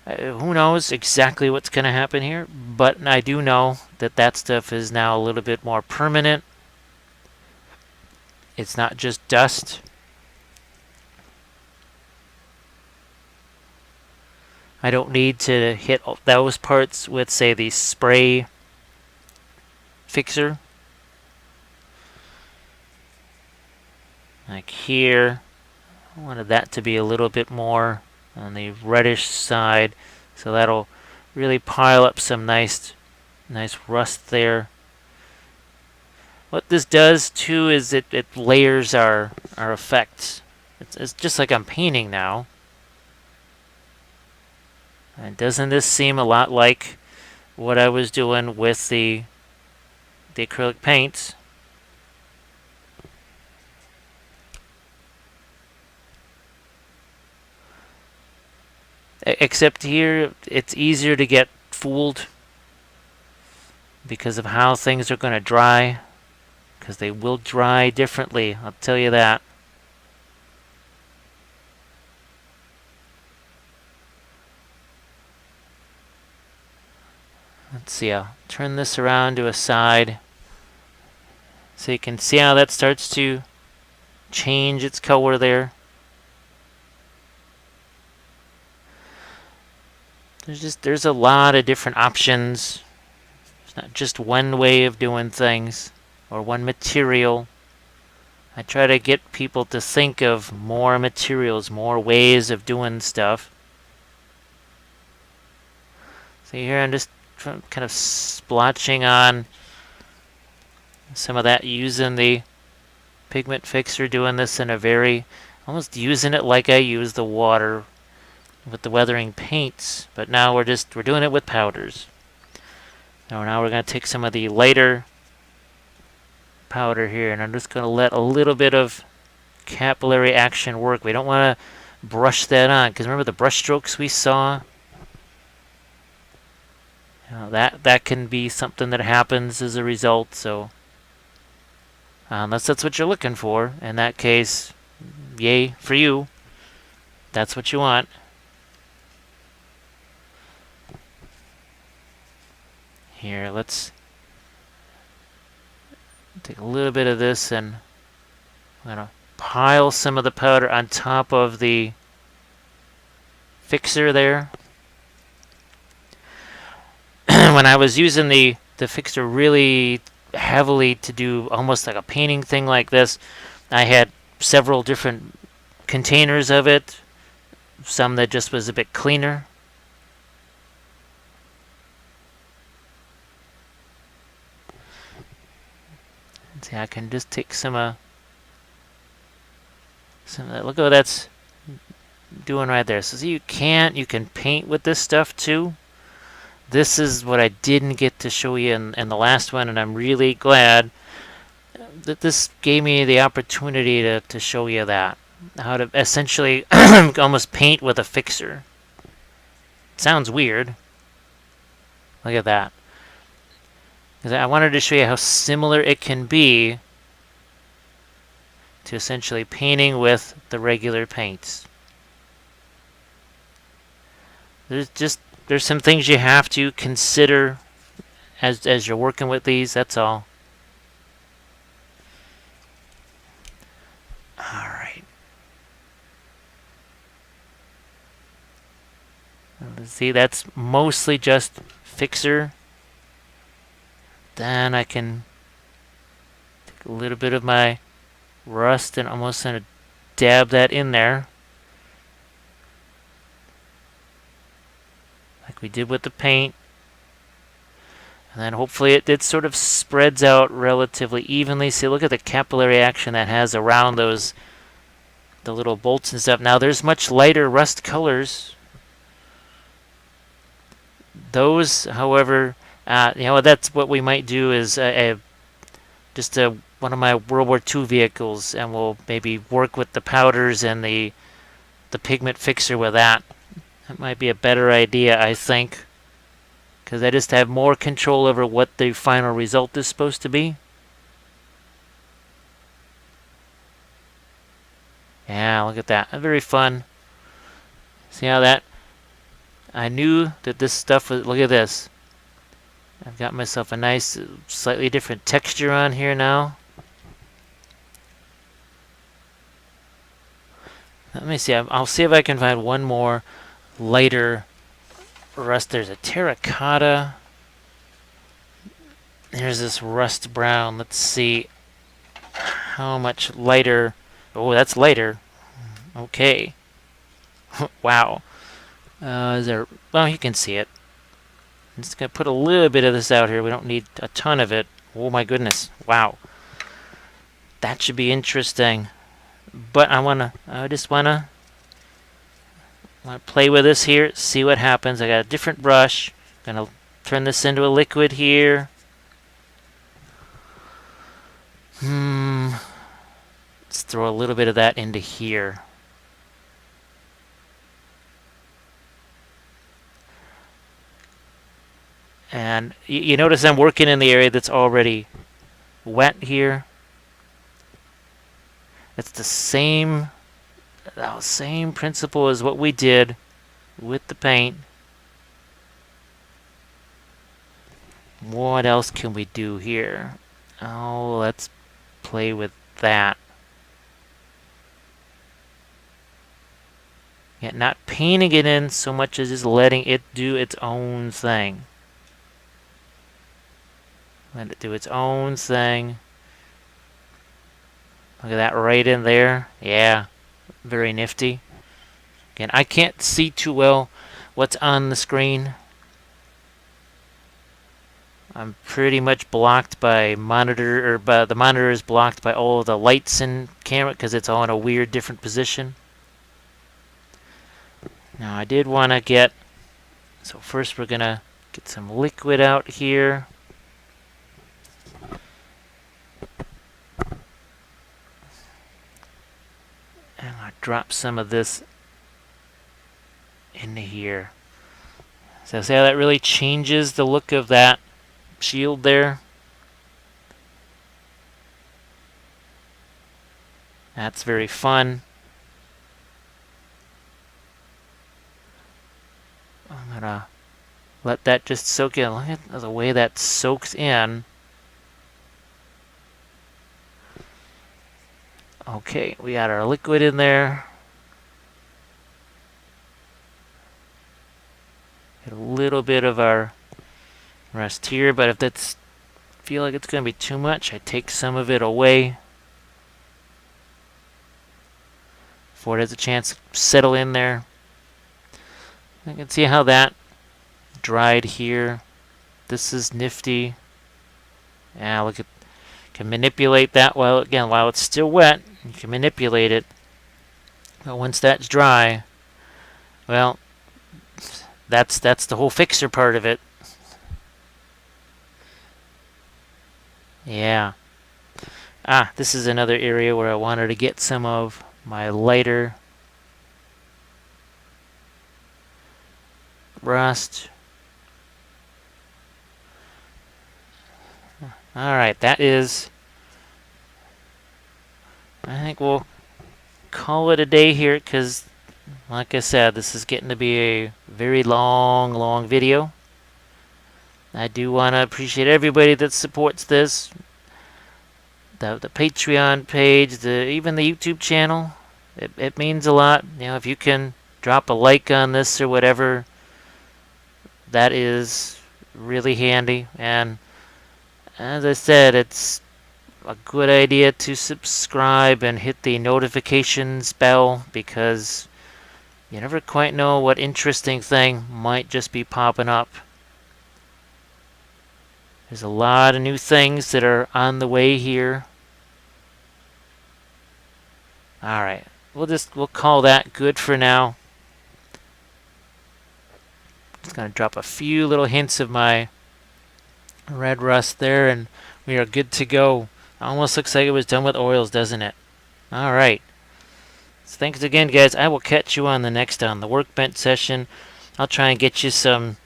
Who knows exactly what's going to happen here, but I do know that that stuff is now a little bit more permanent. It's not just dust. I don't need to hit those parts with, say, the spray fixer. Like here, I wanted that to be a little bit more on the reddish side, so that'll really pile up some nice rust there. What this does too is it layers our effects. It's just like I'm painting now. And doesn't this seem a lot like what I was doing with the acrylic paints? Except here, it's easier to get fooled because of how things are going to dry. Because they will dry differently, I'll tell you that. Let's see, I'll turn this around to a side so you can see how that starts to change its color there. There's a lot of different options. It's not just one way of doing things or one material. I try to get people to think of more materials, more ways of doing stuff. So here I'm just kind of splotching on some of that using the Pigment Fixer, doing this in a very, almost using it like I use the water with the weathering paints, but now we're doing it with powders. Now we're going to take some of the lighter powder here, and I'm just going to let a little bit of capillary action work. We don't want to brush that on, because remember the brush strokes we saw? That can be something that happens as a result, so unless that's what you're looking for, in that case, yay for you. That's what you want. Here, let's take a little bit of this, and I'm going to pile some of the powder on top of the fixer there. When I was using the fixer really heavily to do almost like a painting thing like this, I had several different containers of it, some that just was a bit cleaner. See, I can just take some of that. Look at what that's doing right there. So see, you can paint with this stuff too. This is what I didn't get to show you in the last one, and I'm really glad that this gave me the opportunity to show you that. How to essentially almost paint with a fixer. Sounds weird. Look at that. Because I wanted to show you how similar it can be to essentially painting with the regular paints. There's some things you have to consider as you're working with these, that's all. Alright. Let's see, that's mostly just fixer. Then I can take a little bit of my rust and almost kind of dab that in there. Like we did with the paint. And then hopefully it sort of spreads out relatively evenly. See, look at the capillary action that has around the little bolts and stuff. Now there's much lighter rust colors. Those, however, that's what we might do is just one of my World War II vehicles, and we'll maybe work with the powders and the Pigment Fixer with that. That might be a better idea, I think, because I just have more control over what the final result is supposed to be. Yeah, look at that. Very fun. See how that I knew that this stuff was, look at this. I've got myself a nice, slightly different texture on here now. Let me see, I'll see if I can find one more lighter rust. There's a terracotta. There's this rust brown. Let's see how much lighter. Oh, that's lighter. Okay. Wow. Is there? Well, you can see it. I'm just gonna put a little bit of this out here. We don't need a ton of it. Oh my goodness! Wow. That should be interesting. But I just wanna play with this here. See what happens. I got a different brush. Gonna turn this into a liquid here. Let's throw a little bit of that into here. And you notice I'm working in the area that's already wet here. It's the same principle as what we did with the paint. What else can we do here? Oh, let's play with that. Yeah, not painting it in so much as just letting it do its own thing. Let it do its own thing. Look at that right in there. Yeah, very nifty. Again, I can't see too well what's on the screen. I'm pretty much blocked by monitor, or by the monitor is blocked by all of the lights in camera because it's all in a weird different position. Now I did want to get, so first we're gonna get some liquid out here. And I'll drop some of this into here. So see how that really changes the look of that shield there? That's very fun. I'm gonna let that just soak in. Look at the way that soaks in. Okay, we got our liquid in there. Get a little bit of our rest here, but if that's feel like it's going to be too much, I take some of it away before it has a chance to settle in there. I can see how that dried here. This is nifty. Yeah, look at, can manipulate that while it's still wet. You can manipulate it. But once that's dry, well, that's the whole fixer part of it. Yeah. This is another area where I wanted to get some of my lighter rust. Alright, that is, I think we'll call it a day here because, like I said, this is getting to be a very long video. I do want to appreciate everybody that supports this. The Patreon page, even the YouTube channel. It means a lot. You know, if you can drop a like on this or whatever, that is really handy. And as I said, it's a good idea to subscribe and hit the notifications bell because you never quite know what interesting thing might just be popping up. There's a lot of new things that are on the way here. Alright, we'll call that good for now. Just gonna drop a few little hints of my red rust there and we are good to go. Almost looks like it was done with oils, doesn't it? Alright. So thanks again, guys. I will catch you on the workbench session. I'll try and get you some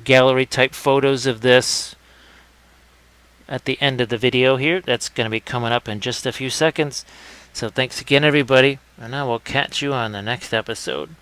gallery type photos of this at the end of the video here. That's going to be coming up in just a few seconds. So thanks again, everybody, and I will catch you on the next episode.